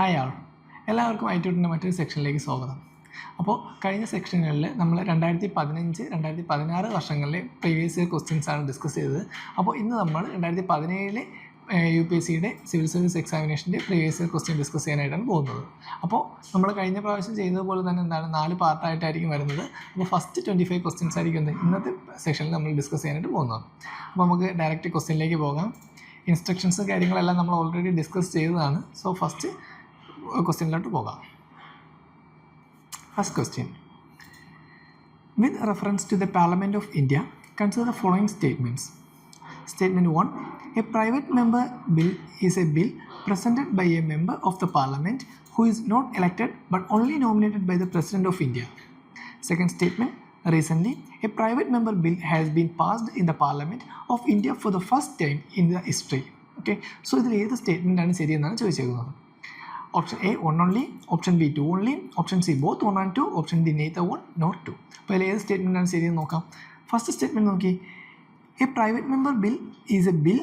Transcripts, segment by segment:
Hi ആൾ, എല്ലാവർക്കും ഐറ്റ്യൂട്ടിൻ്റെ മറ്റൊരു സെക്ഷനിലേക്ക് സ്വാഗതം. അപ്പോൾ കഴിഞ്ഞ സെക്ഷനുകളിൽ നമ്മൾ 2015, 2016 വർഷങ്ങളിലെ പ്രീവിയസ് ഇയർ ക്വസ്റ്റ്യൻസാണ് ഡിസ്കസ് ചെയ്തത്. അപ്പോൾ ഇന്ന് നമ്മൾ 2017 UPSCയുടെ സിവിൽ സർവീസ് എക്സാമിനേഷൻ്റെ പ്രീവിയസ് ഇയർ ക്വസ്റ്റ്യൻ ഡിസ്കസ് ചെയ്യാനായിട്ടാണ് പോകുന്നത്. അപ്പോൾ നമ്മൾ കഴിഞ്ഞ പ്രാവശ്യം ചെയ്തതുപോലെ തന്നെ 4 പാർട്ടായിട്ടായിരിക്കും വരുന്നത്. അപ്പോൾ ഫസ്റ്റ് 25 ക്വസ്റ്റ്യൻസ് ആയിരിക്കും ഇന്നത്തെ സെക്ഷനിൽ നമ്മൾ ഡിസ്കസ് ചെയ്യാനായിട്ട് പോകുന്നത്. അപ്പോൾ നമുക്ക് ഡയറക്റ്റ് ക്വസ്റ്റ്യനിലേക്ക് പോകാം. ഇൻസ്ട്രക്ഷൻസും കാര്യങ്ങളെല്ലാം നമ്മൾ ഓൾറെഡി ഡിസ്കസ് ചെയ്തതാണ്. സോ ഫസ്റ്റ് ക്വസ്റ്റ്യനിലോട്ട് പോകാം. First question: with reference to the Parliament of India, consider the following statements. Statement 1: a private member bill is a bill presented by a member of the Parliament who is not elected but only nominated by the President of India. Second statement: recently, a private member bill has been passed in the Parliament of India for the first time in the history. Okay, so ഇതിൽ ഏത് statement ആണ് ശരിയെന്നാണ് ചോദിച്ചേക്കുന്നത്. Option A 1 only, option B 2 only, option C both 1 and 2, option D neither 1 nor 2. അപ്പോൾ ഇതിൽ ഏത് statement ആണ് ശരിയെന്ന് നോക്കാം. ഫസ്റ്റ് സ്റ്റേറ്റ്മെൻറ്റ് നോക്കി. A private member bill is A bill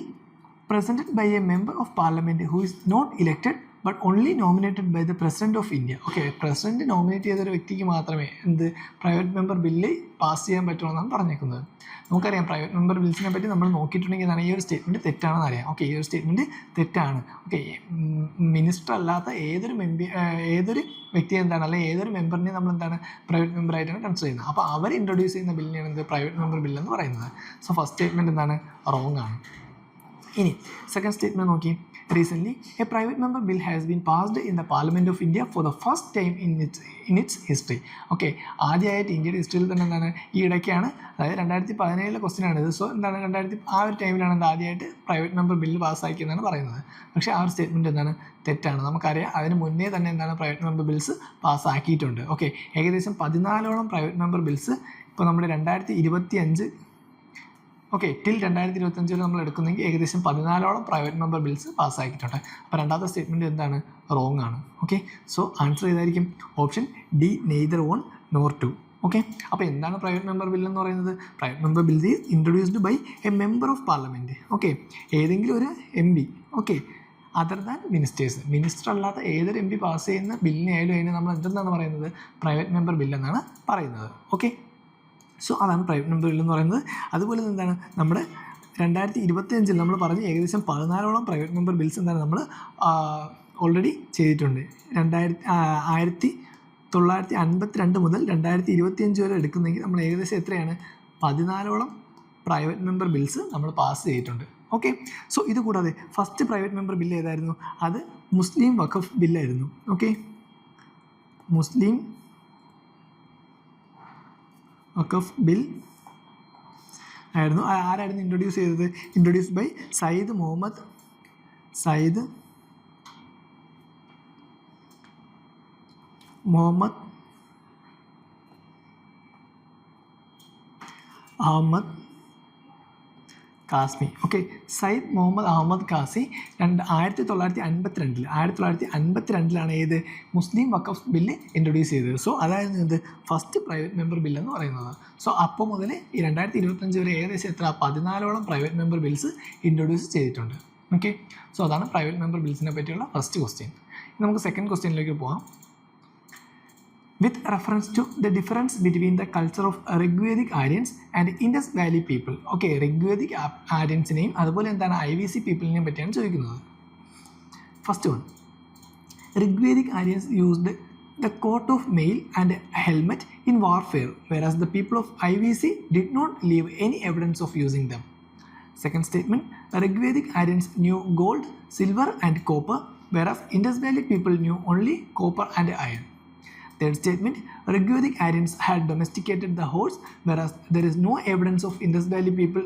presented by a member of parliament who is not elected but only nominated by the president of India. Okay, president nominate ചെയ്തൊരു വ്യക്തിക്ക് മാത്രമേ private member bill pass ചെയ്യാൻ പറ്റുള്ളൂ എന്നാണ് പറഞ്ഞേക്കുന്നത്. നമുക്കറിയാം private member ബിൽസിനെ പറ്റി നമ്മൾ നോക്കിയിട്ടുണ്ടെങ്കിൽ എന്താണ് ഈ ഒരു സ്റ്റേറ്റ്മെൻറ്റ് തെറ്റാണെന്ന് അറിയാം. ഓക്കെ, ഈ ഒരു സ്റ്റേറ്റ്മെൻറ്റ് തെറ്റാണ്. ഓക്കെ, മിനിസ്റ്റർ അല്ലാത്ത ഏതൊരു വ്യക്തി എന്താണ്, അല്ലെങ്കിൽ ഏതൊരു മെമ്പറിനെ നമ്മൾ എന്താണ് പ്രൈവറ്റ് മെമ്പറായിട്ടാണ് കൺസിഡർ ചെയ്യുന്നത്. അപ്പോൾ അവർ ഇൻട്രൊഡ്യൂസ് ചെയ്യുന്ന ബില്ലിനെയാണ് പ്രൈവറ്റ് മെമ്പർ ബില്ലെന്ന് പറയുന്നത്. സോ ഫസ്റ്റ് സ്റ്റേറ്റ്മെൻറ്റ് എന്താണ്, റോങ് ആണ്. ഇനി സെക്കൻഡ് സ്റ്റേറ്റ്മെൻറ്റ് നോക്കി. Recently A private member bill has been passed in the parliament of India for the first time in its history. Okay, ആദ്യമായിട്ട് ഇന്ത്യയുടെ ഹിസ്റ്ററിയിൽ തന്നെ എന്താണ് ഈ ഇടയ്ക്കാണ്, അതായത് 2017 ക്വസ്റ്റ്യൻ ആണിത്. സോ എന്താണ് ആ ഒരു ടൈമിലാണ് ആദ്യമായിട്ട് പ്രൈവറ്റ് മെമ്പർ ബില്ല് പാസ്സാക്കിയെന്നാണ് പറയുന്നത്. പക്ഷേ ആ ഒരു സ്റ്റേറ്റ്മെൻറ്റ് എന്താണ് തെറ്റാണ്. നമുക്കറിയാം അതിന് മുന്നേ തന്നെ എന്താണ് പ്രൈവറ്റ് മെമ്പർ ബിൽസ് പാസ്സാക്കിയിട്ടുണ്ട്. ഓക്കെ, ഏകദേശം 14ഓളം പ്രൈവറ്റ് മെമ്പർ ബിൽസ് ഇപ്പോൾ നമ്മുടെ 2025 ഓക്കെ ടിൽ 2025 നമ്മൾ എടുക്കുന്നെങ്കിൽ ഏകദേശം 14ഓളം പ്രൈവറ്റ് മെമ്പർ ബിൽസ് പാസ്സാക്കിയിട്ടുണ്ട്. അപ്പോൾ രണ്ടാമത്തെ സ്റ്റേറ്റ്മെൻറ്റ് എന്താണ്, റോങ് ആണ്. ഓക്കെ, സോ ആൻസർ ചെയ്തായിരിക്കും option D neither 1 nor 2. Okay, അപ്പോൾ എന്താണ് പ്രൈവറ്റ് മെമ്പർ ബിൽ എന്ന് പറയുന്നത്? Private member bill is introduced by a member of parliament. Okay, ഏതെങ്കിലും ഒരു MP, okay, other than minister അല്ലാത്ത ഏതൊരു MP പാസ് ചെയ്യുന്ന ബില്ലിനായാലും അതിനെ നമ്മൾ എന്തെന്നാണ് പറയുന്നത്, പ്രൈവറ്റ് മെമ്പർ ബിൽ എന്നാണ് പറയുന്നത്. ഓക്കെ, സോ അതാണ് പ്രൈവറ്റ് മെമ്പർ ബിൽ എന്ന് പറയുന്നത്. അതുപോലെ എന്താണ് നമ്മുടെ 2025 നമ്മൾ പറഞ്ഞ് ഏകദേശം 14ഓളം പ്രൈവറ്റ് മെമ്പർ ബിൽസ് എന്താണ് നമ്മൾ ഓൾറെഡി ചെയ്തിട്ടുണ്ട്. 1952 മുതൽ 2025 വരെ എടുക്കുന്നെങ്കിൽ നമ്മൾ ഏകദേശം എത്രയാണ്, 14ഓളം പ്രൈവറ്റ് മെമ്പർ ബിൽസ് നമ്മൾ പാസ് ചെയ്തിട്ടുണ്ട്. ഓക്കെ, സോ ഇത് കൂടാതെ ഫസ്റ്റ് പ്രൈവറ്റ് മെമ്പർ ബില്ല് ഏതായിരുന്നു? അത് മുസ്ലിം വഖഫ് ബില്ലായിരുന്നു. ഓക്കെ, മുസ്ലിം വഖഫ് ബിൽ ആയിരുന്നു. ആരായിരുന്നു ഇൻട്രൊഡ്യൂസ് ചെയ്തത്? Introduce by Syed Muhammad Ahmad Kazmi. Okay, Syed Muhammad Ahmad Kazi 1952 ഏത് മുസ്ലിം വഖഫ് ബില്ല് ഇൻട്രൊഡ്യൂസ് ചെയ്തത്. സോ അതായിരുന്നു ഇത് ഫസ്റ്റ് പ്രൈവറ്റ് മെമ്പർ ബില്ലെന്ന് പറയുന്നത്. സോ അപ്പോൾ മുതൽ ഈ 2025 വരെ ഏകദേശം എത്ര 14ഓളം പ്രൈവറ്റ് മെമ്പർ ബിൽസ് ഇൻട്രൊഡ്യൂസ് ചെയ്തിട്ടുണ്ട്. ഓക്കെ, സോ അതാണ് പ്രൈവറ്റ് മെമ്പർ ബിൽസിനെ പറ്റിയുള്ള ഫസ്റ്റ് ക്വസ്റ്റ്യൻ. നമുക്ക് സെക്കൻഡ് ക്വസ്റ്റ്യനിലേക്ക് പോകാം. With reference to the difference between the culture of Rigvedic Aryans and Indus Valley people. Okay, Rigvedic Aryansiനെയും അതുപോലെ എന്താണ് IVC പീപ്പിളിനെയും പറ്റിയാണ് ചോദിക്കുന്നത്. First one: Rigvedic Aryans used the coat of mail and helmet in warfare, whereas the people of IVC did not leave any evidence of using them. Second statement: Rigvedic Aryans knew gold, silver and copper, whereas Indus Valley people knew only copper and iron. Third statement: Rigvedic Aryans had domesticated the horse, whereas there is no evidence of Indus Valley people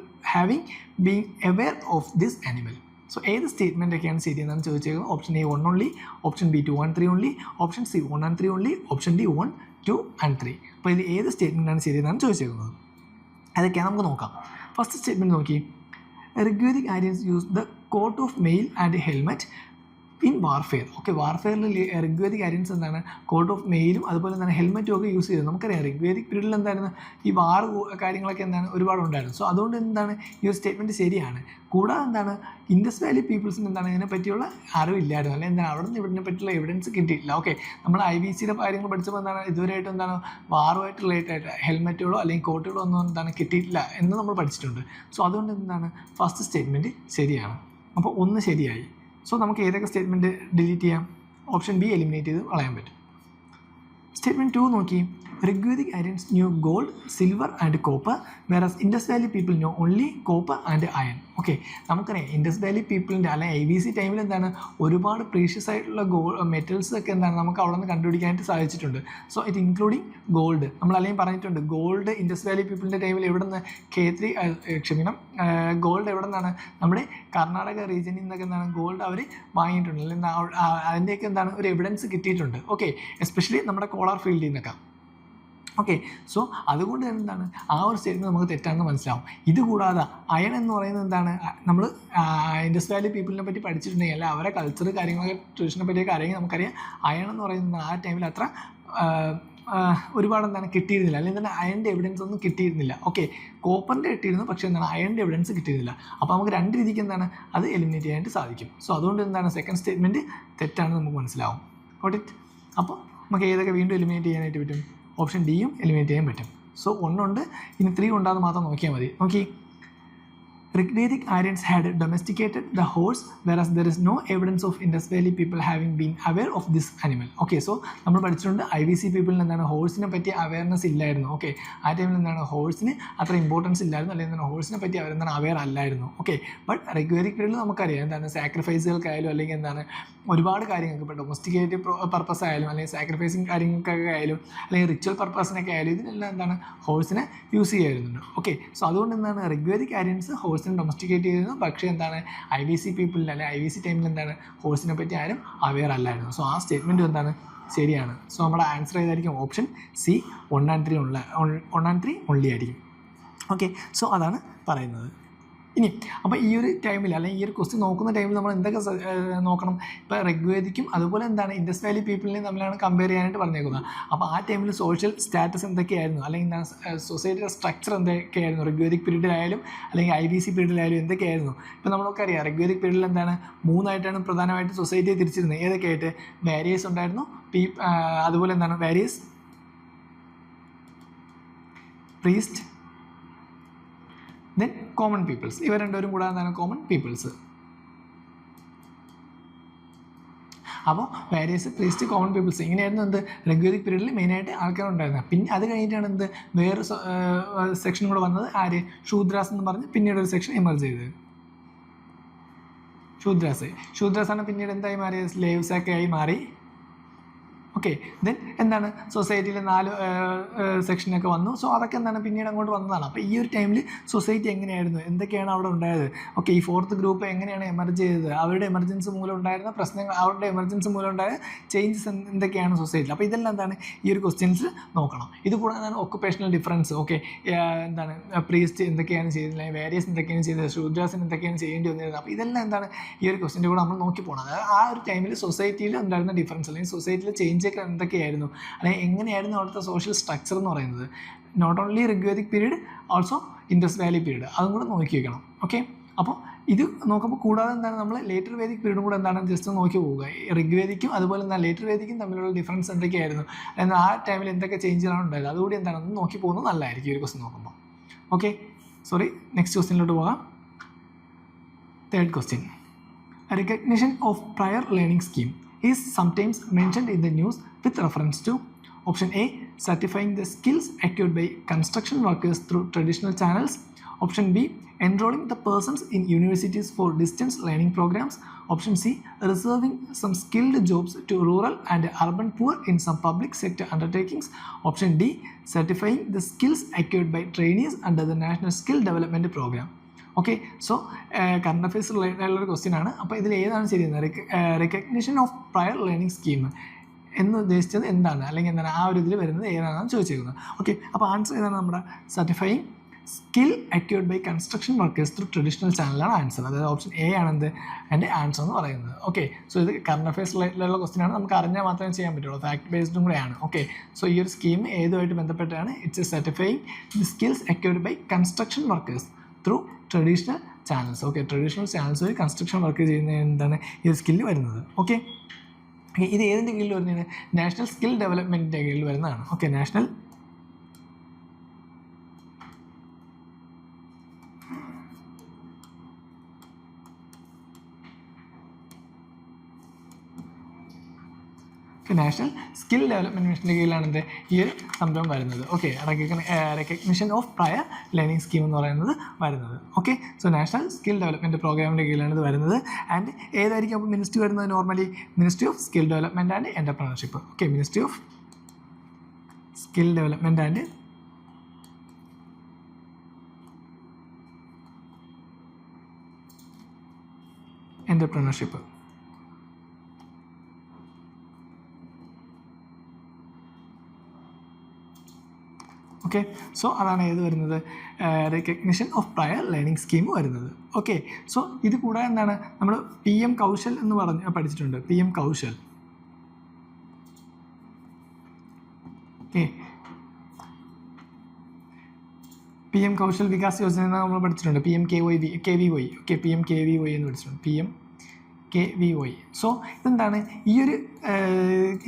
being aware of this animal. So ഏത് statement ഒക്കെയാണ് ശരിയെന്നാണ് ചോദിച്ചേക്കുന്നത്. Option A 1 only, option B 2 and 3 only, option C 1 and 3 only, option D 1, 2 and 3. അപ്പോൾ ഇത് ഏത് സ്റ്റേറ്റ്മെൻ്റാണ് ശരിയെന്നാണ് ചോദിച്ചേക്കുന്നത്. അതൊക്കെയാണ് നമുക്ക് നോക്കാം. ഫസ്റ്റ് സ്റ്റേറ്റ്മെൻറ്റ് നോക്കി. Rigvedic Aryans used the coat of mail and helmet in warfare. Okay, വാർഫെയറിൽ ഋഗ്വേദിക് ആര്യൻസ് എന്താണ് കോട്ട് ഓഫ് മെയിലും അതുപോലെ തന്നെ ഹെൽമെറ്റും ഒക്കെ യൂസ് ചെയ്തത്. നമുക്കറിയാം ഋഗ്വേദിക് പീരീഡിൽ എന്തായിരുന്നു ഈ വാർ കാര്യങ്ങളൊക്കെ എന്താണ് ഒരുപാട് ഉണ്ടായിരുന്നു. സോ അതുകൊണ്ട് എന്താണ് ഈ ഒരു സ്റ്റേറ്റ്മെൻറ്റ് ശരിയാണ്. കൂടാതെ എന്താണ് ഇൻഡസ് വാലി പീപ്പിൾസിന് എന്താണ് ഇതിനെ പറ്റിയുള്ള അറിവില്ലായിരുന്നു, അല്ലെങ്കിൽ എന്താണ് അവിടെ നിന്ന് ഇതിനെ പറ്റിയുള്ള എവിഡൻസ് കിട്ടിയിട്ടില്ല. ഓക്കെ, നമ്മൾ IBCയുടെ കാര്യങ്ങൾ പഠിച്ചപ്പോൾ എന്താണ് ഇതുവരെയായിട്ട് എന്താണ് വാറുമായിട്ട് റിലേറ്റഡ് ആയിട്ട് ഹെൽമെറ്റുകളോ അല്ലെങ്കിൽ കോട്ടുകളോ ഒന്നും എന്താണ് കിട്ടിയിട്ടില്ല എന്ന് നമ്മൾ പഠിച്ചിട്ടുണ്ട്. സോ അതുകൊണ്ട് എന്താണ് ഫസ്റ്റ് സ്റ്റേറ്റ്മെൻറ്റ് ശരിയാണ്. അപ്പോൾ 1 ശരിയായി. സോ നമുക്ക് ഏതൊക്കെ സ്റ്റേറ്റ്മെൻറ്റ് ഡിലീറ്റ് ചെയ്യാം? ഓപ്ഷൻ ബി എലിമിനേറ്റ് ചെയ്ത് കളയാൻ പറ്റും. സ്റ്റേറ്റ്മെൻറ്റ് 2 നോക്കി. Rigvedic Aryans knew gold, silver and copper, whereas Indus Valley people know only copper and iron. Okay, നമുക്കറിയാം ഇൻഡസ് വാലി പീപ്പിളിൻ്റെ അല്ലെങ്കിൽ IBC ടൈമിൽ എന്താണ് ഒരുപാട് പ്രീഷ്യസ് ആയിട്ടുള്ള മെറ്റൽസ് ഒക്കെ എന്താണ് നമുക്ക് അവിടെ നിന്ന് കണ്ടുപിടിക്കാനായിട്ട് സാധിച്ചിട്ടുണ്ട്. So it including gold. നമ്മൾ അല്ലെങ്കിൽ പറഞ്ഞിട്ടുണ്ട് ഗോൾഡ് ഇൻഡസ് വാലി പീപ്പിളിൻ്റെ ടൈമിൽ എവിടെ നിന്ന് ഗോൾഡ് എവിടെ നിന്നാണ് നമ്മുടെ കർണാടക റീജിയനിൽ നിന്നൊക്കെ എന്താണ് ഗോൾഡ് അവർ വാങ്ങിയിട്ടുണ്ട്, അല്ലെങ്കിൽ അതിൻ്റെയൊക്കെ എന്താണ് ഒരു എവിഡൻസ് കിട്ടിയിട്ടുണ്ട്. ഓക്കെ, എസ്പെഷ്യലി നമ്മുടെ കോളാർ ഫീൽഡിൽ നിന്നൊക്കെ. ഓക്കെ, സോ അതുകൊണ്ട് തന്നെ എന്താണ് ആ ഒരു സ്റ്റേറ്റ്മെൻറ്റ് നമുക്ക് തെറ്റാണെന്ന് മനസ്സിലാവും. ഇതുകൂടാതെ അയൺ എന്ന് പറയുന്നത് എന്താണ് നമ്മൾ ഇൻഡസ് വാലി പീപ്പിളിനെ പറ്റി പഠിച്ചിട്ടുണ്ടെങ്കിൽ അല്ല അവരെ കൾച്ചർ കാര്യങ്ങളൊക്കെ ട്രഡീഷനെ പറ്റിയൊക്കെ അറിയാമെങ്കിൽ നമുക്കറിയാം അയൺ എന്ന് പറയുന്നത് ആ ടൈമിൽ അത്ര ഒരുപാട് എന്താണ് കിട്ടിയിരുന്നില്ല, അല്ലെങ്കിൽ തന്നെ അയണിൻ്റെ എവിഡൻസ് ഒന്നും കിട്ടിയിരുന്നില്ല. ഓക്കെ, കോപ്പറിൻ്റെ കിട്ടിയിരുന്നു, പക്ഷേ എന്താണ് അയണിൻ്റെ എവിഡൻസ് കിട്ടിയിരുന്നില്ല. അപ്പോൾ നമുക്ക് 2 രീതിക്ക് എന്താണ് അത് എലിമിനേറ്റ് ചെയ്യാനായിട്ട് സാധിക്കും. സോ അതുകൊണ്ട് എന്താണ് സെക്കൻഡ് സ്റ്റേറ്റ്മെൻറ്റ് തെറ്റാണെന്ന് നമുക്ക് മനസ്സിലാവും. Got it? അപ്പോൾ നമുക്ക് ഏതൊക്കെ വീണ്ടും എലിമിനേറ്റ് ചെയ്യാനായിട്ട് പറ്റും? ഓപ്ഷൻ ഡിയും എലിമിനേറ്റ് ചെയ്യാൻ പറ്റും. സോ 1 ഉണ്ട്, ഇനി 3 ഉണ്ടാകുന്ന മാത്രം നോക്കിയാൽ മതി. നോക്കി, Rigvedic Aryans had domesticated the horse, whereas there is no evidence of Indus Valley people having been aware of this animal. Okay, so നമ്മൾ പഠിച്ചിട്ടുണ്ട് IBC പീപ്പിളിന് എന്താണ് ഹോഴ്സിനെ പറ്റി അവയർനെസ് ഇല്ലായിരുന്നു. ഓക്കെ, ആ ടൈമിൽ എന്താണ് ഹോഴ്സിന് അത്ര ഇമ്പോർട്ടൻസ് ഇല്ലായിരുന്നു, അല്ലെങ്കിൽ എന്താണ് ഹോഴ്സിനെ പറ്റി അവരെന്താണ് അവെയർ അല്ലായിരുന്നു. ഓക്കെ, ബട്ട് ഋഗ്വേദിക് പീരീഡിൽ നമുക്കറിയാം എന്താണ് സാക്രിഫൈസുകൾക്കായാലും അല്ലെങ്കിൽ എന്താണ് ഒരുപാട് കാര്യങ്ങൾക്ക് ഇപ്പോൾ ഡൊമസ്റ്റിക്കേറ്റീവ് പർപ്പസ് ആയാലും അല്ലെങ്കിൽ സാക്രിഫൈസിങ് കാര്യങ്ങൾക്കൊക്കെ ആയാലും അല്ലെങ്കിൽ റിച്വൽ പർപ്പസിനൊക്കെ ആയാലും ഇതിനെല്ലാം എന്താണ് ഹോഴ്സിനെ യൂസ് ചെയ്യാറുണ്ട്. ഓക്കെ, സോ അതുകൊണ്ട് എന്താണ് ഋഗ്വേദിക് ആര്യൻസ് ഹോഴ്സിനെ ഡൊമസ്റ്റിക്കേറ്റ് ചെയ്തിരുന്നു, പക്ഷേ എന്താണ് IBC പീപ്പിളിൽ അല്ലെങ്കിൽ IBC ടൈമിൽ എന്താണ് ഹോഴ്സിനെ പറ്റി ആരും അവെയർ അല്ലായിരുന്നു. സോ ആ സ്റ്റേറ്റ്മെൻറ്റ് എന്താണ് ശരിയാണ്. സോ നമ്മുടെ ആൻസർ ഏതായിരിക്കും? ഓപ്ഷൻ സി 1 and 3 ഓൺലി ആയിരിക്കും. ഓക്കെ, സോ അതാണ് പറയുന്നത്. ഇനി അപ്പോൾ ഈ ഒരു ടൈമിൽ അല്ലെങ്കിൽ ഈ ഒരു ക്വസ്റ്റ്യൻ നോക്കുന്ന ടൈമിൽ നമ്മൾ എന്തൊക്കെ നോക്കണം? ഇപ്പോൾ ഋഗ്വേദിക്കും അതുപോലെ എന്താണ് ഇൻഡസ് വാലി പീപ്പിളിനെയും തമ്മിലാണ് കമ്പയർ ചെയ്യാനായിട്ട് പറഞ്ഞേക്കുന്നത്. അപ്പോൾ ആ ടൈമിൽ സോഷ്യൽ സ്റ്റാറ്റസ് എന്തൊക്കെയായിരുന്നു, അല്ലെങ്കിൽ എന്താണ് സൊസൈറ്റിയുടെ സ്ട്രക്ചർ എന്തൊക്കെയായിരുന്നു ഋഗ്വേദിക് പീരീഡിലായാലും അല്ലെങ്കിൽ IBC പീരീഡിലായാലും എന്തൊക്കെയായിരുന്നു? ഇപ്പോൾ നമ്മളൊക്കെ അറിയാം ഋഗ്വേദിക് പീരീഡിൽ എന്താണ് 3 ആയിട്ടാണ് പ്രധാനമായിട്ട് സൊസൈറ്റിയെ തിരിച്ചിരുന്നത്. ഏതൊക്കെയായിട്ട്? വാരിയേഴ്സ് ഉണ്ടായിരുന്നു, അതുപോലെ എന്താണ് warriors, priest, then common peoples. ഇവർ രണ്ടുപേരും കൂടാതെ എന്താണ് കോമൺ പീപ്പിൾസ്. അപ്പോൾ വാരിയേഴ്സ്, പ്രീസ്റ്റ്, കോമൺ പീപ്പിൾസ് ഇങ്ങനെയായിരുന്നു എന്ത് ഋഗ്വേദിക് പീരീഡിൽ മെയിനായിട്ട് ആൾക്കാരുണ്ടായിരുന്നത്. പിന്നെ അത് കഴിഞ്ഞിട്ടാണ് എന്ത് വേറെ സെക്ഷൻ കൂടെ വന്നത്. ആര്? ശൂദ്രാസ് എന്ന് പറഞ്ഞ് പിന്നീട് ഒരു സെക്ഷൻ എമർജ് ചെയ്തത്. ശൂദ്രാസാണ് പിന്നീട് എന്തായി മാറിയത്? സ്ലേവ്സൊക്കെ ആയി മാറി. ഓക്കെ, ദെൻ എന്താണ് സൊസൈറ്റിയിൽ 4 സെക്ഷനൊക്കെ വന്നു. സോ അതൊക്കെ എന്താണ് പിന്നീട് അങ്ങോട്ട് വന്നതാണ്. അപ്പോൾ ഈ ഒരു ടൈമിൽ സൊസൈറ്റി എങ്ങനെയായിരുന്നു, എന്തൊക്കെയാണ് അവിടെ ഉണ്ടായത്? ഓക്കെ, ഈ 4th ഗ്രൂപ്പ് എങ്ങനെയാണ് എമർജ് ചെയ്തത്, അവരുടെ എമർജൻസി മൂലം ഉണ്ടായിരുന്ന പ്രശ്നങ്ങൾ, അവരുടെ എമർജൻസി മൂലം ഉണ്ടായ ചേഞ്ചസ് എന്തൊക്കെയാണ് സൊസൈറ്റിയിൽ. അപ്പോൾ ഇതെല്ലാം എന്താണ് ഈ ഒരു ക്വസ്റ്റ്യൻസിൽ നോക്കണം. ഇത് കൂടാതെ ഒക്കുപേഷണൽ ഡിഫറൻസ്. ഓക്കെ, എന്താണ് പ്രീസ്റ്റ് എന്തൊക്കെയാണ് ചെയ്തത്, വേരിയസ് എന്തൊക്കെയാണ് ചെയ്തത്, ശൂദ്രാസിന് എന്തൊക്കെയാണ് ചെയ്യേണ്ടി വന്നിരുന്നത്. അപ്പോൾ ഇതെല്ലാം എന്താണ് ഈ ഒരു ക്വസ്റ്റ്യൻ്റെ കൂടെ നമ്മൾ നോക്കി പോകണം. അതായത് ആ ഒരു ടൈമിൽ സൊസൈറ്റിയിൽ ഉണ്ടായിരുന്ന ഡിഫറൻസ് അല്ലെങ്കിൽ സൊസൈറ്റിയിൽ ചേഞ്ച് എന്തൊക്കെയായിരുന്നു, അല്ലെങ്കിൽ എങ്ങനെയായിരുന്നു അവിടുത്തെ സോഷ്യൽ സ്ട്രക്ചർ എന്ന് പറയുന്നത്. Not only Rigvedic period, also Indus valley period, അതും കൂടെ നോക്കി വെക്കണം. ഓക്കെ, അപ്പോൾ ഇത് നോക്കുമ്പോൾ കൂടാതെ എന്താണ് നമ്മൾ ലേറ്റർ വേദിക് പീരീഡും കൂടെ എന്താണ് ജസ്റ്റ് നോക്കി പോവുക. ഋഗ്വേദിക്കും അതുപോലെ എന്താണ് ലേറ്റർ വേദിക്കും തമ്മിലുള്ള ഡിഫറൻസ് എന്തൊക്കെയായിരുന്നു, എന്നാൽ ആ ടൈമിൽ എന്തൊക്കെ ചേഞ്ചുകളാണ് ഉണ്ടായത്, അതുകൂടി എന്താണെന്ന് നോക്കി പോകുന്നത് നല്ലതായിരിക്കും ഈ ഒരു ക്വസ്റ്റ്യൻ നോക്കുമ്പോൾ. ഓക്കെ, നെക്സ്റ്റ് ക്വസ്റ്റ്യനിലോട്ട് പോകാം. 3rd question. A recognition of prior learning scheme is sometimes mentioned in the news with reference to option A, certifying the skills acquired by construction workers through traditional channels, option B, enrolling the persons in universities for distance learning programs, option C, reserving some skilled jobs to rural and urban poor in some public sector undertakings, option D, certifying the skills acquired by trainees under the National Skill Development Program. Okay, so current affairs റിലേറ്റഡുള്ളൊരു question ആണ്. അപ്പോൾ ഇതിൽ ഏതാണ് ശരിയെന്ന്? Recognition of prior learning scheme എന്ന് ഉദ്ദേശിച്ചത് എന്താണ്, അല്ലെങ്കിൽ എന്താണ് ആ ഒരു ഇതിൽ വരുന്നത് ഏതാണെന്ന് ചോദിച്ചേക്കുന്നത്. ഓക്കെ, അപ്പോൾ ആൻസർ ഏതാണ്? നമ്മുടെ certifying skill acquired by construction workers through traditional ചാനലാണ് ആൻസർ. അതായത് ഓപ്ഷൻ എ ആണ് എന്ത് എൻ്റെ ആൻസർ എന്ന് പറയുന്നത്. ഓക്കെ, സോ ഇത് കറണ്ട് അഫയേഴ്സ് റിലേറ്റഡുള്ള ക്വസ്റ്റ്യൻ ആണ്. നമുക്ക് അറിഞ്ഞാൽ മാത്രമേ ചെയ്യാൻ പറ്റുള്ളൂ, ഫാക്ട് ബേസ്ഡും കൂടെയാണ്. ഓക്കെ, സോ ഈ ഒരു സ്കീം ഏതുമായിട്ട് ബന്ധപ്പെട്ടാണ്? It's certifying the skills acquired by construction workers through traditional channels. Okay, traditional channels വഴി കൺസ്ട്രക്ഷൻ വർക്ക് ചെയ്യുന്ന എന്താണ് ഈ ഒരു സ്കില്ല് വരുന്നത്. ഓക്കെ, ഇത് ഏതിൻ്റെ കീഴിൽ വരുന്നതാണ്? നാഷണൽ സ്കിൽ ഡെവലപ്മെൻറ്റിൻ്റെ കീഴിൽ വരുന്നതാണ്. Okay, national national skill development മിഷൻ്റെ കീഴിലാണ് എന്ത് ഈ ഒരു സംരംഭം വരുന്നത്. Okay, recognition of prior learning scheme എന്ന് പറയുന്നത് വരുന്നത്. Okay, so national skill development പ്രോഗ്രാമിൻ്റെ കീഴിലാണ് ഇത് വരുന്നത്. ആൻഡ് ഏതായിരിക്കും അപ്പോൾ മിനിസ്ട്രി വരുന്നത്? Normally ministry of skill development and entrepreneurship. Okay, ministry of skill development and entrepreneurship. Okay, so അതാണ് ഏത് വരുന്നത്? Recognition of prior learning scheme വരുന്നത്. ഓക്കെ, സോ ഇത് കൂടാതെ എന്താണ് നമ്മൾ PM കൗശൽ എന്ന് പഠിച്ചിട്ടുണ്ട്. PM Kaushal. Okay, PM Kaushal Vikas Yojana നമ്മൾ പഠിച്ചിട്ടുണ്ട്. KVY. ഓക്കെ, PMKVY എന്ന് പഠിച്ചിട്ടുണ്ട്. PMKVY. സോ ഇതെന്താണ് ഈ ഒരു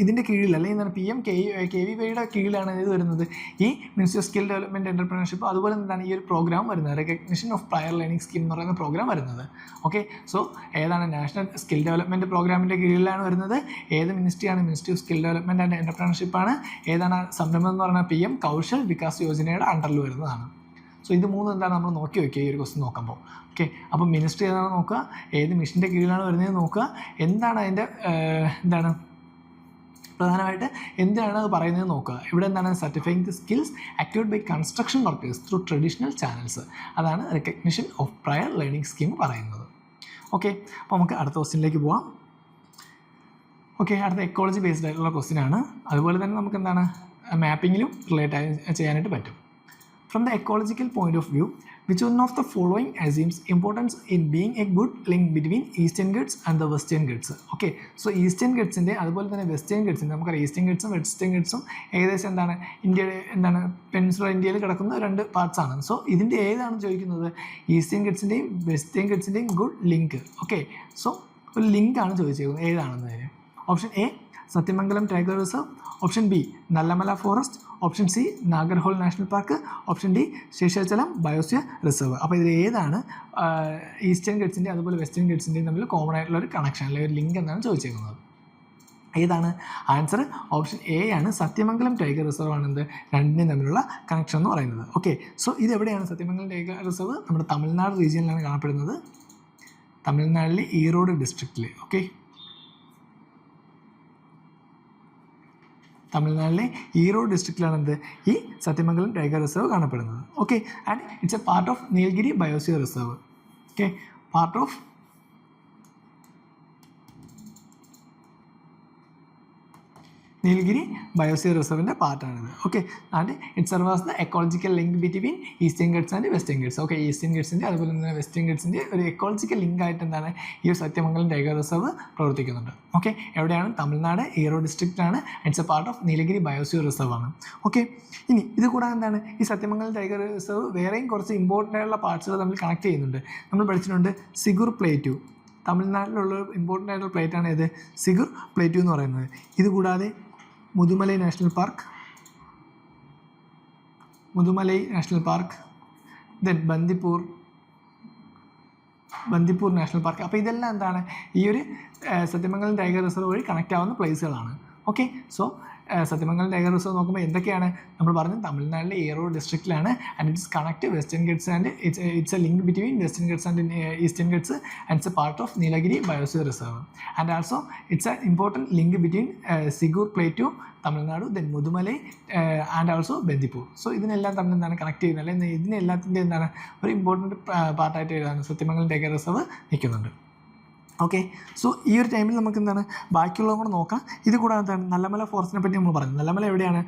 ഇതിൻ്റെ കീഴിൽ അല്ലെങ്കിൽ എന്താണ് PMKVYയുടെ കീഴിലാണ് ഇത് വരുന്നത്. ഈ ministry of skill development entrepreneurship അതുപോലെ എന്താണ് ഈ ഒരു പ്രോഗ്രാം വരുന്നത്? Recognition of prior learning scheme എന്ന് പറയുന്ന പ്രോഗ്രാം വരുന്നത്. ഓക്കെ, സോ ഏതാണ്? നാഷണൽ സ്കിൽ ഡെവലപ്മെൻറ്റ് പ്രോഗ്രാമിൻ്റെ കീഴിലാണ് വരുന്നത്. ഏത് മിനിസ്ട്രിയാണ്? Ministry of skill development and എൻ്റർപ്രണർഷിപ്പാണ്. ഏതാണ് സംരംഭം എന്ന് പറഞ്ഞാൽ? PM കൗശൽ വികാസ് യോജനയുടെ അണ്ടറിൽ വരുന്നതാണ്. സോ ഇത് മൂന്നും എന്താണ് നമ്മൾ നോക്കി വയ്ക്കുക ഈ ഒരു ക്വസ്റ്റ്യൻ നോക്കുമ്പോൾ. ഓക്കെ, അപ്പോൾ മിനിസ്ട്രി ഏതാണ് നോക്കുക, ഏത് മിഷൻ്റെ കീഴിലാണ് വരുന്നത് നോക്കുക, എന്താണ് അതിൻ്റെ എന്താണ് പ്രധാനമായിട്ട് എന്തിനാണ് അത് പറയുന്നത് നോക്കുക. ഇവിടെ എന്താണ്? Certifying the skills acquired by construction workers through traditional channels. അതാണ് recognition of prior learning scheme പറയുന്നത്. ഓക്കെ, അപ്പോൾ നമുക്ക് അടുത്ത ക്വസ്റ്റ്യനിലേക്ക് പോവാം. ഓക്കെ, അടുത്ത എക്കോളജി ബേസ്ഡ് ആയിട്ടുള്ള ക്വസ്റ്റ്യൻ ആണ്. അതുപോലെ തന്നെ നമുക്ക് എന്താണ് മാപ്പിങ്ങിലും റിലേറ്റ് ചെയ്യാനായിട്ട് പറ്റും. From the ecological point of view, which one of the following assumes importance in being a good link between Eastern Ghats and the Western Ghats? Okay, so Eastern Ghatsൻ്റെ അതുപോലെ തന്നെ വെസ്റ്റേൺ ഗട്ട്സിൻ്റെ നമുക്കറിയാം ഈസ്റ്റേൺ ഗട്ട്സും വെസ്റ്റേൺ ഗട്ട്സും ഏകദേശം എന്താണ് ഇന്ത്യയുടെ എന്താണ് peninsular ഇന്ത്യയിൽ കിടക്കുന്ന രണ്ട് പാർട്സ് ആണ്. സോ ഇതിൻ്റെ ഏതാണ് ചോദിക്കുന്നത്? ഈസ്റ്റേൺ ഗട്ട്സിൻ്റെയും വെസ്റ്റേൺ ഗട്ട്സിൻ്റെയും ഗുഡ് ലിങ്ക്. ഓക്കെ, സോ ഒരു ലിങ്കാണ് ചോദിച്ചിരിക്കുന്നത്. ഏതാണെന്നതിന് option A Sathyamangalam tiger reserve, option B Nallamala forest, option C Nagarhole national park, option D Seshachalam biosphere reserve. അപ്പോൾ ഇതിൽ ഏതാണ് ഈസ്റ്റേൺ ഗട്ട്സിൻ്റെയും അതുപോലെ വെസ്റ്റേൺ ഗട്ട്സിൻ്റെയും തമ്മിൽ കോമൺ ആയിട്ടുള്ള ഒരു കണക്ഷൻ അല്ലെങ്കിൽ ഒരു ലിങ്ക് എന്നാണ് ചോദിച്ചിരിക്കുന്നത്. ഏതാണ് ആൻസർ? ഓപ്ഷൻ എ ആണ്. സത്യമംഗലം ടൈഗർ റിസർവ് ആണ് എന്ത് രണ്ടിനും തമ്മിലുള്ള കണക്ഷൻ എന്ന് പറയുന്നത്. ഓക്കെ, സോ ഇത് എവിടെയാണ് സത്യമംഗലം ടൈഗർ റിസർവ്? നമ്മുടെ തമിഴ്നാട് റീജിയനിലാണ് കാണപ്പെടുന്നത്. തമിഴ്നാട്ടിലെ ഈറോഡ് ഡിസ്ട്രിക്റ്റിൽ. ഓക്കെ, തമിഴ്നാട്ടിലെ ഈറോഡ് ഡിസ്ട്രിക്റ്റിലാണ് എന്ത് ഈ സത്യമംഗലം ടൈഗർ റിസർവ് കാണപ്പെടുന്നത്. Okay, and it's a part of Nilgiri biosphere reserve. Okay, part of Nilgiri biosphere റിസർവിൻ്റെ പാർട്ടാണിത്. Okay, and it serve as the ecological link between eastern ghats and western ghats. Okay, eastern ഗട്ട്സിൻ്റെ അതുപോലെ തന്നെ വെസ്റ്റേൺ ഗട്ട്സിൻ്റെ ഒരു ecological link ആയിട്ട് എന്താണ് ഈ ഒരു സത്യമംഗലം ടൈഗർ റിസർവ് പ്രവർത്തിക്കുന്നുണ്ട്. ഓക്കെ, എവിടെയാണ്? തമിഴ്നാട് ഈറോഡ് ഡിസ്ട്രിക്റ്റിലാണ്. It's a part of Nilgiri biosphere reserve ആണ്. ഓക്കെ, ഇനി ഇത് കൂടാതെ എന്താണ് ഈ സത്യമംഗലം ടൈഗർ റിസർവ് വേറെയും കുറച്ച് ഇമ്പോർട്ടൻ്റ് ആയിട്ടുള്ള പാർട്സുകൾ തമ്മിൽ കണക്ട് ചെയ്യുന്നുണ്ട്. നമ്മൾ പഠിച്ചിട്ടുണ്ട് സിഗുർ പ്ലേറ്റു. തമിഴ്നാട്ടിലുള്ള ഇമ്പോർട്ടൻ്റ് ആയിട്ടുള്ള പ്ലേറ്റാണ് ഇത് സിഗുർ പ്ലേറ്റു എന്ന് പറയുന്നത്. ഇതുകൂടാതെ Mudumalai national park, then Bandipur national park. അപ്പോൾ ഇതെല്ലാം എന്താണ് ഈ ഒരു സത്യമംഗലം ടൈഗർ റിസർവ് വഴി കണക്റ്റ് ആവുന്ന പ്ലേസുകളാണ്. Okay, so Sathyamangalam tiger reserve നോക്കുമ്പോൾ എന്തൊക്കെയാണ് നമ്മൾ പറഞ്ഞത്? തമിഴ്നാട്ടിലെ ഈറോഡ് ഡിസ്ട്രിക്റ്റിലാണ്. And it's connect western ghats and it's a link between western ghats and eastern ghats and it's a part of Nilgiri biosphere reserve. And also it's a important link between Sigur plateau Tamil Nadu, then Mudumalai and also Bandipur. So ഇതിനെല്ലാം തമ്മിൽ എന്താണ് connect ചെയ്യുന്നത്? അല്ലെങ്കിൽ ഇതിനെല്ലാത്തിൻ്റെ എന്താണ് ഒരു important പാർട്ടായിട്ട് എഴുതാൻ Sathyamangalam tiger reserve നിൽക്കുന്നുണ്ട്. ഓക്കെ. സോ ഈ ഒരു ടൈമിൽ നമുക്ക് എന്താണ് ബാക്കിയുള്ളതും കൂടെ നോക്കാം. ഇത് കൂടാതെ എന്താണ് നല്ലമല ഫോറസ്റ്റിനെ പറ്റി നമ്മൾ പറഞ്ഞു. നല്ലമല എവിടെയാണ്?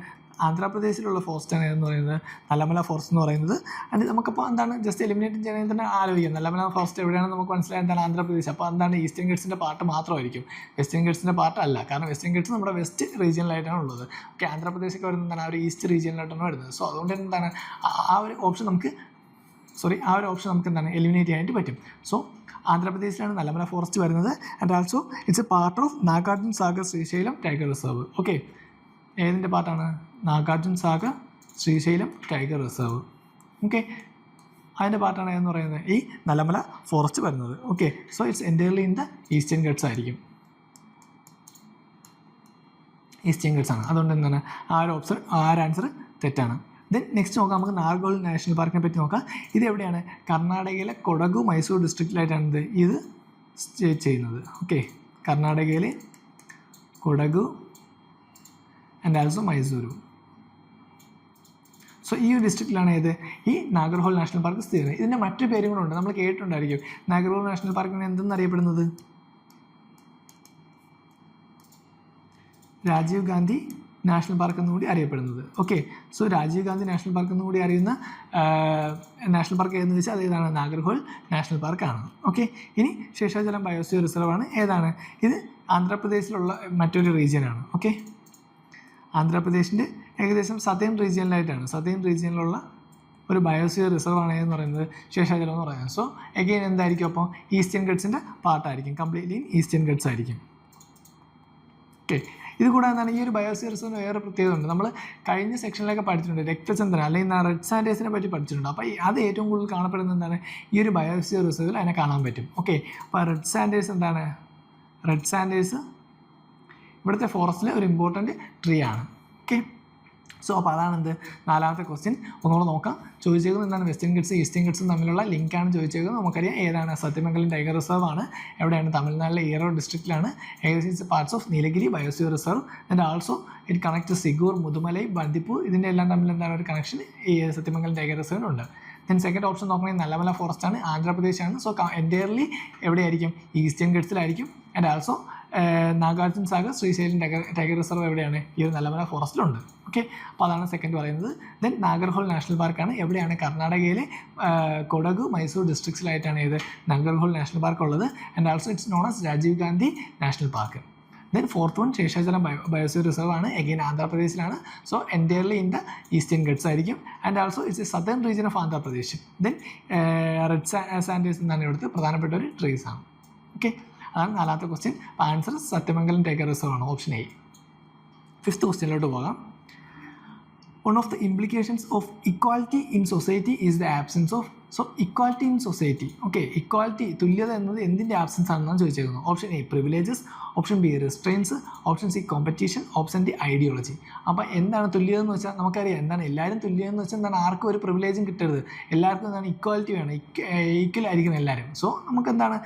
ആന്ധ്രാപ്രദേശിലുള്ള ഫോറസ്റ്റാണ് എന്ന് പറയുന്നത് നല്ലമല ഫോറസ്റ്റ് എന്ന് പറയുന്നത്. ആൻഡ് നമുക്കപ്പോൾ എന്താണ് ജസ്റ്റ് എലിമിനേറ്റ് ചെയ്യണമെങ്കിൽ തന്നെ ആലോചിക്കാം നല്ലമല ഫോറസ്റ്റ് എവിടെയാണെന്ന് നമുക്ക് മനസ്സിലായി എന്താണ് ആന്ധ്രാപ്രദേശ്. അപ്പോൾ എന്താണ് ഈസ്റ്റേൺ ഗട്ട്സിൻ്റെ പാർട്ട് മാത്രമായിരിക്കും, വെസ്റ്റേൺ ഗട്ട്സിൻ്റെ പാർട്ട് അല്ല. കാരണം വെസ്റ്റേൺ ഗട്ട്സ് നമ്മുടെ വെസ്റ്റ് റീജിയനിലായിട്ടാണ് ഉള്ളത്. ഓക്കെ, ആന്ധ്രാപ്രദേശൊക്കെ വരുന്നത് എന്താണ് ആ ഒരു ഈസ്റ്റ് റീജിയനിലായിട്ടാണ് വരുന്നത്. സോ അതുകൊണ്ട് എന്താണ് ആ ഒരു ഓപ്ഷൻ നമുക്ക് എന്താണ് എലിമിനേറ്റ് ചെയ്യാനായിട്ട് പറ്റും. സോ ആന്ധ്രാപ്രദേശിലാണ് നല്ലമല ഫോറസ്റ്റ് വരുന്നത്. And also it's a part of Nagarjuna Sagar Srisailam tiger reserve. Okay, ഏതിൻ്റെ പാർട്ടാണ്? Nagarjuna Sagar Srisailam tiger reserve. Okay, അതിൻ്റെ പാർട്ടാണ് എന്ന് പറയുന്നത് ഈ നല്ലമല ഫോറസ്റ്റ് വരുന്നത്. Okay, so it's entirely in the eastern ghats ആയിരിക്കും. ഈസ്റ്റേൺ ഗട്ട്സ് ആണ്. അതുകൊണ്ട് എന്താണ് ആ ഒരു ആൻസർ തെറ്റാണ്. ദെൻ നെക്സ്റ്റ് നോക്കാം, നമുക്ക് നാഗർഹോൾ നാഷണൽ പാർക്കിനെ പറ്റി നോക്കാം. ഇത് എവിടെയാണ്? കർണാടകയിലെ കൊടഗു മൈസൂർ ഡിസ്ട്രിക്റ്റിലായിട്ടാണ് ഇത് സ്റ്റേ ചെയ്യുന്നത്. ഓക്കെ, കർണാടകയിലെ Kodagu and also Mysuru. So ഈ ഒരു ഡിസ്ട്രിക്റ്റിലാണ് ഈ നാഗർഹോൾ നാഷണൽ പാർക്ക് സ്ഥിതി ചെയ്യുന്നത്. ഇതിൻ്റെ മറ്റൊരു പേരും കൂടെ ഉണ്ട്, നമ്മൾ കേട്ടിട്ടുണ്ടായിരിക്കും. നാഗർഹോൾ നാഷണൽ പാർക്കിന് എന്തെന്നറിയപ്പെടുന്നത്? രാജീവ് ഗാന്ധി നാഷണൽ പാർക്ക് എന്നുകൂടി അറിയപ്പെടുന്നത്. Okay, so Rajiv Gandhi national park എന്നുകൂടി അറിയുന്ന നാഷണൽ പാർക്ക് ഏതെന്ന് വെച്ചാൽ അത് ഏതാണ്? നാഗർഹോൾ നാഷണൽ പാർക്കാണ്. ഓക്കെ, ഇനി ശേഷാചലം ബയോസ്ഫിയർ റിസർവ് ആണ്. ഏതാണ് ഇത്? ആന്ധ്രാപ്രദേശിലുള്ള മറ്റൊരു റീജിയനാണ്. ഓക്കെ, ആന്ധ്രാപ്രദേശിൻ്റെ ഏകദേശം സതേൺ റീജിയനിലുള്ള ഒരു ബയോസ്ഫിയർ റിസർവ് ആണ് എന്ന് പറയുന്നത് ശേഷാചലം എന്ന് പറയുന്നത്. സോ എഗെയിൻ എന്തായിരിക്കും? അപ്പോൾ ഈസ്റ്റേൺ ഗട്ട്സിൻ്റെ പാർട്ടായിരിക്കും, കംപ്ലീറ്റ്ലി ഇൻ ഈസ്റ്റേൺ ഗട്ട്സ് ആയിരിക്കും. ഓക്കെ, ഇത് കൂടാതെ എന്താണ് ഈ ഒരു ബയോസ്ഫിയർ റിസർവിന് വേറെ പ്രത്യേകത ഉണ്ട്. നമ്മൾ കഴിഞ്ഞ സെക്ഷനിലൊക്കെ പഠിച്ചിട്ടുണ്ട്, രക്തചന്ദ്രൻ അല്ലെങ്കിൽ റെഡ് സാൻഡേഴ്സിനെ പറ്റി പഠിച്ചിട്ടുണ്ട്. അപ്പോൾ അത് ഏറ്റവും കൂടുതൽ കാണപ്പെടുന്നത് എന്താണ്? ഈ ഒരു ബയോസ്ഫിയർ റിസർവിൽ അതിനെ കാണാൻ പറ്റും. ഓക്കെ, അപ്പോൾ റെഡ് സാൻഡേഴ്സ് എന്താണ്? റെഡ് സാൻഡേഴ്സ് ഇവിടുത്തെ ഫോറസ്റ്റിലെ ഒരു ഇമ്പോർട്ടൻറ്റ് ട്രീ ആണ്. ഓക്കെ, സോ അപ്പോൾ അതാണെന്ത് നാലാമത്തെ ക്വസ്റ്റ്യൻ. ഒന്നുകൂടെ നോക്കാം. ചോദിച്ചേക്കുന്നത് എന്താണ്? വെസ്റ്റേൺ ഗട്ട്സ് ഈസ്റ്റേൺ ഗട്ട്സും തമ്മിലുള്ള ലിങ്കാണ് ചോദിച്ചേക്കുന്നത്. നമുക്കറിയാം ഏതാണ്? സത്യമംഗലം ടൈഗർ റിസർവ് ആണ്. എവിടെയാണ്? തമിഴ്നാട്ടിലെ ഈറോഡ് ഡിസ്ട്രിക്റ്റിലാണ്. ഏകദേശം parts of Nilgiri biosphere reserve and also it connect Sigur, Mudumalai, Bandipur ഇതിൻ്റെ എല്ലാം തമ്മിൽ എന്താണ് ഒരു കണക്ഷൻ ഈ സത്യമംഗലം ടൈഗർ റിസർവിനുണ്ട്. ദെൻ സെക്കൻഡ് ഓപ്ഷൻ നോക്കണമെങ്കിൽ നല്ലമല ഫോറസ്റ്റ് ആണ്, ആന്ധ്രാപ്രദേശാണ്. സോ എൻറ്റയർലി എവിടെയായിരിക്കും? ഈസ്റ്റേൺ ഗട്ട്സിലായിരിക്കും. And also Nagarjuna Sagar Srisailam tiger reserve എവിടെയാണ്? ഈ ഒരു നല്ലമല ഫോറസ്റ്റിലുണ്ട്. ഓക്കെ, അപ്പോൾ അതാണ് സെക്കൻഡ് പറയുന്നത്. ദെൻ നാഗർഹോൾ നാഷണൽ പാർക്കാണ്. എവിടെയാണ്? കർണാടകയിലെ കൊടഗു മൈസൂർ ഡിസ്ട്രിക്ട്സിലായിട്ടാണ് നാഗർഹോൾ നാഷണൽ പാർക്ക് ഉള്ളത്. And also it's known as Rajiv Gandhi national park. Then fourth one Seshachalam biosphere reserve ആണ്. എഗെയിൻ ആന്ധ്രാപ്രദേശിലാണ്. So entirely in the eastern ghats ആയിരിക്കും. And also it's a southern region of Andhra Pradesh. Then red sanders എന്നാണ് ഇവിടുത്തെ പ്രധാനപ്പെട്ട ഒരു trees ആണ്. Okay, അതാണ് നാലാമത്തെ ക്വസ്റ്റ്യൻ. അപ്പോൾ ആൻസർ സത്യമംഗലം ടൈഗർ റിസർവ് ആണ്, ഓപ്ഷൻ എ. ഫിഫ്ത്ത് ക്വസ്റ്റ്യനിലോട്ട് പോകാം. One of the implications of equality in society is the absence of equality in society. Okay, equality തുല്യത എന്നത് എന്തിൻ്റെ ആബ്സെൻസ് ആണെന്നാണ് ചോദിച്ചേക്കുന്നത്. Option a privileges, option b restraints, option c competition, option d ideology. അപ്പോൾ എന്താണ് തുല്യത എന്ന് വെച്ചാൽ നമുക്കറിയാം എന്താണ് എല്ലാവരും തുല്യത എന്ന് വെച്ചാൽ എന്താണ് ആർക്കും ഒരു പ്രിവിലേജും കിട്ടരുത്, എല്ലാവർക്കും എന്താണ് ഇക്വാലിറ്റി വേണം, ഈക്വൽ ആയിരിക്കണം എല്ലാവരും. സോ നമുക്ക് എന്താണ്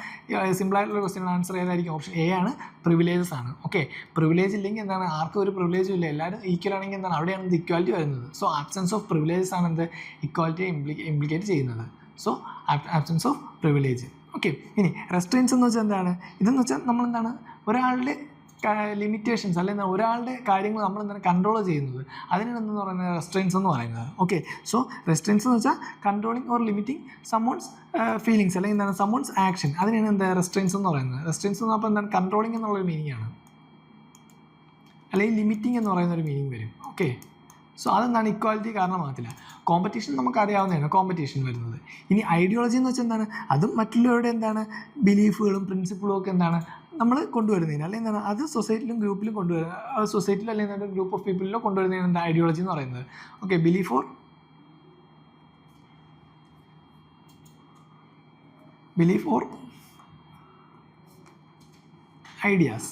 സിമ്പിളായിട്ടുള്ള ക്വസ്റ്റ്യൻ ആൻസർ ഏതായിരിക്കും? ഓപ്ഷൻ എ ആണ്, പ്രിവിലേജസ് ആണ്. ഓക്കെ, പ്രിവിലേജ് ഇല്ലെങ്കിൽ എന്താണ് ആർക്കും ഒരു പ്രിവിലേജും ഇല്ല, എല്ലാവരും ഈക്വൽ ആണെങ്കിൽ എന്താണ് അവിടെയാണ് ഇത് ഇക്വാലിറ്റി വരുന്നത്. സോ ആബ്സെൻസ് ഓഫ് പ്രിവിലേജസ് ആണ് എന്ത് ഇക്വാലിറ്റിയെ ഇംപ്ലിക്കേറ്റ് ചെയ്യുന്നത്. So absence of privilege. Okay, ഇനി റെസ്ട്രെയിൻസ് എന്ന് വെച്ചാൽ എന്താണ്? ഇതെന്ന് വെച്ചാൽ നമ്മളെന്താണ് ഒരാളുടെ ലിമിറ്റേഷൻസ് അല്ലെങ്കിൽ ഒരാളുടെ കാര്യങ്ങൾ നമ്മളെന്താണ് കൺട്രോൾ ചെയ്യുന്നത്, അതിനാണ് എന്തെന്ന് പറയുന്നത് റെസ്ട്രെയിൻസ് എന്ന് പറയുന്നത്. ഓക്കെ, സോ റെസ്ട്രെയിൻസ് എന്ന് വെച്ചാൽ controlling or limiting summons feelings അല്ലെങ്കിൽ എന്താണ് സമ്മോൺസ് ആക്ഷൻ, അതിനാണ് എന്താ റെസ്ട്രെയിൻസ് എന്ന് പറയുന്നത്. റെസ്ട്രെയിൻസ് എന്ന് പറഞ്ഞാൽ എന്താണ് കൺട്രോളിങ് എന്നുള്ളൊരു മീനിങ് ആണ്, അല്ലെങ്കിൽ ലിമിറ്റിംഗ് എന്ന് പറയുന്ന ഒരു മീനിങ് വരും. ഓക്കെ, സോ അതെന്താണ് ഇക്വാലിറ്റി കാരണമാകത്തില്ല. കോമ്പറ്റീഷൻ നമുക്കറിയാവുന്നതാണ് കോമ്പറ്റീഷൻ വരുന്നത്. ഇനി ഐഡിയോളജി എന്ന് വെച്ചാൽ എന്താണ്? അതും മറ്റുള്ളവരുടെ എന്താണ് ബിലീഫുകളും പ്രിൻസിപ്പിളും ഒക്കെ എന്താണ് നമ്മൾ കൊണ്ടുവരുന്നതിന് അല്ലെങ്കിൽ എന്താണ് അത് സൊസൈറ്റിയിലും ഗ്രൂപ്പിലും കൊണ്ടുവരുന്നത്, സൊസൈറ്റിയിൽ അല്ലെങ്കിൽ ഗ്രൂപ്പ് ഓഫ് പീപ്പിളിലോ കൊണ്ടുവരുന്നതിന് എന്താ ഐഡിയോളജി എന്ന് പറയുന്നത്. Okay, belief or ideas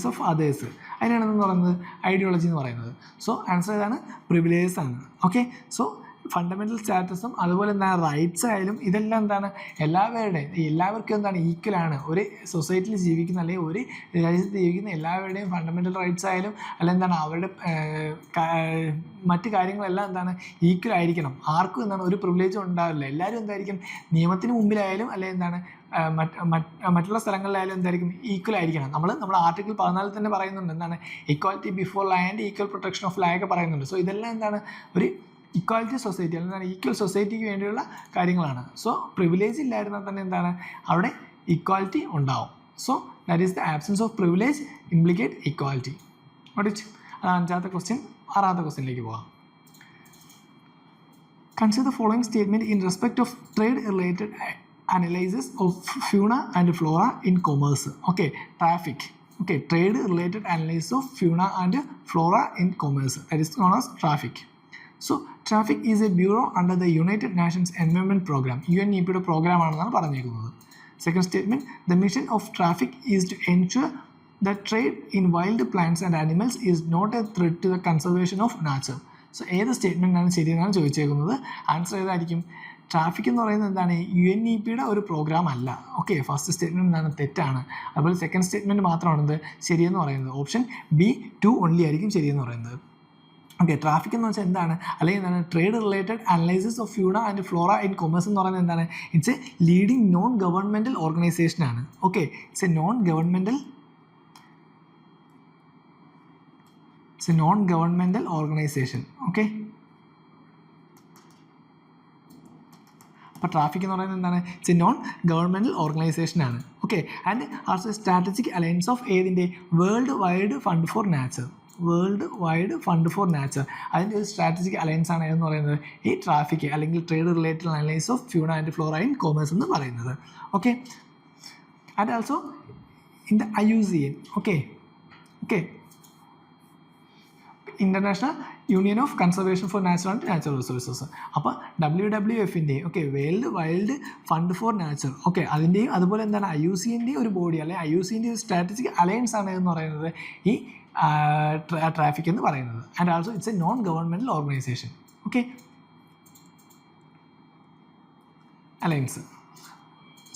of others, അതിനാണെന്ന് പറയുന്നത് ഐഡിയോളജി എന്ന് പറയുന്നത്. സോ ആൻസർ ഏതാണ്? പ്രിവിലേജസ് ആണ്. ഓക്കെ, സോ ഫണ്ടമെൻ്റൽ സ്റ്റാറ്റസും അതുപോലെ എന്താണ് റൈറ്റ്സ് ആയാലും ഇതെല്ലാം എന്താണ് എല്ലാവർക്കും എന്താണ് ഈക്വലാണ്. ഒരു സൊസൈറ്റിയിൽ ജീവിക്കുന്ന അല്ലെങ്കിൽ ഒരു രാജ്യത്ത് ജീവിക്കുന്ന എല്ലാവരുടെയും ഫണ്ടമെൻ്റൽ റൈറ്റ്സ് ആയാലും അല്ലെങ്കിൽ എന്താണ് അവരുടെ മറ്റ് കാര്യങ്ങളെല്ലാം എന്താണ് ഈക്വൽ ആയിരിക്കണം. ആർക്കും എന്താണ് ഒരു പ്രിവിലേജും ഉണ്ടാവില്ല. എല്ലാവരും എന്തായിരിക്കും നിയമത്തിന് മുമ്പിലായാലും അല്ലെങ്കിൽ എന്താണ് മറ്റുള്ള സ്ഥലങ്ങളിലായാലും എന്തായിരിക്കും ഈക്വൽ ആയിരിക്കണം. നമ്മൾ ആർട്ടിക്കിൾ 14 തന്നെ പറയുന്നുണ്ട് എന്താണ് equality before law and equal protection of law ഒക്കെ പറയുന്നുണ്ട്. സോ ഇതെല്ലാം എന്താണ് ഒരു ഇക്വാലിറ്റി സൊസൈറ്റി അല്ലെങ്കിൽ ഈക്വൽ സൊസൈറ്റിക്ക് വേണ്ടിയുള്ള കാര്യങ്ങളാണ്. സോ പ്രിവിലേജ് ഇല്ലായിരുന്നാൽ തന്നെ എന്താണ് അവിടെ ഇക്വാലിറ്റി ഉണ്ടാവും. So that is the absence of privilege implicate equality. പഠിച്ചു. അത് 5ാമത്തെ ക്വസ്റ്റ്യൻ. 6ാമത്തെ ക്വസ്റ്റ്യനിലേക്ക് പോകാം. Consider the following statement in respect of trade related analysis of fauna and flora in commerce. Okay, traffic. Okay, trade related analysis of fauna and flora in commerce, that is known as traffic. So traffic is a bureau under the United Nations Environment Program. UNEP program ആണെന്നാണ് പറഞ്ഞിരിക്കുന്നത്. Second statement, the mission of traffic is to ensure that trade in wild plants and animals is not a threat to the conservation of nature. So ഏത് statement ആണ് ശരിയെന്നാണ് ചോദിച്ചേക്കുന്നത്. Answer ഏതായിരിക്കും? Traffic എന്ന് പറയുന്നത് എന്താണ് UNEP ഒരു പ്രോഗ്രാം അല്ല. Okay, first statement എന്താണ് തെറ്റാണ്. അതുപോലെ സെക്കൻഡ് സ്റ്റേറ്റ്മെൻറ്റ് മാത്രമാണത് ശരിയെന്ന് പറയുന്നത്. ഓപ്ഷൻ B2 ഓൺലി ആയിരിക്കും ശരിയെന്ന് പറയുന്നത്. ഓക്കെ, ട്രാഫിക് എന്ന് വെച്ചാൽ എന്താണ് അല്ലെങ്കിൽ എന്താണ് trade related analysis of fauna and flora in commerce എന്ന് പറയുന്നത് എന്താണ്? It's a leading non governmental ഓർഗനൈസേഷനാണ്. Okay, it's a non governmental organisation. Okay, അപ്പോൾ ട്രാഫിക് എന്ന് പറയുന്നത് എന്താണ്? ഇറ്റ്സ് എ നോൺ ഗവൺമെൻറ്റൽ ഓർഗനൈസേഷനാണ്. Okay, and also strategic alliance of ഏതിൻ്റെ? World wide fund for nature. അതിൻ്റെ ഒരു സ്ട്രാറ്റജിക് അലയൻസ് ആണ് എന്ന് പറയുന്നത് ഈ ട്രാഫിക് അല്ലെങ്കിൽ trade related analyse of fauna and flora in commerce എന്ന് പറയുന്നത്. Okay, and also in the IUCN. Okay, international union of conservation for natural and natural resources. അപ്പോൾ WWFൻ്റെ world wild fund for nature. Okay, അതിൻ്റെയും അതുപോലെ എന്താണ് IUCNൻ്റെ ഒരു body അല്ലെങ്കിൽ IUCNൻ്റെ ഒരു സ്ട്രാറ്റജിക് അലയൻസ് ആണ് എന്ന് പറയുന്നത് ഈ ട്രാഫിക് എന്ന് പറയുന്നത്. And also it's a non governmental organisation. Okay, alliance.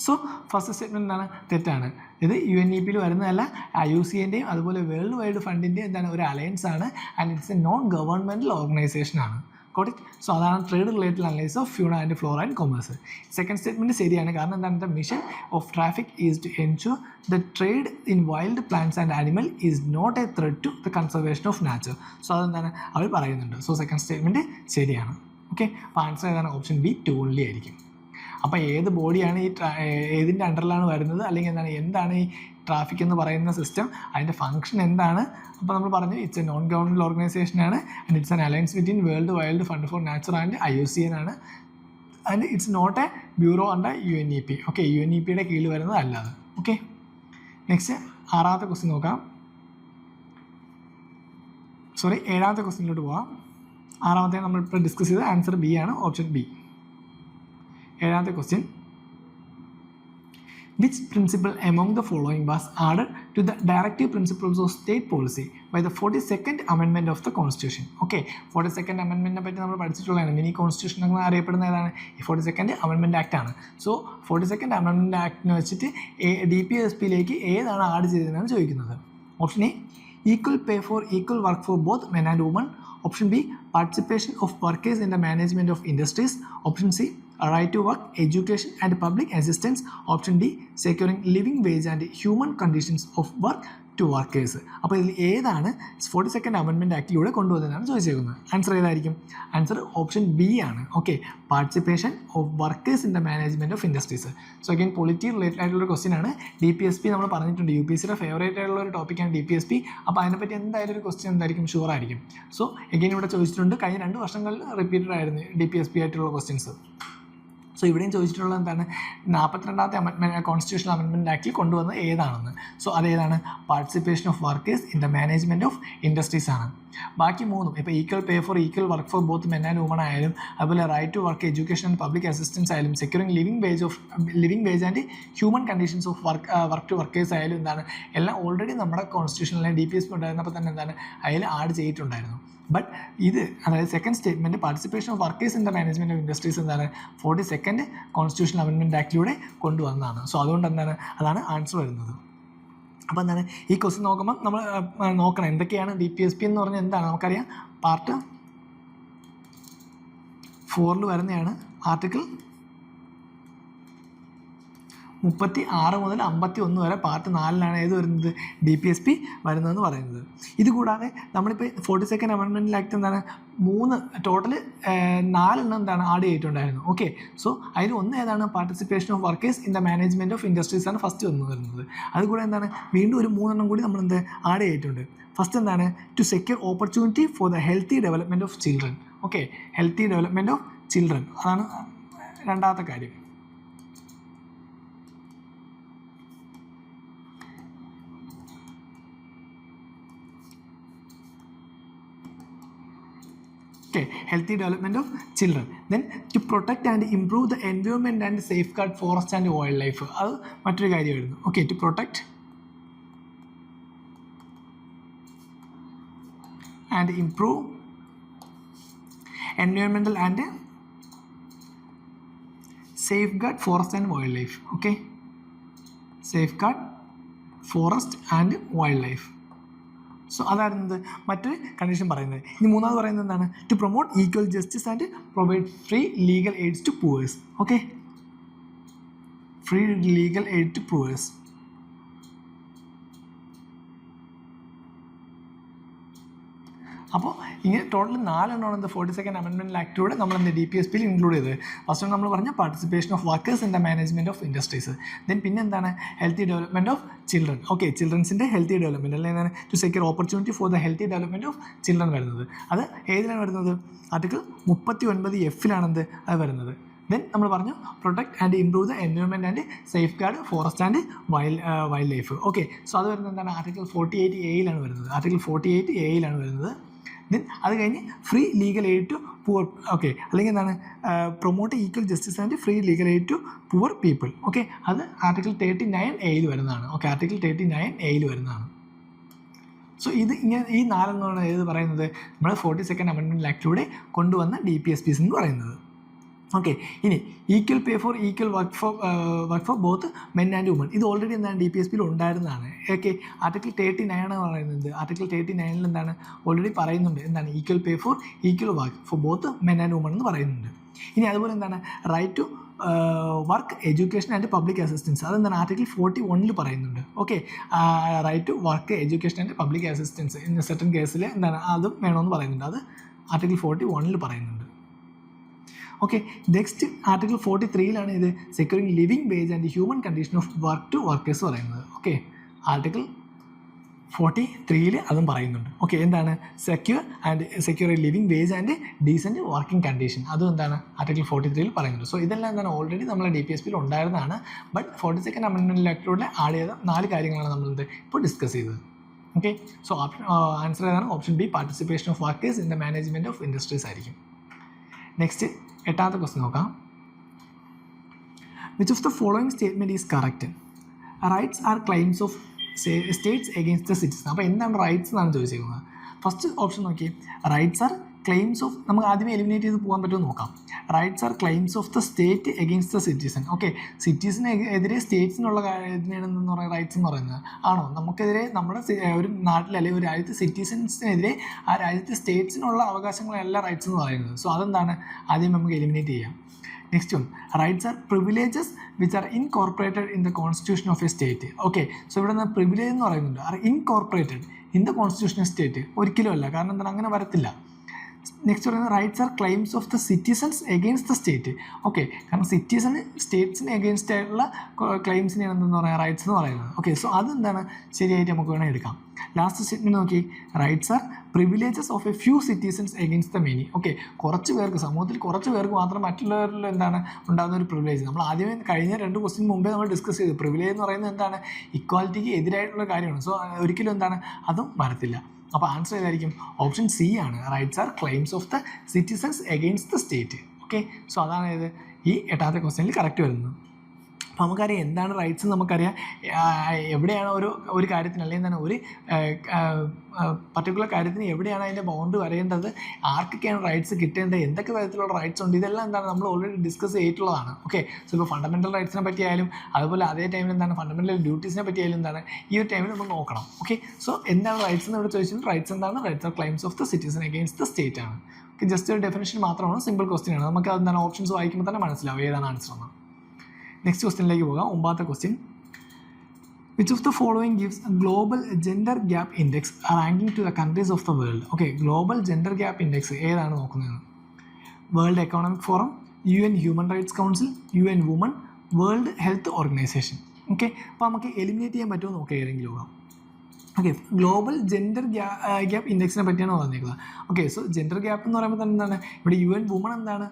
So first statement എന്താണ്? തെറ്റാണ്. ഇത് UNEP വരുന്നതല്ല, IUCNൻ്റെയും അതുപോലെ വേൾഡ് വൈഡ് ഫണ്ടിൻ്റെയും എന്താണ് ഒരു അലയൻസ് ആണ്. And it's a non governmental organisation ആണ്. കോട്ട്. സോ അതാണ് trade related analyse of fauna and flora and commerce. Second statement ശരിയാണ്. കാരണം എന്താണ്? The mission of traffic is to ensure the trade in wild plants and animal is not a threat to the conservation of nature. So അതെന്താണ് അവർ പറയുന്നുണ്ട്. So second statement ശരിയാണ്. Okay, അപ്പോൾ answer ഏതാണ്? Option B2 only ആയിരിക്കും. അപ്പോൾ ഏത് ബോഡിയാണ് ഏതിൻ്റെ അണ്ടറിലാണ് വരുന്നത് അല്ലെങ്കിൽ എന്താണ് ഈ ട്രാഫിക് എന്ന് പറയുന്ന സിസ്റ്റം, അതിൻ്റെ ഫംഗ്ഷൻ എന്താണ്? അപ്പോൾ നമ്മൾ പറഞ്ഞു it's a non governmental organisation ആണ്. And it's an alliance between world wild fund for nature and IUCN ആണ്. And it's not a bureau under UNEP. Okay, UNEPയുടെ കീഴിൽ വരുന്നത് അല്ലാതെ. ഓക്കെ, നെക്സ്റ്റ് 6ാമത്തെ ക്വസ്റ്റ്യൻ നോക്കാം. 7ാമത്തെ ക്വസ്റ്റ്യനിലോട്ട് പോകാം. 6ാമത്തെ നമ്മളിപ്പോൾ ഡിസ്കസ് ചെയ്ത് ആൻസർ B ആണ്, ഓപ്ഷൻ B. 7ാമത്തെ question, which principle among the following was added to the directive principles of state policy by the 42nd amendment of the constitution? Okay, 42nd amendment പറ്റി നമ്മൾ പഠിച്ചിട്ടുള്ളതാണ്. Mini constitution എന്ന് അറിയപ്പെടുന്ന ഏതാണ്? ഈ 42nd amendment act ആണ്. So 42nd amendment ആക്ടിനെ വെച്ചിട്ട് DPSPയിലേക്ക് ഏതാണ് add ചെയ്തതെന്നാണ് ചോദിക്കുന്നത്. Option A, equal pay for equal work for both men and woman. Option b, participation of workers in the management of industries. Option C, right to work, education and public assistance. Option D, securing living wage and human conditions of work to workers. അപ്പോൾ ഇതിൽ ഏതാണ് 42nd amendment ആക്ടിലൂടെ കൊണ്ടുവന്നതാണ് ചോദിച്ചേക്കുന്നത്? Answer ഏതായിരിക്കും? Answer option B ആണ്. Okay, participation of workers in the management of industries. So again polity related ആയിട്ടുള്ള question ആണ്. DPSP നമ്മൾ പറഞ്ഞിട്ടുണ്ട്, UPSCയുടെ ഫേവറേറ്റ് ആയിട്ടുള്ള ഒരു ടോപ്പിക്കാണ് DPSP. അപ്പോൾ അതിനെപ്പറ്റി എന്തായാലും ഒരു ക്വസ്റ്റ്യൻ എന്തായിരിക്കും? ഷുവർ ആയിരിക്കും. സോ അഗൈൻ ഇവിടെ ചോദിച്ചിട്ടുണ്ട്, കഴിഞ്ഞ 2 വർഷങ്ങളിൽ റിപ്പീറ്റഡ് ആയിരുന്നു DPSP ആയിട്ടുള്ള ക്വസ്റ്റ്യൻസ്. സോ ഇവിടെയും ചോദിച്ചിട്ടുള്ളത് എന്താണ്? 42ാമത്തെ അമെൻമെൻറ്റ് കോൺസ്റ്റിറ്റ്യൂഷണൽ അമെൻമെൻറ്റ് ആക്ടിൽ കൊണ്ടുവന്നത് ഏതാണെന്ന്. സോ അതേതാണ്? Participation of workers in the management of industries ആണ്. ബാക്കി മൂന്നും ഇപ്പോൾ equal pay for equal work for both men and woman ആയാലും, അതുപോലെ right to work, education and public assistance ആയാലും, securing living wage and human conditions of work to workers ആയാലും എന്താണ്, എല്ലാം ഓൾറെഡി നമ്മുടെ കോൺസ്റ്റിറ്റ്യൂഷനിലെ DPSP ഉണ്ടായിരുന്നപ്പോൾ തന്നെ എന്താണ് അതിൽ ആഡ് ചെയ്തിട്ടുണ്ടായിരുന്നു. ബട്ട് ഇത് അതായത് second statement participation of workers in the management of industries എന്താണ് 42nd കോൺസ്റ്റിറ്റ്യൂഷണൽ അമെൻമെൻറ്റ് ആക്ടിലൂടെ കൊണ്ടുവന്നതാണ്. സോ അതുകൊണ്ട് എന്താണ് അതാണ് ആൻസർ വരുന്നത്. അപ്പോൾ എന്താണ് ഈ ക്വസ്റ്റ്യൻ നോക്കുമ്പോൾ നമ്മൾ നോക്കണം എന്തൊക്കെയാണ് DPSP എന്ന് പറഞ്ഞാൽ എന്താണ് നമുക്കറിയാം. പാർട്ട് 4 വരുന്നതാണ് ആർട്ടിക്കിൾ 36 മുതൽ 51 വരെ പാർട്ട് 4 ഏത് വരുന്നത് DPSP വരുന്നതെന്ന് പറയുന്നത്. ഇതുകൂടാതെ നമ്മളിപ്പോൾ 42nd അമെൻമെൻറ്റ് ആക്ട് എന്താണ് 4 എന്താണ് ആഡ് ചെയ്തിട്ടുണ്ടായിരുന്നു. ഓക്കെ, സോ അതിൽ ഒന്ന് ഏതാണ് participation of workers in the management of industries ആണ് ഫസ്റ്റ് ഒന്ന് വരുന്നത്. അതുകൂടെ എന്താണ് വീണ്ടും ഒരു 3 കൂടി നമ്മൾ ആഡ് ചെയ്തിട്ടുണ്ട്. ഫസ്റ്റ് എന്താണ് to secure opportunity for the healthy development of children. Okay, healthy development of children അതാണ് രണ്ടാമത്തെ കാര്യം. Okay, healthy development of children. Then to protect and improve the environment and safeguard forest and wildlife. അത് മറ്റൊരു കാര്യമായിരുന്നു. Okay, to protect and improve environmental and safeguard forest and wildlife. Okay, safeguard forest and wildlife. So അതായിരുന്നത് മറ്റൊരു condition പറയുന്നത്. ഇനി മൂന്നാമത് പറയുന്നത് എന്താണ് to promote equal justice and provide free legal aids to poors. Okay, free legal aid to poors. അപ്പോൾ ഇങ്ങനെ total 4 42nd amendment ആക്ടിലൂടെ നമ്മൾ DPSPയിൽ ഇൻക്ലൂഡ് ചെയ്തത്. ഫസ്റ്റ് നമ്മൾ പറഞ്ഞ participation of workers in the management of industries. Then പിന്നെ എന്താണ് healthy development of children. Okay, ചിൽഡ്രൻസിൻ്റെ healthy development അല്ലെങ്കിൽ എന്താണ് to secure opportunity for the healthy development of children വരുന്നത്. അത് ഏതിലാണ് വരുന്നത് ആർട്ടിക്കിൾ 39F അത് വരുന്നത്. ദെൻ നമ്മൾ പറഞ്ഞു protect and improve the environment and safe guard forest and wild life. Okay, so അത് വരുന്നത് എന്താണ് ആർട്ടിക്കിൾ 48A വരുന്നത്. ആർട്ടിക്കിൾ 48A വരുന്നത്. ദെൻ അത് കഴിഞ്ഞ് free legal aid to poor. Okay, അല്ലെങ്കിൽ എന്താണ് promote equal justice and free legal aid to poor people. Okay, അത് ആർട്ടിക്കിൾ 39A വരുന്നതാണ്. ഓക്കെ, ആർട്ടിക്കിൾ 39A വരുന്നതാണ്. സോ ഇത് ഇങ്ങനെ ഈ 4 ഏത് പറയുന്നത് നമ്മൾ 42nd അമെൻമെൻറ്റ് ആക്ടിലൂടെ കൊണ്ടുവന്ന DPSPs എന്ന് പറയുന്നത്. ഓക്കെ, ഇനി equal pay for equal work for both men and woman. ഇത് ഓൾറെഡി എന്താണ് DPSPയിൽ ഉണ്ടായിരുന്നതാണ്. ഓക്കെ, ആർട്ടിക്കിൾ 39 പറയുന്നത്. ആർട്ടിക്കിൾ 39 എന്താണ് ഓൾറെഡി പറയുന്നുണ്ട് എന്താണ് equal pay for equal work for both men and women എന്ന് പറയുന്നുണ്ട്. ഇനി അതുപോലെ എന്താണ് right to work education and public assistance. അതെന്താണ് ആർട്ടിക്കിൾ 41 പറയുന്നുണ്ട്. Okay, right to work education and public assistance in certain കേസിൽ എന്താണ് അതും വേണമെന്ന് പറയുന്നുണ്ട്. അത് ആർട്ടിക്കിൾ 41 പറയുന്നുണ്ട്. ഓക്കെ, നെക്സ്റ്റ് ആർട്ടിക്കിൾ 43 ഇത് securing living wage and human condition of work to workers പറയുന്നത്. ഓക്കെ, ആർട്ടിക്കിൾ 43 അതും പറയുന്നുണ്ട്. ഓക്കെ, എന്താണ് secure living wage and decent working condition. അതും എന്താണ് ആർട്ടിക്കിൾ 43 പറയുന്നുണ്ട്. സോ ഇതെല്ലാം എന്താണ് ഓൾറെഡി നമ്മളെ DPSPയിൽ ഉണ്ടായിരുന്നതാണ്. ബട്ട് 42nd അമെൻമെൻറ്റ് ആക്ടിലൂടെ ആഡ് ചെയ്ത 4 കാര്യങ്ങളാണ് നമ്മൾ ഇപ്പോൾ ഡിസ്കസ് ചെയ്തത്. ഓക്കെ, സോ ആൻസർ ഏതാണ് option b participation of workers in the management of industries ആയിരിക്കും. നെക്സ്റ്റ് 8ാമത്തെ ക്വസ്റ്റ്യൻ നോക്കാം. Which of the following statement is correct? Rights are claims of states against the citizen. അപ്പോൾ എന്താണ് rights എന്നാണ് ചോദിച്ചിരിക്കുന്നത്. First option നോക്കി, rights are claims of, നമുക്ക് ആദ്യമേ എലിമിനേറ്റ് ചെയ്ത് പോകാൻ പറ്റുമോ നോക്കാം. Rights are claims of the state against the citizen. Okay, സിറ്റിസനെതിരെ സ്റ്റേറ്റ്സിനുള്ള ഇതിനെന്ന് പറയുന്നത് റൈറ്റ്സ് എന്ന് പറയുന്നത് ആണോ? നമുക്കെതിരെ നമ്മുടെ ഒരു നാട്ടിൽ അല്ലെങ്കിൽ ഒരു രാജ്യത്തെ സിറ്റിസൺസിനെതിരെ ആ രാജ്യത്തെ സ്റ്റേറ്റ്സിനുള്ള അവകാശങ്ങളല്ല റൈറ്റ്സ് എന്ന് പറയുന്നത്. സോ അതെന്താണ് ആദ്യം നമുക്ക് എലിമിനേറ്റ് ചെയ്യാം. Next one, rights are privileges which are incorporated in the constitution of a state. Okay, so ഇവിടെ നിന്ന് പ്രിവിലേജ് എന്ന് പറയുന്നുണ്ട്. Are incorporated in the constitution of state. ഒരിക്കലും അല്ല, കാരണം എന്താണ് അങ്ങനെ വരത്തില്ല. നെക്സ്റ്റ് പറയുന്നത് rights are claims of the citizens against the state. Okay, കാരണം സ്റ്റേറ്റ്സിന് എഗെയിൻസ്റ്റ് ആയിട്ടുള്ള ക്ലെയിംസിനെയാണ് എന്തെന്ന് പറയുക റൈറ്റ്സ് എന്ന് പറയുന്നത്. ഓക്കെ, സോ അതെന്താണ് ശരിയായിട്ട് നമുക്ക് വേണമെങ്കിൽ എടുക്കാം. ലാസ്റ്റ് സ്റ്റേറ്റ്മെൻറ്റ് നോക്കി, rights are privileges of A few citizens against the many. Okay, കുറച്ച് പേർക്ക്, സമൂഹത്തിൽ കുറച്ച് പേർക്ക് മാത്രം മറ്റുള്ളവരിൽ എന്താണ് ഉണ്ടാകുന്ന ഒരു പ്രിവിലേജ്. നമ്മൾ ആദ്യമേ കഴിഞ്ഞ 2 ക്വസ്റ്റ്യൻ മുമ്പേ നമ്മൾ ഡിസ്കസ് ചെയ്തു. പ്രിവിലേജ് എന്ന് പറയുന്നത് എന്താണ് ഇക്വാലിറ്റിക്ക് എതിരായിട്ടുള്ള കാര്യമാണ്. സോ ഒരിക്കലും എന്താണ് അതും വരത്തില്ല. അപ്പോൾ ആൻസർ ഏതായിരിക്കും? ഓപ്ഷൻ സി ആണ്. Rights are claims of the citizens against the state. Okay, so അതാണ് ഇത് ഈ 8ാമത്തെ ക്വസ്റ്റ്യനിൽ കറക്റ്റ് വരുന്നത്. അപ്പോൾ നമുക്കറിയാം എന്താണ് റൈറ്റ്സ് നമുക്കറിയാം. എവിടെയാണ് ഒരു കാര്യത്തിന് അല്ലെങ്കിൽ എന്താണ് ഒരു പർട്ടിക്കുലർ കാര്യത്തിന് എവിടെയാണ് അതിൻ്റെ ബൗണ്ട് വരേണ്ടത്, ആർക്കൊക്കെയാണ് റൈറ്റ്സ് കിട്ടേണ്ടത്, എന്തൊക്കെ തരത്തിലുള്ള റൈറ്റ്സ് ഉണ്ട്, ഇതെല്ലാം എന്താണ് നമ്മൾ ഓൾറെഡി ഡിസ്കസ് ചെയ്തിട്ടുള്ളതാണ്. ഓക്കെ, സോ ഇപ്പോൾ ഫണ്ടമെൻ്റൽ റൈറ്റ്സിനെ പറ്റിയായാലും അതുപോലെ അതേ ടൈമിൽ എന്താണ് ഫണ്ടമെൻ്റൽ ഡ്യൂട്ടീസിനെ പറ്റിയായാലും എന്താണ് ഈ ഒരു ടൈമിൽ നമ്മൾ നോക്കണം. ഓക്കെ, സോ എന്താണ് റൈറ്റ്സ് എന്ന് ഇവിടെ ചോദിച്ചാൽ റൈറ്റ്സ് എന്താണ്? Rights are claims of the citizen against the state ആണ്. ജസ്റ്റ് ഒരു ഡെഫിനേഷൻ മാത്രമാണ്, സിമ്പിൾ ക്വസ്റ്റ്യൻ ആണ്. നമുക്ക് എന്താണ് ഓപ്ഷൻസ് വായിക്കുമ്പോൾ തന്നെ മനസ്സിലാവും ഏതാണ് ആൻസർ എന്ന്. നെക്സ്റ്റ് ക്വസ്റ്റ്യനിലേക്ക് പോകാം. 9ാമത്തെ question. Which of the following gives global gender gap index ranking to the countries of the world? Okay, global gender gap index ഏതാണ് നോക്കുന്നത്? World economic forum, UN human rights council, UN woman, world health organisation. Okay, അപ്പോൾ നമുക്ക് eliminate ചെയ്യാൻ പറ്റുമോ നോക്കാം ഏതെങ്കിലും നോക്കാം. Okay, global gender gap ഇൻഡെക്സിനെ പറ്റിയാണ് പറഞ്ഞേക്കുന്നത്. ഓക്കെ, സോ ജെൻഡർ ഗ്യാപ്പ് എന്ന് പറയുമ്പോൾ തന്നെ എന്താണ് ഇവിടെ UN വുമൺ എന്താണ്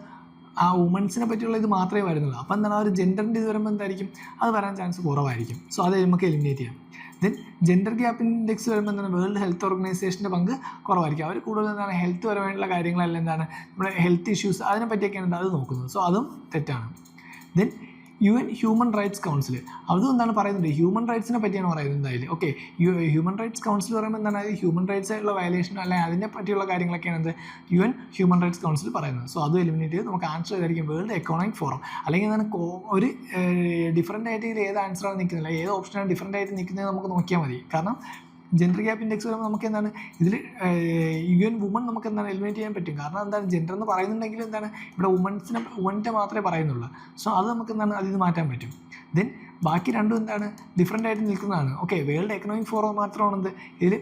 ആ വുമൻസിനെ പറ്റിയുള്ള ഇത് മാത്രമേ വരുന്നുള്ളൂ. അപ്പോൾ എന്താണ് ആ ഒരു ജെൻഡറിൻ്റെ ഇത് വരുമ്പോൾ എന്തായിരിക്കും അത് വരാൻ ചാൻസ് കുറവായിരിക്കും. സോ അത് നമുക്ക് എലിമിനേറ്റ് ചെയ്യാം. ദെൻ ജെൻഡർ ഗ്യാപ്പ് ഇൻഡെക്സ് വരുമ്പോൾ എന്താണ് വേൾഡ് ഹെൽത്ത് ഓർഗനൈസേഷൻ്റെ പങ്ക് കുറവായിരിക്കും. അവർ കൂടുതൽ എന്താണ് ഹെൽത്ത് പരമായിട്ടുള്ള കാര്യങ്ങളെല്ലാം എന്താണ് നമ്മുടെ ഹെൽത്ത് ഇഷ്യൂസ് അതിനെ പറ്റിയൊക്കെയാണ് അത് നോക്കുന്നത്. സോ അതും തെറ്റാണ്. Then UN human rights council അതും എന്താണ് പറയുന്നത് ഹ്യൂമൻ റൈറ്റ്സിനെ പറ്റിയാണ് പറയുന്നത് എന്തായാലും. ഓക്കെ, ഹ്യൂമൻ റൈറ്റ്സ് കൗൺസിൽ പറയുമ്പോൾ എന്താണ് അത് ഹ്യൂമൻ റൈറ്റ്സ് ആയിട്ടുള്ള വയലേഷൻ അല്ലെങ്കിൽ അതിനെ പറ്റിയുള്ള കാര്യങ്ങളൊക്കെയാണ് എന്ത് UN ഹ്യൂമൻ റൈറ്റ്സ് കൗൺസിൽ പറയുന്നത്. സോ അതും എലിമിനേറ്റ് ചെയ്ത് നമുക്ക് ആൻസർ ഏതായിരിക്കും? World economic forum. അല്ലെങ്കിൽ എന്താണ് ഒരു ഡിഫറൻ്റ് ആയിട്ട് ഇതിൽ ഏത് ആൻസറാണ് നിൽക്കുന്നില്ല, ഏത് ഓപ്ഷനാണ് ഡിഫറൻ്റ് ആയിട്ട് നിൽക്കുന്നത് നമുക്ക് നോക്കിയാൽ മതി. കാരണം ജെൻഡർ ഗ്യാപ്പ് ഇൻഡെക്സ് വരുമ്പോൾ നമുക്ക് എന്താണ് ഇതിൽ UN വുമൺ നമുക്ക് എന്താണ് എലിമിനേറ്റ് ചെയ്യാൻ പറ്റും. കാരണം എന്താണ് ജെൻഡർ എന്ന് പറയുന്നുണ്ടെങ്കിൽ എന്താണ് ഇവിടെ വുമൻ്റെ മാത്രമേ പറയുന്നുള്ളൂ. സോ അത് നമുക്ക് എന്താണ് അതിൽ നിന്ന് മാറ്റാൻ പറ്റും. ദെൻ ബാക്കി രണ്ടും എന്താണ് ഡിഫറൻ്റ് ആയിട്ട് നിൽക്കുന്നതാണ്. ഓക്കെ, വേൾഡ് എക്കണോമിക് ഫോറം മാത്രമാണെന്ത് ഇതിൽ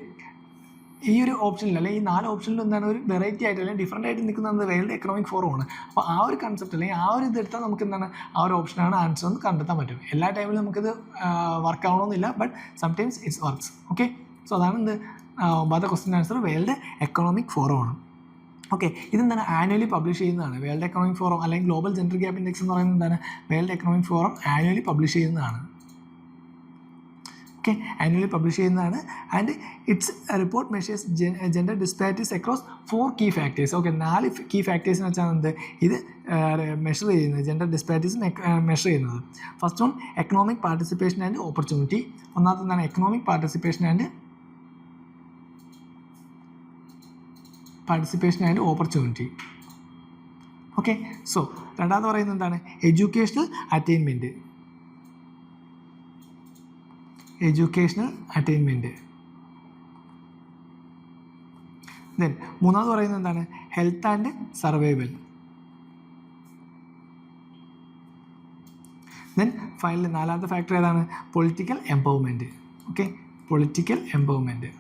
ഈ ഒരു ഓപ്ഷനിൽ അല്ലെങ്കിൽ ഈ 4 ഓപ്ഷനിലും എന്താണ് ഒരു വെറൈറ്റി ആയിട്ട് അല്ലെങ്കിൽ ഡിഫറൻ്റ് ആയിട്ട് നിൽക്കുന്നത് വേൾഡ് എക്കണോമിക് ഫോറമാണ്. അപ്പോൾ ആ ഒരു കൺസെപ്റ്റ് അല്ലെങ്കിൽ ആ ഒരു ഇതെടുത്താൽ നമുക്ക് എന്താണ് ആ ഒരു ഓപ്ഷനാണ് ആൻസർ എന്ന് കണ്ടെത്താൻ പറ്റും. എല്ലാ ടൈമിലും നമുക്കിത് വർക്ക് ആവണമെന്നില്ല, but sometimes it's works. Okay, so അതാണ് എന്ത് 9ാമത്തെ ക്വസ്റ്റ്യൻ ആൻസർ വേൾഡ് എക്കണോമിക് ഫോറമാണ്. ഓക്കെ, ഇതെന്താണ് ആനുവലി പബ്ലിഷ് ചെയ്യുന്നതാണ്. വേൾഡ് എക്കണോമിക് ഫോറം അല്ലെങ്കിൽ ഗ്ലോബൽ ജെൻഡർ ഗ്യാപ്പ് ഇൻഡെക്സ് എന്ന് പറയുന്നത് എന്താണ് world economic forum annually publish ചെയ്യുന്നതാണ്. ഓക്കെ, ആനുവലി പബ്ലിഷ് ചെയ്യുന്നതാണ്. And it's report measures gender disparities across 4 key factors. Okay, 4 key ഫാക്ടേഴ്സിന് വെച്ചാൽ എന്ത് ഇത് മെഷർ ചെയ്യുന്നത് ജെൻഡർ ഡിസ്പാരിറ്റീസ് മെഷർ ചെയ്യുന്നത്. First one economic participation and opportunity. ഒന്നാമത്തെ എന്താണ് economic participation and opportunity. Okay, so രണ്ടാമത് പറയുന്നത് എന്താണ് എഡ്യൂക്കേഷണൽ അറ്റൈൻമെൻറ്റ്. ദെൻ മൂന്നാമത് പറയുന്നത് എന്താണ് health and survival. Then finally 4ാമത്തെ ഫാക്ടർ ഏതാണ് political empowerment. Okay, political empowerment.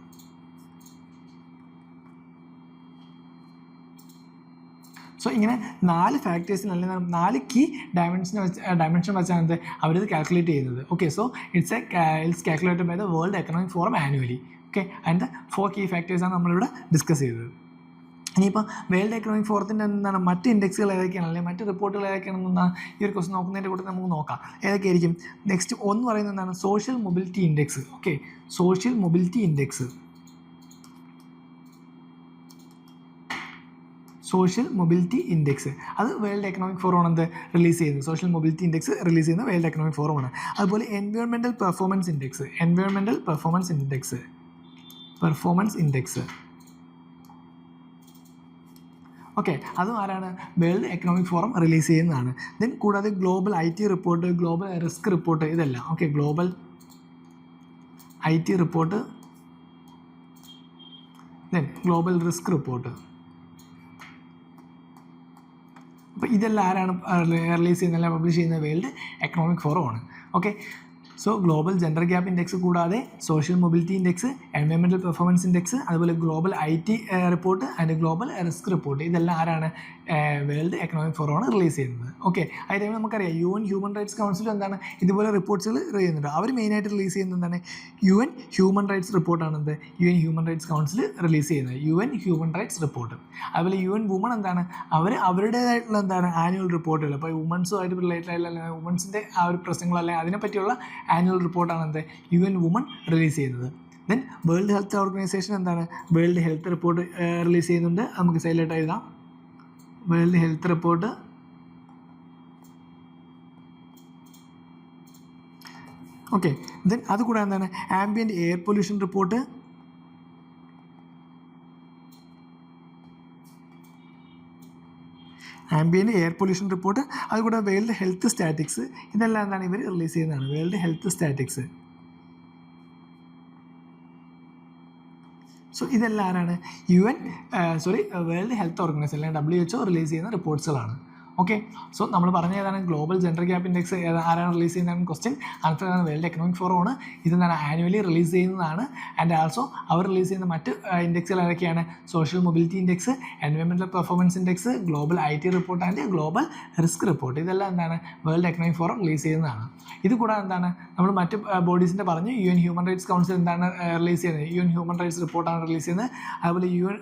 So ഇങ്ങനെ 4 ഫാക്ടേഴ്സിന് അല്ലെങ്കിൽ 4 കീ ഡയമെൻഷൻ വെച്ചാണ് എന്ത് അവരിത് കാൽക്കുലേറ്റ് ചെയ്യുന്നത്. Okay, so it's calculated by the world economic forum annually. Okay, and the 4 key ഫാക്ടേഴ്സാണ് നമ്മളിവിടെ ഡിസ്കസ് ചെയ്തത്. ഇനിയിപ്പോൾ വേൾഡ് എക്കണോമിക് ഫോറത്തിൻ്റെ എന്താണ് മറ്റ് ഇൻഡെക്സുകൾ ഏതൊക്കെയാണ് അല്ലെങ്കിൽ മറ്റ് റിപ്പോർട്ടുകൾ ഏതൊക്കെയാണെന്നാണ് ഈ ഒരു ക്വസ്റ്റൻ നോക്കുന്നതിൻ്റെ കൂടെ നമുക്ക് നോക്കാം. ഏതൊക്കെയായിരിക്കും? നെക്സ്റ്റ് ഒന്ന് പറയുന്നത് എന്താണ് social mobility index. Okay, social mobility index അത് വേൾഡ് എക്കണോമിക് ഫോറമാണ് എന്ത് റിലീസ് ചെയ്യുന്നത്. സോഷ്യൽ മൊബിലിറ്റി ഇൻഡെക്സ് റിലീസ് ചെയ്യുന്ന വേൾഡ് എക്കണോമിക് ഫോറമാണ്. അതുപോലെ എൻവയോൺമെൻറ്റൽ പെർഫോമൻസ് ഇൻഡെക്സ്. ഓക്കെ, അതും ആരാണ് വേൾഡ് എക്കണോമിക് ഫോറം റിലീസ് ചെയ്യുന്നതാണ്. ദെൻ കൂടാതെ global IT report, global risk report ഇതെല്ലാം. Okay, global IT report, then global risk report. അപ്പോൾ ഇതെല്ലാം ആരാണ് റിലീസ് ചെയ്യുന്നത് അല്ലെങ്കിൽ പബ്ലിഷ് ചെയ്യുന്നത് വേൾഡ് എക്കണോമിക് ഫോറമാണ്. Okay, so global gender gap index കൂടാതെ social mobility index, environmental performance index, അതുപോലെ global IT report and global risk report ഇതെല്ലാം ആരാണ് വേൾഡ് എക്കണോമിക് ഫോറമാണ് റിലീസ് ചെയ്യുന്നത്. ഓക്കെ, അതിൽ നമുക്കറിയാം UN ഹ്യൂമൻ റൈറ്റ്സ് കൗൺസിൽ എന്താണ് ഇതുപോലെ റിപ്പോർട്ട്സുകൾ ചെയ്യുന്നുണ്ട്. അവർ മെയിനായിട്ട് റിലീസ് ചെയ്യുന്നത് എന്താണ് UN ഹ്യൂമൻ റൈറ്റ്സ് റിപ്പോർട്ടാണെന്ത് UN human rights council release ചെയ്യുന്നത് UN ഹ്യൂമൻ റൈറ്റ്സ് റിപ്പോർട്ട്. അതുപോലെ UN വുമൺ എന്താണ് അവരുടേതായിട്ടുള്ള എന്താണ് ആനുവൽ റിപ്പോർട്ടുകൾ. അപ്പോൾ വുമൻസുമായിട്ട് റിലേറ്റഡ് ആയിട്ടുള്ള വുമൻസിൻ്റെ ആ ഒരു പ്രശ്നങ്ങൾ അല്ലെങ്കിൽ അതിനെപ്പറ്റിയുള്ള ആനുവൽ റിപ്പോർട്ടാണ് എന്ത് UN വുമൺ റിലീസ് ചെയ്യുന്നത്. ദെൻ വേൾഡ് ഹെൽത്ത് ഓർഗനൈസേഷൻ എന്താണ്? വേൾഡ് ഹെൽത്ത് റിപ്പോർട്ട് റിലീസ് ചെയ്യുന്നുണ്ട്. നമുക്ക് സൈഡിലായിട്ട് എഴുതാം. World health report. Okay. Then അതുകൂടാതെ എന്താണ്? Ambient air pollution report, ambient air pollution report, അതുകൂടാതെ വേൾഡ് ഹെൽത്ത് സ്റ്റാറ്റിക്സ്. ഇതെല്ലാം എന്താണ്? ഇവർ റിലീസ് ചെയ്യുന്നതാണ്. World health statics. സോ ഇതെല്ലാം ആരാണ്? വേൾഡ് ഹെൽത്ത് ഓർഗനൈസേഷൻ അല്ലെങ്കിൽ WHO റിലീസ് ചെയ്യുന്ന റിപ്പോർട്ട്സുകളാണ്. ഓക്കെ. സോ നമ്മൾ പറഞ്ഞ ഏതാണ്? ഗ്ലോബൽ ജെൻഡർ ഗ്യാപ്പ് ഇൻഡെക്സ് ആരാണ് റിലീസ് ചെയ്യുന്നതാണ് ക്വസ്റ്റ്യൻ. ആൻസർ ആണ് വേൾഡ് എക്കണോമിക് ഫോറമാണ്. ഇതെന്താണ്? ആനുവലി റിലീസ് ചെയ്യുന്നതാണ്. ആൻഡ് ആൾസോ അവർ റിലീസ് ചെയ്യുന്ന മറ്റ് ഇൻഡെക്സുകൾ ഏതൊക്കെയാണ്? Social mobility index, environmental performance index, global IT report and global risk report. ഇതെല്ലാം എന്താണ്? വേൾഡ് എക്കണോമിക് ഫോറം റിലീസ് ചെയ്യുന്നതാണ്. ഇത് കൂടാതെ എന്താണ്? നമ്മൾ മറ്റ് ബോഡീസിൻ്റെ പറഞ്ഞു. UN ഹ്യൂമൻ റൈറ്റ്സ് കൗൺസിൽ എന്താണ് റിലീസ് ചെയ്യുന്നത്? UN ഹ്യൂമൻ റൈറ്റ്സ് റിപ്പോർട്ടാണ് റിലീസ് ചെയ്യുന്നത്. അതുപോലെ UN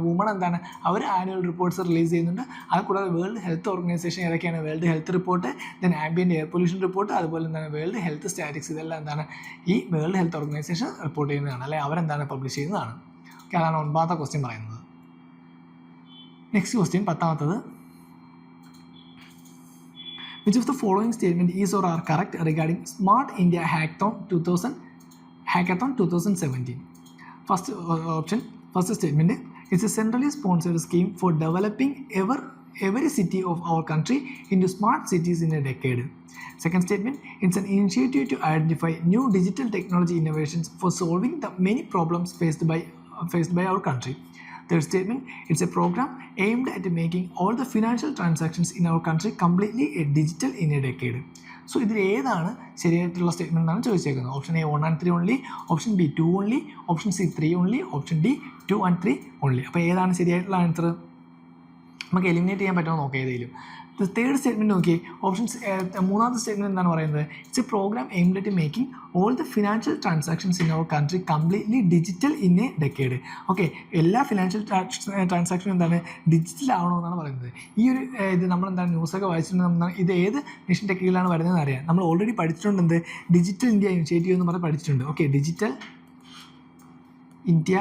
വുമൺ എന്താണ്? അവർ ആനുവൽ റിപ്പോർട്ട്സ് റിലീസ് ചെയ്യുന്നുണ്ട്. അത് കൂടാതെ വേൾഡ് ഹെൽത്ത് ഓർഗനൈസേഷൻ ഏതൊക്കെയാണ്? World health report, then ambient air pollution report, അതുപോലെ എന്താണ്? World health statics. ഇതെല്ലാം എന്താണ്? ഈ വേൾഡ് ഹെൽത്ത് ഓർഗനൈസേഷൻ റിപ്പോർട്ട് ചെയ്യുന്നതാണ്, അല്ലെങ്കിൽ അവരെന്താണ്? പബ്ലിഷ് ചെയ്യുന്നതാണ്. ഓക്കെ. അതാണ് 9ാമത്തെ ക്വസ്റ്റ്യൻ പറയുന്നത്. നെക്സ്റ്റ് ക്വസ്റ്റ്യൻ 10ാമത്തത്. Which of the following statement is or are correct regarding Smart India Hackathon 2017? First option, first statement, it's a centrally sponsored scheme for developing every city of our country into smart cities in a decade. Second statement, it's an initiative to identify new digital technology innovations for solving the many problems faced by our country. Third statement, it's a program aimed at making all the financial transactions in our country completely digital in a decade. So ഇതിൽ ഏതാണ് ശരിയായിട്ടുള്ള statement എന്നാണ് ചോദിച്ചേക്കുന്നത്. Option A 1 and 3 only, option B 2 only, option C 3 only, option D 2 and 3 only. അപ്പോൾ ഏതാണ് ശരിയായിട്ടുള്ള answer? നമുക്ക് eliminate ചെയ്യാൻ പറ്റുമോ നോക്കാം ഏതെങ്കിലും. തേർഡ് സ്റ്റേറ്റ്മെൻറ്റ് നോക്കി. ഓപ്ഷൻസ് മൂന്നാമത്തെ സ്റ്റേറ്റ്മെൻറ്റ് എന്താണ് പറയുന്നത്? It's a program aimed at making all the financial transactions in our country completely digital in a decade. Okay. എല്ലാ ഫിനാൻഷ്യൽ ട്രാൻസാക്ഷനും എന്താണ്? ഡിജിറ്റൽ ആവണമെന്നാണ് പറയുന്നത്. ഈ ഒരു ഇത് നമ്മളെന്താണ് ന്യൂസൊക്കെ വായിച്ചിട്ടുണ്ടെന്ന് ഇത് ഏത് മിഷൻ്റെ കീഴിലാണ് വരുന്നതെന്ന് അറിയാം. നമ്മൾ ഓൾറെഡി പഠിച്ചിട്ടുണ്ട് എന്ത്? ഡിജിറ്റൽ ഇന്ത്യ ഇനിഷ്യേറ്റീവ് എന്ന് പറഞ്ഞ് പഠിച്ചിട്ടുണ്ട്. Okay. Digital India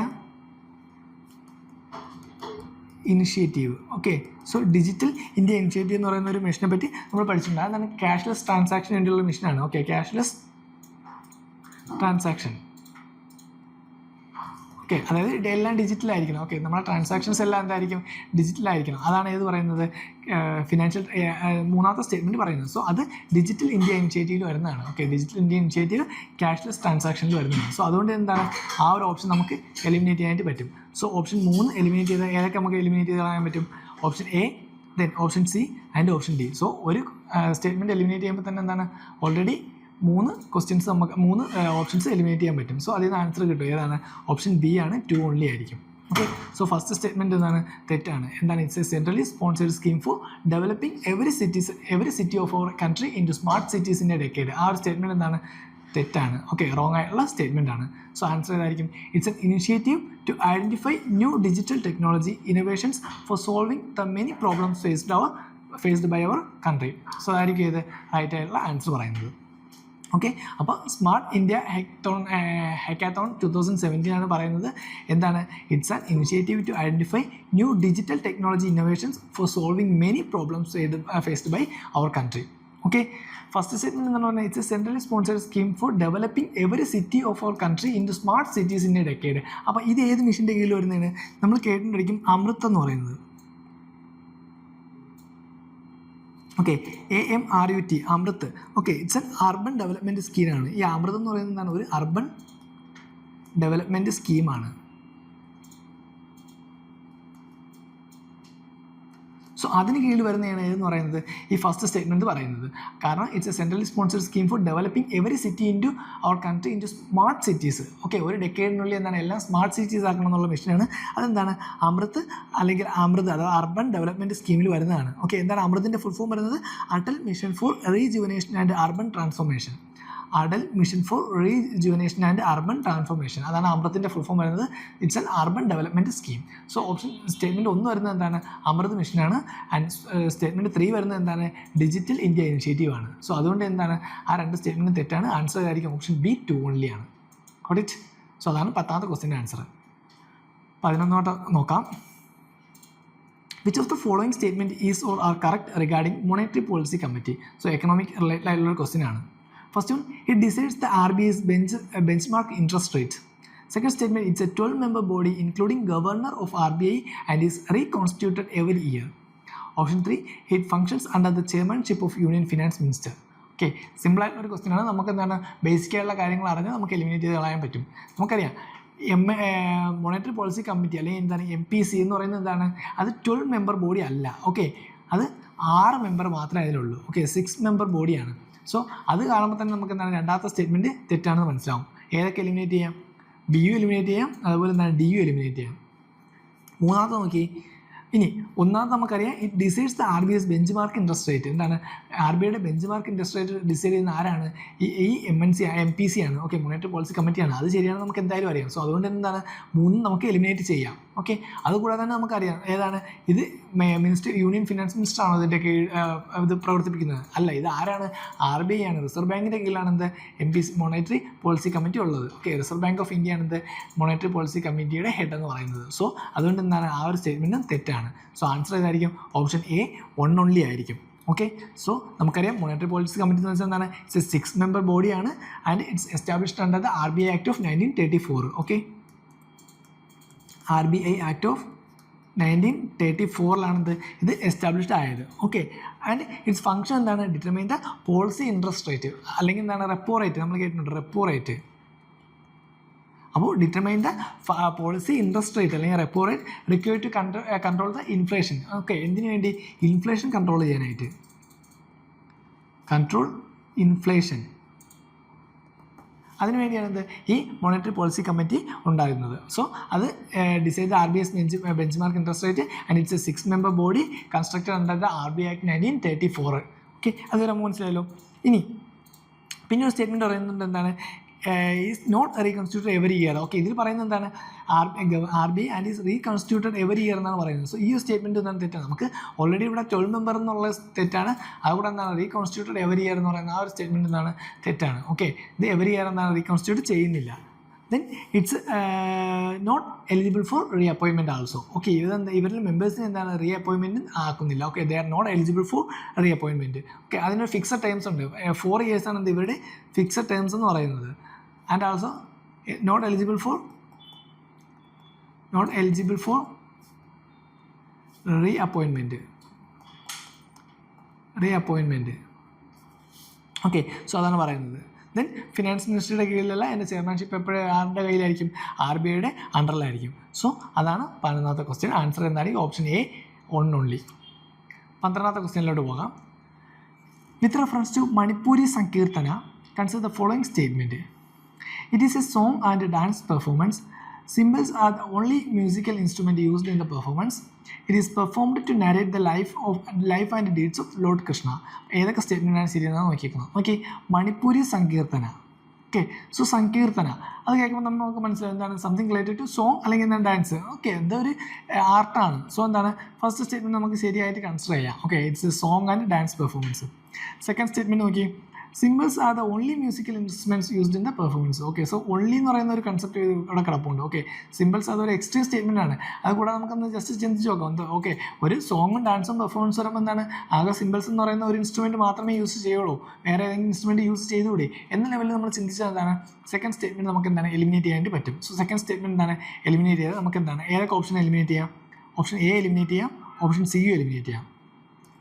initiative. Okay. So digital India initiative എന്ന് പറയുന്ന ഒരു മിഷനെ പറ്റി നമ്മൾ പഠിച്ചിട്ടുണ്ട്. അതാണ് ക്യാഷ്ലെസ് ട്രാൻസാക്ഷന് വേണ്ടിയുള്ള മിഷനാണ്. ഓക്കെ. Cashless transaction. ഓക്കെ. അതായത് എല്ലാം ഡിജിറ്റലായിരിക്കണം. ഓക്കെ. നമ്മുടെ ട്രാൻസാക്ഷൻസ് എല്ലാം എന്തായിരിക്കും? ഡിജിറ്റലായിരിക്കണം. അതാണ് ഏത് പറയുന്നത്? ഫിനാൻഷ്യൽ മൂന്നാമത്തെ സ്റ്റേറ്റ്മെൻറ്റ് പറയുന്നത്. സോ അത് ഡിജിറ്റൽ ഇന്ത്യ ഇനിഷ്യേറ്റീവിൽ വരുന്നതാണ്. ഓക്കെ. ഡിജിറ്റൽ ഇന്ത്യ ഇനിഷ്യേറ്റീവ് ക്യാഷ്ലെസ് ട്രാൻസാക്ഷനിൽ വരുന്നതാണ്. സോ അതുകൊണ്ട് എന്താണ്? ആ ഒരു ഓപ്ഷൻ നമുക്ക് എലിമിനേറ്റ് ചെയ്യാനായിട്ട് പറ്റും. സോ ഓപ്ഷൻ 3 എലിമിനേറ്റ് ചെയ്താൽ ഏതൊക്കെ നമുക്ക് എലിമിനേറ്റ് ചെയ്ത് കളയാൻ പറ്റും? Option A, then option C and option D. So ഒരു സ്റ്റേറ്റ്മെൻറ്റ് എലിമിനേറ്റ് ചെയ്യുമ്പോൾ തന്നെ എന്താണ്? ഓൾറെഡി 3 ക്വസ്റ്റ്യൻസ് നമുക്ക് 3 ഓപ്ഷൻസ് എലിമിനേറ്റ് ചെയ്യാൻ പറ്റും. സോ അതിൽ നിന്ന് ആൻസർ കിട്ടും. ഏതാണ്? ഓപ്ഷൻ B ആണ്, 2 ഓൺലി ആയിരിക്കും. ഓക്കെ. സോ ഫസ്റ്റ് സ്റ്റേറ്റ്മെൻറ്റ് എന്താണ്? തെറ്റാണ്. എന്താണ്? It's a centrally sponsored scheme for developing every city of our country in to smart cities in a decade. ആ ഒരു സ്റ്റേറ്റ്മെൻറ്റ് എന്താണ്? തെറ്റാണ്. ഓക്കെ. റോങ് ആയിട്ടുള്ള സ്റ്റേറ്റ്മെൻ്റ് ആണ്. സോ ആൻസർ ഏതായിരിക്കും? It's an initiative to identify new digital technology innovations for solving the many problems faced by our country. So അതായിരിക്കും ഇത് right ആയിട്ടുള്ള ആൻസർ പറയുന്നത്. ഓക്കെ. അപ്പോൾ സ്മാർട്ട് ഇന്ത്യ ഹാക്കാത്തോൺ 2017 ആണ് പറയുന്നത്. എന്താണ്? It's an initiative to identify new digital technology innovations for solving many problems faced by our country. Okay. First statement എന്ന് പറഞ്ഞാൽ it's a centrally sponsored scheme for developing every city of our country in to smart cities in a decade. അപ്പോൾ ഇത് ഏത് മിഷൻ്റെ കീഴിൽ വരുന്നതാണ്? നമ്മൾ കേട്ടിട്ടുണ്ടായിരിക്കും അമൃത് എന്ന് പറയുന്നത്. Okay. AMRUT, Amrut. Okay. It's an urban development സ്കീമാണ്. ഈ അമൃത് എന്ന് പറയുന്നത് എന്താണ്? ഒരു അർബൻ ഡെവലപ്മെൻറ്റ് സ്കീമാണ്. സോ അതിന് കീഴിൽ വരുന്നതാണ് ഏതെന്ന് പറയുന്നത്? ഈ ഫസ്റ്റ് സ്റ്റേറ്റ്മെൻറ്റ് പറയുന്നത്. കാരണം it's a centrally sponsored scheme for developing every city in to our country in to smart cities. Okay. ഒരു ഡെക്കേഡിനുള്ളിൽ എന്താണ്? എല്ലാം സ്മാർട്ട് സിറ്റീസ് ആക്കണം എന്നുള്ള മിഷനാണ്. അതെന്താണ്? അമൃത് അല്ലെങ്കിൽ അമൃത്, അതായത് അർബൻ ഡെവലപ്മെൻറ്റ് സ്കീമിൽ വരുന്നതാണ്. ഓക്കെ. എന്താണ് അമൃതിൻ്റെ ഫുൾ ഫോം വരുന്നത്? Atal mission four rejuvenation and urban transformation. Atal mission four rejuvenation and urban transformation. അതാണ് അമൃത്തിൻ്റെ ഫുൾ ഫോം വരുന്നത്. It's an urban development scheme. So option statement 1 വരുന്നത് എന്താണ്? അമൃത് മിഷനാണ്. ആൻഡ് സ്റ്റേറ്റ്മെൻറ്റ് 3 വരുന്നത് എന്താണ്? ഡിജിറ്റൽ ഇന്ത്യ ഇനിഷ്യേറ്റീവ് ആണ്. സോ അതുകൊണ്ട് എന്താണ്? ആ 2 സ്റ്റേറ്റ്മെൻറ്റ് തെറ്റാണ്. ആൻസർ ആയിരിക്കും ഓപ്ഷൻ B 2 ഓൺലി ആണ്. Got it? സോ അതാണ് 10ാമത്തെ ക്വസ്റ്റ്യൻ്റെ ആൻസർ. 11 നോക്കാം. Which of the following statement is or are correct regarding monetary policy committee? So economic related ആയിട്ടുള്ള ക്വസ്റ്റ്യൻ ആണ്. First one, it decides the RBI's benchmark interest rate. Second statement, it's a 12-member body including governor of RBI and is reconstituted every year. Option 3, it functions under the chairmanship of Union Finance Minister. Okay, simple ആയിട്ടുള്ള ഒരു question ആണ്. നമുക്ക് എന്താണ് basic ആയിട്ടുള്ള കാര്യങ്ങൾ അറിഞ്ഞാൽ നമുക്ക് eliminate ചെയ്ത് കളയാൻ പറ്റും. നമുക്കറിയാം മോണിറ്ററി പോളിസി കമ്മിറ്റി അല്ലെങ്കിൽ എന്താണ് MPC എന്ന് പറയുന്നത് എന്താണ്, അത് 12-member ബോഡി അല്ല. ഓക്കെ, അത് 6 മെമ്പർ മാത്രമേ അതിലുള്ളൂ. ഓക്കെ, 6-member ബോഡിയാണ്. സോ അത് കാണുമ്പോൾ തന്നെ നമുക്ക് എന്താണ് രണ്ടാമത്തെ സ്റ്റേറ്റ്മെൻറ്റ് തെറ്റാണെന്ന് മനസ്സിലാവും. ഏതൊക്കെ എലിമിനേറ്റ് ചെയ്യാം? BU എലിമിനേറ്റ് ചെയ്യാം, അതുപോലെ എന്താണ് DU എലിമിനേറ്റ് ചെയ്യാം. മൂന്നാമത്തെ നോക്കി. ഇനി ഒന്നാമത് നമുക്കറിയാം, it decides the RBI's bench interest rate. എന്താണ് RBIയുടെ ബെഞ്ച് ഇൻട്രസ്റ്റ് റേറ്റ് ഡിസൈഡ് ചെയ്യുന്ന ആരാണ്? ഈ MPC ആണ്. ഓക്കെ, മോണിറ്ററി പോളിസി കമ്മിറ്റിയാണ്. അത് ശരിയാണ്, നമുക്ക് എന്തായാലും അറിയാം. സോ അതുകൊണ്ട് എന്താണ് 3 നമുക്ക് എലിമിനേറ്റ് ചെയ്യാം. ഓക്കെ, അതുകൂടാതെ തന്നെ നമുക്കറിയാം ഏതാണ് ഇത്, യൂണിയൻ ഫിനാൻസ് മിനിസ്റ്റർ ആണോ ഇതിൻ്റെ കീഴിൽ ഇത് പ്രവർത്തിപ്പിക്കുന്നത്? അല്ല, ഇത് ആരാണ്? RBI ആണ്. റിസർവ് ബാങ്കിൻ്റെ കീഴിലാണ് എന്ത് MPC മോണിറ്ററി പോളിസി കമ്മിറ്റി ഉള്ളത്. Okay, reserve bank of India ആണ് എന്ത് മോണിറ്ററി പോളിസി കമ്മിറ്റിയുടെ ഹെഡ് എന്ന് പറയുന്നത്. സോ അതുകൊണ്ട് എന്താണ് ആ ഒരു സ്റ്റേറ്റ്മെൻറ്റും തെറ്റാണ്. സോ ആൻസർ ഏതായിരിക്കും? ഓപ്ഷൻ A 1 only ആയിരിക്കും. ഓക്കെ, സോ നമുക്കറിയാം മോണിറ്ററി പോളിസി കമ്മിറ്റി എന്ന് വെച്ചാൽ എന്താണ്, ഇറ്റ്സ് എ 6-member ബോഡിയാണ് and it's established under the RBI act of 1934. Okay, RBI act of 1934 ഇത് എസ്റ്റാബ്ലിഷ്ഡ് ആയത്. ഓക്കെ, ആൻഡ് ഇറ്റ്സ് ഫംഗ്ഷൻ എന്താണ്, determine the policy interest rate അല്ലെങ്കിൽ എന്താണ് റെപ്പോ റേറ്റ്. നമ്മൾ കേട്ടിട്ടുണ്ട് റെപ്പോ റേറ്റ്. അപ്പോൾ determine the policy interest rate അല്ലെങ്കിൽ repo rate required to control the inflation. Okay, എന്തിനു വേണ്ടി? ഇൻഫ്ലേഷൻ കൺട്രോൾ ചെയ്യാനായിട്ട്. കൺട്രോൾ ഇൻഫ്ലേഷൻ, അതിനുവേണ്ടിയാണ് എന്ത് ഈ മോണിറ്ററി പോളിസി കമ്മിറ്റി ഉണ്ടായിരുന്നത്. സോ അത് decide the RBI's benchmark interest rate and it's a 6-member body constructed under the RBI act 1934. Okay, അതുവരെ മനസ്സിലായല്ലോ. ഇനി പിന്നെ ഒരു സ്റ്റേറ്റ്മെൻറ്റ് പറയുന്നുണ്ട് എന്താണ്, is not reconstituted every year. Okay, ഇതിൽ പറയുന്നത് എന്താണ്, RBI and is reconstituted every year എന്നാണ് പറയുന്നത്. സോ ഈ ഒരു സ്റ്റേറ്റ്മെൻറ്റ് എന്താണ് തെറ്റാണ്. നമുക്ക് ഓൾറെഡി ഇവിടെ 12-member എന്നുള്ള തെറ്റാണ്. അതുകൂടെ എന്താണ് റീകൺസ്റ്റിറ്റ്യൂട്ടഡ് എവറി ഇയർ എന്ന് പറയുന്ന ആ ഒരു സ്റ്റേറ്റ്മെൻറ്റ് എന്താണ് തെറ്റാണ്. ഓക്കെ, ഇത് എവറി ഇയർ എന്താണ് റീകൺസ്റ്റിറ്റ്യൂട്ട് ചെയ്യുന്നില്ല. Then it's not eligible for reappointment also. Okay, ഇവരിൽ മെമ്പേഴ്സിന് എന്താണ് റീ അപ്പോയിൻമെൻറ്റ് ആക്കുന്നില്ല. Okay, they are not eligible for reappointment. Okay, അതിനൊരു ഫിക്സഡ് ടൈംസ് ഉണ്ട്. 4 years ആണ് ഇവരുടെ ഫിക്സഡ് ടേംസ് എന്ന് പറയുന്നത്. And also not eligible for reappointment. Okay, so അതാണ് പറയുന്നത്. ദെൻ ഫിനാൻസ് മിനിസ്റ്ററുടെ കീഴിലല്ല, എൻ്റെ ചെയർമാൻഷിപ്പ് എപ്പോഴും ആരുടെ കയ്യിലായിരിക്കും? RBIയുടെ അണ്ടറിലായിരിക്കും. സോ അതാണ് 11ാമത്തെ ക്വസ്റ്റ്യൻ. ആൻസർ എന്തായിരിക്കും? Option A 1 only. 12ാമത്തെ ക്വസ്റ്റ്യനിലോട്ട് പോകാം. വിത്ത് റെഫറൻസ് ടു മണിപ്പൂരി സങ്കീർത്തന, consider the following statement. It is a song and a dance performance. Cymbals are the only musical instrument used in the performance. It is performed to narrate the life and deeds of Lord Krishna. ഏതൊക്കെ സ്റ്റേറ്റ്മെൻറ്റാണ് ശരിയെന്നാണ് നോക്കിയിരിക്കുന്നത്. Okay, Manipuri സങ്കീർത്തന. Okay, so സങ്കീർത്തന അത് കേൾക്കുമ്പോൾ നമുക്ക് മനസ്സിലാവും എന്താണ്, something related to song അല്ലെങ്കിൽ എന്താണ് ഡാൻസ്. ഓക്കെ, എന്തോ ഒരു ആർട്ടാണ്. സോ എന്താണ് ഫസ്റ്റ് സ്റ്റേറ്റ്മെൻറ്റ് നമുക്ക് ശരിയായിട്ട് കൺസിഡർ ചെയ്യാം. Okay, it's a song and dance performance. Second statement നോക്കി, cymbals are the only musical instruments used in the performance. Okay, so only എന്ന് പറയുന്ന ഒരു കൺസെപ്റ്റ് ഇവിടെ കിടപ്പുണ്ട്. ഓക്കെ, സിംബിൾസ് അതൊരു എക്സ്ട്രീം സ്റ്റേറ്റ്മെൻ്റ് ആണ്. അതുകൂടാതെ നമുക്കൊന്ന് ജസ്റ്റ് ചിന്തിച്ച് നോക്കാം. എന്താ ഓക്കെ, ഒരു സോങ്ങും ഡാൻസും പെർഫോമൻസ് വരുമ്പോൾ എന്താണ് ആകെ സിംബിൾസ് എന്ന് പറയുന്ന ഒരു ഇൻസ്ട്രുമെൻറ്റ് മാത്രമേ യൂസ് ചെയ്യുള്ളൂ, വേറെ ഏതെങ്കിലും ഇൻസ്ട്രുമെൻറ്റ് യൂസ് ചെയ്തുകൂടി എന്ന ലെവലിൽ നമ്മൾ ചിന്തിച്ചാൽ എന്താണ് സെക്കൻഡ് സ്റ്റേറ്റ്മെൻറ്റ് നമുക്ക് എന്താണ് എലിമിനേറ്റ് ചെയ്യാനായിട്ട് പറ്റും. സോ സെക്കൻഡ് സ്റ്റേറ്റ്മെൻറ്റ് എന്താണ് എലിമിനേറ്റ് ചെയ്താൽ നമുക്ക് എന്താണ് ഏതൊക്കെ ഓപ്ഷൻ എലിമിനേറ്റ് ചെയ്യാം? ഓപ്ഷൻ A എലിമിനേറ്റ് ചെയ്യാം, ഓപ്ഷൻ C എലിമിനേറ്റ് ചെയ്യാം.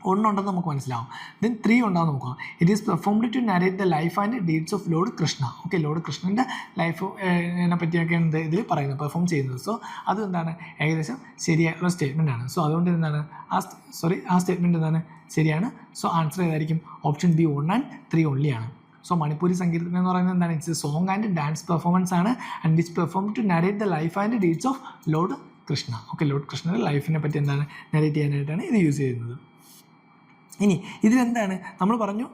1 ഉണ്ടെന്ന് നമുക്ക് മനസ്സിലാവും. ദെൻ 3 ഉണ്ടാകുന്ന നോക്കാം. It is performed to narrate the life and deeds of lord Krishna. Okay, lord കൃഷ്ണൻ്റെ ലൈഫിനെ പറ്റിയൊക്കെയാണ് ഇതിൽ പറയുന്നത്, പെർഫോം ചെയ്യുന്നത്. സോ അത് എന്താണ് ഏകദേശം ശരിയായിട്ടുള്ള സ്റ്റേറ്റ്മെൻ്റ് ആണ്. സോ അതുകൊണ്ട് എന്താണ് ആ സ്റ്റേറ്റ്മെൻറ്റ് എന്താണ് ശരിയാണ്. സോ ആൻസർ ഏതായിരിക്കും? ഓപ്ഷൻ B 1 and 3 only ആണ്. സോ മണിപ്പൂരി സംഗീതം എന്ന് പറയുന്നത് എന്താണ്? It's a song and dance performance ആണ് and which perform to narrate the life and deeds of lord Krishna. Okay, lord കൃഷ്ണയുടെ ലൈഫിനെ പറ്റി എന്താണ് നാരേറ്റ് ചെയ്യാനായിട്ടാണ് ഇത് യൂസ് ചെയ്യുന്നത്. ഇനി ഇതിലെന്താണ് നമ്മൾ പറഞ്ഞു,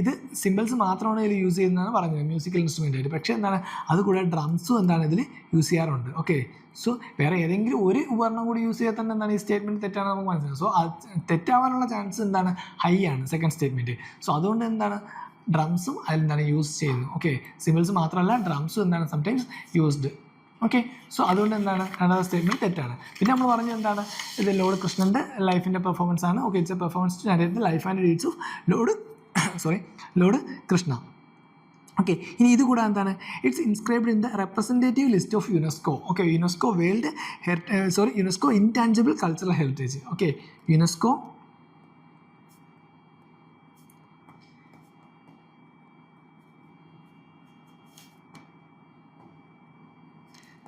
ഇത് സിമ്പിൾസ് മാത്രമാണ് ഇതിൽ യൂസ് ചെയ്യുന്നതാണ് പറഞ്ഞത് മ്യൂസിക്കൽ ഇൻസ്ട്രുമെൻ്റ് ആയിട്ട്. പക്ഷേ എന്താണ് അതുകൂടാതെ ഡ്രംസും എന്താണ് ഇതിൽ യൂസ് ചെയ്യാറുണ്ട്. ഓക്കെ, സോ വേറെ ഏതെങ്കിലും ഒരു ഉപകരണം കൂടി യൂസ് ചെയ്താൽ തന്നെ എന്താണ് ഈ സ്റ്റേറ്റ്മെൻറ്റ് തെറ്റാണെന്ന് നമുക്ക് മനസ്സിലാവും. സോ തെറ്റാവാനുള്ള ചാൻസ് എന്താണ് ഹൈ ആണ് സെക്കൻഡ് സ്റ്റേറ്റ്മെൻറ്റ്. സോ അതുകൊണ്ട് എന്താണ് ഡ്രംസും അതിലെന്താണ് യൂസ് ചെയ്യുന്നു. ഓക്കെ, സിമ്പിൾസ് മാത്രമല്ല ഡ്രംസും എന്താണ് സംടൈംസ് യൂസ്ഡ്. ഓക്കെ, സോ അതുകൊണ്ട് എന്താണ് രണ്ടാമത്തെ സ്റ്റേറ്റ്മെൻറ്റ് തെറ്റാണ്. പിന്നെ നമ്മൾ പറഞ്ഞത് എന്താണ്, ഇത് ലോർഡ് കൃഷ്ണൻ്റെ ലൈഫിൻ്റെ പെർഫോമൻസ് ആണ്. Okay, it's a performance to narrate the life and deeds of lord Krishna. Okay, ഇനി ഇത് കൂടാതെ എന്താണ്, it's inscribed in the representative list of UNESCO. Okay, UNESCO intangible cultural heritage. Okay, UNESCO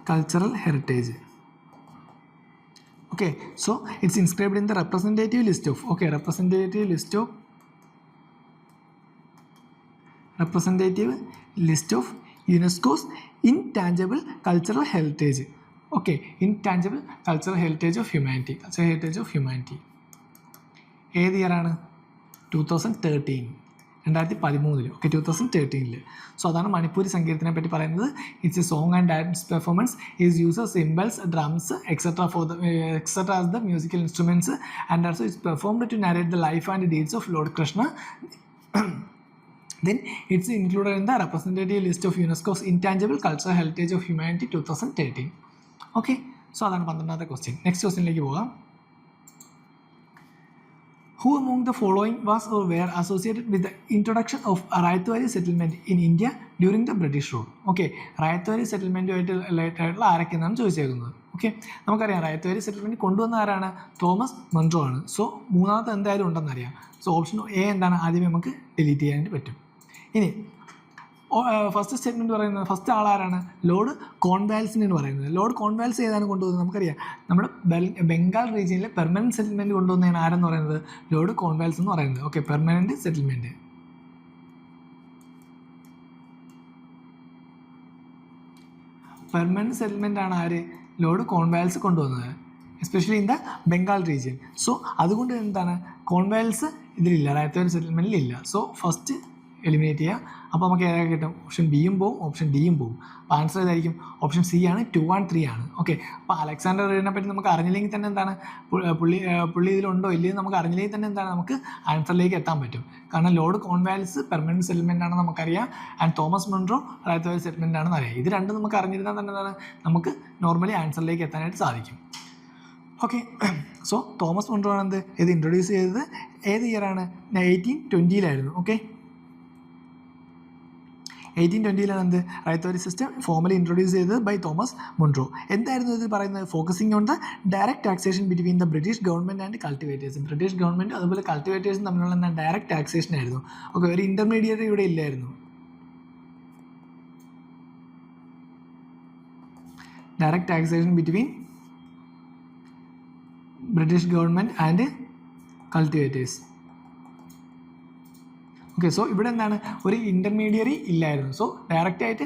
cultural heritage. Okay, so it's inscribed in the representative list of UNESCO's intangible cultural heritage. Okay, intangible cultural heritage of humanity. ഏത് ഇയറാണ്? 2013. 2013. Okay, 2013. So അതാണ് മണിപ്പൂരി സംഗീതത്തിനെ പറ്റി പറയുന്നത്. It's a song and dance performance is use cymbals, drums etcetera as the musical instruments and also it's performed to narrate the life and deeds of lord Krishna. Then it's included in the representative list of UNESCO's intangible cultural heritage of humanity 2013. Okay, so അതാണ് 12ാമത്തെ question. Next ക്വസ്റ്റ്യനിലേക്ക് പോകാം. Who among the following was or were associated with the introduction of Rayatwari settlement in India during the British rule? Okay, Rayatwari സെറ്റിൽമെൻറ്റുമായിട്ട് related ആയിട്ടുള്ള ആരൊക്കെയെന്നാണ് ചോദിച്ചേക്കുന്നത്. Okay, നമുക്കറിയാം റയത്വാരി settlement കൊണ്ടുവന്ന ആരാണ്? Thomas Munro ആണ്. സോ മൂന്നാമത്തെ എന്തായാലും ഉണ്ടെന്നറിയാം. സോ ഓപ്ഷൻ എ എന്താണ്, ആദ്യമേ നമുക്ക് ഡിലീറ്റ് ചെയ്യാനായിട്ട് പറ്റും. ഇനി ഫസ്റ്റ് സ്റ്റേറ്റ്മെൻറ്റ് പറയുന്നത് ഫസ്റ്റ് ആളാരാണ്? ലോർഡ് കോൺവാൽസിന് പറയുന്നത്. ലോർഡ് കോൺവാൽസ് ഏതാണ് കൊണ്ടുവന്നത്? നമുക്കറിയാം നമ്മുടെ ബംഗാൾ റീജിയനിലെ പെർമനൻറ്റ് സെറ്റിൽമെൻറ്റ് കൊണ്ടുവന്നതാണ് ആരെന്ന് പറയുന്നത്? ലോർഡ് കോൺവാൽസ് എന്ന് പറയുന്നത്. Okay, permanent settlement. Permanent settlement ആണ് ആര്? ലോർഡ് കോൺവാൽസ് കൊണ്ടുവന്നത്, especially in the Bengal region. So അതുകൊണ്ട് എന്താണ്, കോൺവാൽസ് ഇതിലില്ല, റയത്വാരി സെറ്റിൽമെൻറ്റിലില്ല. സോ ഫസ്റ്റ് എലിമിനേറ്റ് ചെയ്യുക. അപ്പോൾ നമുക്ക് ഏതൊക്കെ കിട്ടും? ഓപ്ഷൻ ബിയും പോവും, ഓപ്ഷൻ ഡിയും പോവും. അപ്പോൾ ആൻസർ ഏതായിരിക്കും? ഓപ്ഷൻ സി ആണ്, 2 and 3 ആണ്. ഓക്കെ, അപ്പോൾ അലക്സാണ്ടർ റീഡിനെ പറ്റി നമുക്ക് അറിഞ്ഞില്ലെങ്കിൽ തന്നെ എന്താണ്, പുള്ളി ഇതിലുണ്ടോ ഇല്ലയോ നമുക്ക് അറിഞ്ഞില്ലെങ്കിൽ തന്നെ എന്താണ്, നമുക്ക് ആൻസറിലേക്ക് എത്താൻ പറ്റും. കാരണം ലോർഡ് കോൺവാൽസ് പെർമനൻറ്റ് സെറ്റിൽമെൻ്റ് ആണെന്ന് നമുക്കറിയാം, ആൻഡ് തോമസ് മൺട്രോ റയത്വാരി സെറ്റിൽമെൻ്റ് ആണെന്ന് അറിയാം. ഇത് രണ്ടും നമുക്ക് അറിഞ്ഞിരുന്നാൽ തന്നെ എന്താണ്, നമുക്ക് നോർമലി ആൻസറിലേക്ക് എത്താനായിട്ട് സാധിക്കും. ഓക്കെ, സോ തോമസ് മൺട്രോ ആണ് ഇത് ഇൻട്രൊഡ്യൂസ് ചെയ്തത് ഏത് ഇയറാണ്? 1820. ഓക്കെ, 1820 റയത്വാരി സിസ്റ്റം ഫോർമലി ഇൻട്രൊഡ്യൂസ് ചെയ്തത് ബൈ തോമസ് മൺട്രോ. എന്തായിരുന്നു ഇതിൽ പറയുന്നത്? Focusing on the direct taxation between the British government and cultivators. British government അതുപോലെ കൾട്ടിവേറ്റേഴ്സും തമ്മിലുള്ള ഡയറക്റ്റ് ടാക്സേഷൻ ആയിരുന്നു. ഓക്കെ, ഒരു ഇൻ്റർമീഡിയറ്റ് ഇവിടെ ഇല്ലായിരുന്നു. Direct taxation between British government and cultivators. Okay, so ഇവിടെ എന്താണ്, ഒരു ഇൻ്റർമീഡിയറി ഇല്ലായിരുന്നു. സോ ഡയറക്റ്റായിട്ട്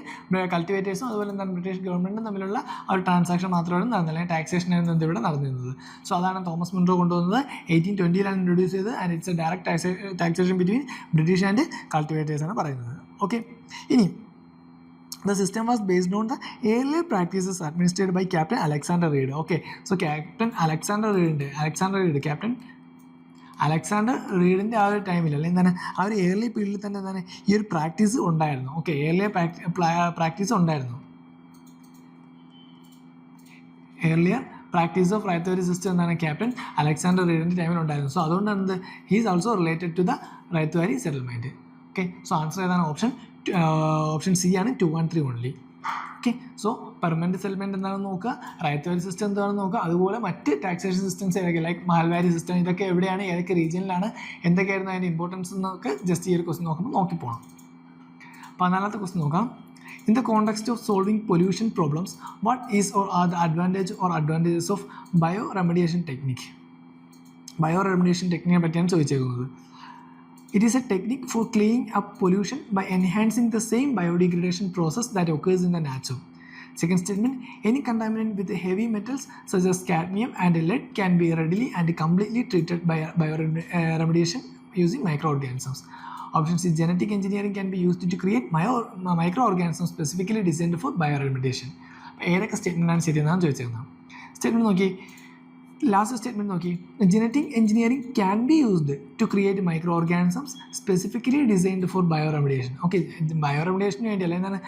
കൾട്ടിവേറ്റേഴ്സും അതുപോലെ എന്താണ് ബ്രിട്ടീഷ് ഗവൺമെൻറ്റും തമ്മിലുള്ള ആ ഒരു ട്രാൻസാക്ഷൻ മാത്രമാണ് നടന്നില്ല, ടാക്സേഷൻ ആയിരുന്നു ഇവിടെ നടന്നിരുന്നത്. സോ അതാണ് തോമസ് മൺട്രോ കൊണ്ടുവന്നത്. 1820 ഇൻട്രൊഡ്യൂസ് ചെയ്തത്, and it's A direct taxation between British and cultivators ആണ് പറയുന്നത്. ഓക്കെ, ഇനി the system was based on the earlier practices administered by Captain Alexander Reid. Okay, so Captain Alexander റീഡിൻ്റെ ആ ഒരു ടൈമിൽ അല്ലെങ്കിൽ എന്താണ് ആ ഒരു ഏർലി പീരീഡിൽ തന്നെ എന്താണ് ഈ ഒരു പ്രാക്ടീസ് ഉണ്ടായിരുന്നു. ഓക്കെ, ഏർലിയർ പ്രാക്ടീസ് ഉണ്ടായിരുന്നു. Earlier practice of Ryotwari system എന്താണ് ക്യാപ്റ്റൻ അലക്സാണ്ടർ റീഡിൻ്റെ ടൈമിൽ ഉണ്ടായിരുന്നു. സോ അതുകൊണ്ട് he is also related to the Ryotwari settlement. Okay, so answer ഏതാണ്? ഓപ്ഷൻ സി ആണ്, 2 and 3 only. Okay, so permanent settlement എന്താണെന്ന് നോക്കുക, റയത്വാരി സിസ്റ്റം എന്താണെന്ന് നോക്കുക, അതുപോലെ മറ്റ് ടാക്സേഷൻ സിസ്റ്റംസ് ഏതൊക്കെ ലൈക്ക് മാൽവാരി സിസ്റ്റം, ഇതൊക്കെ എവിടെയാണ്, ഏതൊക്കെ റീജിയനിലാണ്, എന്തൊക്കെയായിരുന്നു അതിൻ്റെ ഇമ്പോർട്ടൻസ് എന്നൊക്കെ ജസ്റ്റ് ഈ ഒരു ക്വസ്റ്റ്യൻ നോക്കുമ്പോൾ നോക്കിപ്പോകണം. 14ാമത്തെ ക്വസ്റ്റ്യൻ നോക്കാം. In the context of solving pollution problems, what is or are the advantages of bioremediation technique? Bioremediation technique പറ്റിയാണ് ചോദിച്ചേക്കുന്നത്. It is a technique for cleaning up pollution by enhancing the same biodegradation process that occurs in the nature. Second statement, any contaminant with heavy metals such as cadmium and lead can be readily and completely treated by bioremediation using microorganisms. Option C, genetic engineering can be used to create microorganisms specifically designed for bioremediation. ഏതൊക്കെ സ്റ്റേറ്റ്മെൻറ്റാണ് ശരിയെന്നാണ് ചോദിച്ചിരുന്നത്. Statement നോക്കി, last statement നോക്കി, genetic engineering can be used to create microorganisms specifically designed for bioremediation. Okay, ബയോ റെമഡിയേഷന് വേണ്ടി അല്ലെങ്കിൽ എന്താണ്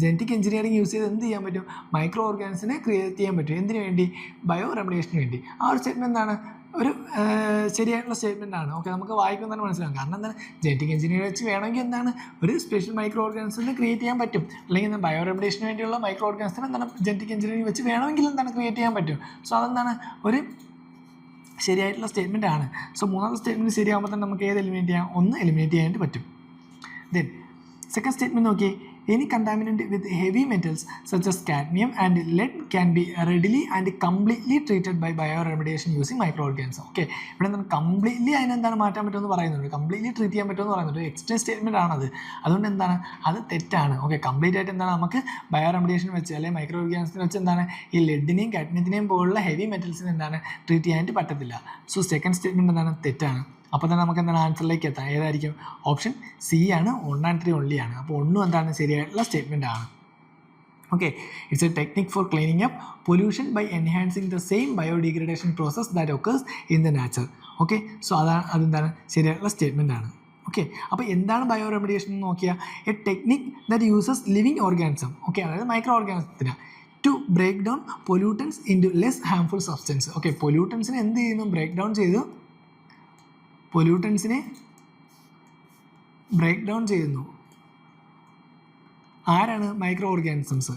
ജനറ്റിക് എഞ്ചിനീയറിംഗ് യൂസ് ചെയ്ത് എന്ത് ചെയ്യാൻ പറ്റും, മൈക്രോ ഓർഗാനിസിനെ ക്രിയേറ്റ് ചെയ്യാൻ പറ്റും. എന്തിനു വേണ്ടി, ബയോ റെമഡിയേഷന് വേണ്ടി. ആ ഒരു സ്റ്റേറ്റ്മെൻറ്റ് എന്താണ്, ഒരു ശരിയായിട്ടുള്ള സ്റ്റേറ്റ്മെൻ്റ് ആണ്. ഓക്കെ, നമുക്ക് വായിക്കുമ്പോൾ തന്നെ മനസ്സിലാവും. കാരണം എന്താണ്, ജനറ്റിക് എഞ്ചിനീയർ വെച്ച് വേണമെങ്കിൽ എന്താണ് ഒരു സ്പെഷ്യൽ മൈക്രോ ഓർഗാനിസത്തിനെ ക്രിയേറ്റ് ചെയ്യാൻ പറ്റും. അല്ലെങ്കിൽ ബയോ റെമഡിയേഷന് വേണ്ടിയുള്ള മൈക്രോ ഓർഗാനിസത്തിനെ എന്താണ് ജനറ്റിക് എഞ്ചിനീയറിംഗ് വെച്ച് വേണമെങ്കിൽ എന്താണ് ക്രിയേറ്റ് ചെയ്യാൻ പറ്റും. സോ അതെന്താണ് ഒരു ശരിയായിട്ടുള്ള സ്റ്റേറ്റ്മെൻ്റ് ആണ്. സോ മൂന്നാമത്തെ സ്റ്റേറ്റ്മെൻറ്റ് ശരിയാകുമ്പോൾ തന്നെ നമുക്ക് ഏത് എലിമിനേറ്റ് ചെയ്യാം, ഒന്ന് എലിമിനേറ്റ് ചെയ്യാനായിട്ട് പറ്റും. ദെൻ സെക്കൻഡ് സ്റ്റേറ്റ്മെൻറ്റ് നോക്കി, any contaminant with heavy metals such as cadmium and lead can be readily and completely treated by bioremediation using microorganisms. Okay, ഇവിടെ എന്താണ് കംപ്ലീറ്റ്ലി അതിനെന്താണ് മാറ്റാൻ പറ്റുമെന്ന് പറയുന്നുണ്ട്, കംപ്ലീറ്റ്ലി ട്രീറ്റ് ചെയ്യാൻ പറ്റുമെന്ന് പറയുന്നുണ്ട്. എക്സ്റ്റെൻഡ് സ്റ്റേറ്റ്മെൻറ്റ് ആണത്. അതുകൊണ്ട് എന്താണ് അത് തെറ്റാണ്. ഓക്കെ, കംപ്ലീറ്റ് ആയിട്ട് എന്താണ് നമുക്ക് ബയോറെമഡിയേഷൻ വെച്ച് അല്ലെങ്കിൽ മൈക്രോ ഓർഗാനിസത്തിനെ വെച്ച് എന്താണ് ഈ ലെഡിനെയും കാഡ്മിയത്തിനെയും പോലുള്ള ഹെവി മെറ്റൽസിന് എന്താണ് ട്രീറ്റ് ചെയ്യാനായിട്ട് പറ്റത്തില്ല. സോ സെക്കൻഡ് സ്റ്റേറ്റ്മെൻറ്റ് എന്താണ് തെറ്റാണ്. അപ്പോൾ തന്നെ നമുക്ക് എന്താണ് ആൻസറിലേക്ക് എത്താം. ഏതായിരിക്കും, ഓപ്ഷൻ സി ആണ്, 1 and 3 only ആണ്. അപ്പോൾ ഒന്നും എന്താണ് ശരിയായിട്ടുള്ള സ്റ്റേറ്റ്മെൻ്റ് ആണ്. Okay, it's a technique for cleaning up pollution by enhancing the same biodegradation process that occurs in the nature. Okay, so അതെന്താണ് ശരിയായിട്ടുള്ള സ്റ്റേറ്റ്മെൻ്റ് ആണ്. ഓക്കെ, അപ്പോൾ എന്താണ് ബയോ റെമഡിയേഷൻ എന്ന് നോക്കിയാൽ, a technique that uses living organism. Okay, അതായത് മൈക്രോ ഓർഗാനിസത്തിന് to break down pollutants into less harmful substance. Okay, പൊല്യൂട്ടൻസിനെ എന്ത് ചെയ്യുന്നു, ബ്രേക്ക് ഡൗൺ ചെയ്തു, പൊല്യൂട്ടൻസിനെ ബ്രേക്ക് ഡൗൺ ചെയ്യുന്നു. ആരാണ്, മൈക്രോ ഓർഗാനിസംസ്.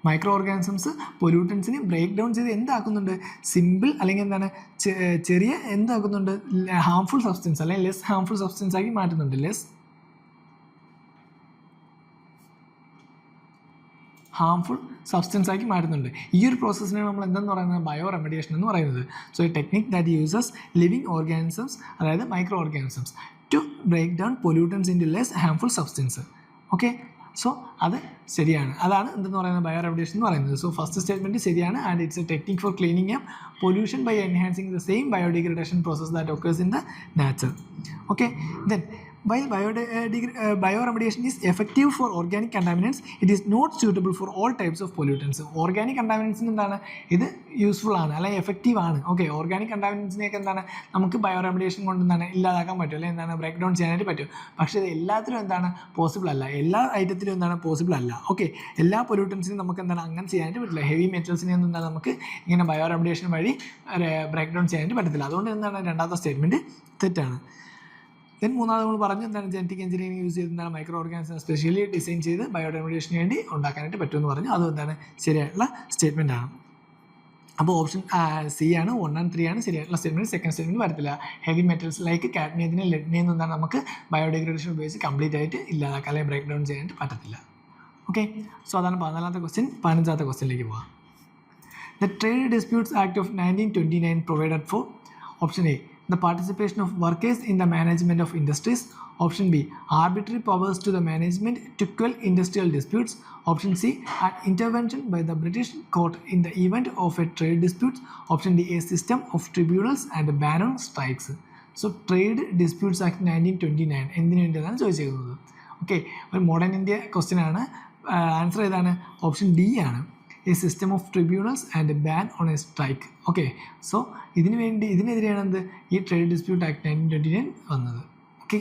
മൈക്രോ ഓർഗാനിസംസ് പൊല്യൂട്ടൻസിനെ ബ്രേക്ക് ഡൗൺ ചെയ്ത് എന്താക്കുന്നുണ്ട്, സിമ്പിൾ അല്ലെങ്കിൽ എന്താണ് ചെറിയ എന്താക്കുന്നുണ്ട്, ഹാംഫുൾ സബ്സ്റ്റൻസ് അല്ലെങ്കിൽ ലെസ് ഹാംഫുൾ സബ്സ്റ്റൻസ് ആക്കി മാറ്റുന്നുണ്ട്. ലെസ് ഹാംഫുൾ സബ്സ്റ്റൻസ് ആക്കി മാറ്റുന്നുണ്ട്. ഈ ഒരു പ്രോസസ്സിനെ നമ്മൾ എന്തെന്ന് പറയുന്നത്, ബയോ റെമഡിയേഷൻ എന്ന് പറയുന്നത്. So a technique that uses living organisms, അതായത് microorganisms, to break down pollutants into less harmful substance. Okay, so അത് ശരിയാണ്. അതാണ് എന്തെന്ന് പറയുന്നത്, ബയോ റെമഡിയേഷൻ എന്ന് പറയുന്നത്. സോ ഫസ്റ്റ് സ്റ്റേറ്റ്മെൻറ്റ് ശരിയാണ്. And it's a technique for cleaning up pollution by enhancing the same biodegradation process that occurs in the nature. Okay, then while bioremediation is effective for organic contaminants, it is not suitable for all types of pollutants. Organic കണ്ടാമിനൻസിന് എന്താണ് ഇത് useful ആണ് അല്ലെങ്കിൽ effective ആണ്. Okay, organic കണ്ടാമിനൻസിനെയൊക്കെ എന്താണ് നമുക്ക് ബയോറെമഡിയേഷൻ കൊണ്ട് എന്താണ് ഇല്ലാതാക്കാൻ പറ്റും അല്ലെങ്കിൽ എന്താണ് ബ്രേക്ക് ഡൗൺ ചെയ്യാനായിട്ട് പറ്റും. പക്ഷേ ഇത് എല്ലാത്തിലും എന്താണ് പോസിബിൾ അല്ല, എല്ലാ ഐറ്റത്തിലും എന്താണ് പോസിബിൾ അല്ല. ഓക്കെ, എല്ലാ പൊല്യൂട്ടൻസിനും നമുക്ക് എന്താണ് അങ്ങനെ ചെയ്യാനായിട്ട് പറ്റില്ല. ഹെവി മെറ്റൽസിനെ ഒന്നും എന്താണ് നമുക്ക് ഇങ്ങനെ ബയോറെമഡിയേഷൻ വഴി ബ്രേക്ക് ഡൗൺ ചെയ്യാനായിട്ട് പറ്റത്തില്ല. അതുകൊണ്ട് എന്താണ് രണ്ടാമത്തെ സ്റ്റേറ്റ്മെൻറ്റ് തെറ്റാണ്. ദെൻ മൂന്നാമത് നമ്മൾ പറഞ്ഞു എന്താണ് ജനറ്റിക് എഞ്ചിനീയറിംഗ് യൂസ് ചെയ്ത് എന്താണ് മൈക്രോ ഓർഗാനിസം സ്പെഷ്യലി ഡിസൈൻ ചെയ്ത് ബയോഡെമഡിയേഷന് വേണ്ടി ഉണ്ടാക്കാനായിട്ട് പറ്റുമെന്ന് പറഞ്ഞു. അതും എന്താണ് ശരിയായിട്ടുള്ള സ്റ്റേറ്റ്മെൻ്റ് ആണ്. അപ്പോൾ ഓപ്ഷൻ സി ആണ്, 1 and 3 ആണ് ശരിയായിട്ടുള്ള സ്റ്റേറ്റ്മെൻറ്റ്. സെക്കൻഡ് സ്റ്റേറ്റ്മെൻറ്റ് വരത്തില്ല. ഹെവി മെറ്റൽസ് ലൈക്ക് കാഡ്മിയത്തിനെ ലെഡിനെയും എന്താണ് നമുക്ക് ബയോഡിഗ്രഡേഷൻ ഉപയോഗിച്ച് കംപ്ലീറ്റ് ആയിട്ട് ഇല്ലാതാക്കാൻ അല്ലെങ്കിൽ ബ്രേക്ക് ഡൗൺ ചെയ്യാനായിട്ട് പറ്റത്തില്ല. ഓക്കെ, സോ അതാണ് 14ാമത്തെ ക്വസ്റ്റ്യൻ. 15ാമത്തെ ക്വസ്റ്റ്യനിലേക്ക് പോകാം. The trade disputes act of 1929 provided four option A the participation of workers in the management of industries. Option B, arbitrary powers to the management to quell industrial disputes. Option C, an intervention by the British court in the event of a trade dispute. Option D, a system of tribunals and a ban on strikes. So Trade Disputes Act 1929 എന്തിനു വേണ്ടിയാണ് ചോദിച്ചിരിക്കുന്നത്. Okay, ഒരു modern India question ആണ്. Answer ഏതാണ്, option D ആണ്, a system of tribunals and ban on a strike. Okay, so ഇതിനെതിരെയാണ് എന്ത് ഈ ട്രേഡ് ഡിസ്പ്യൂട്ട് ആക്ട് 1929 വന്നത്. ഓക്കെ,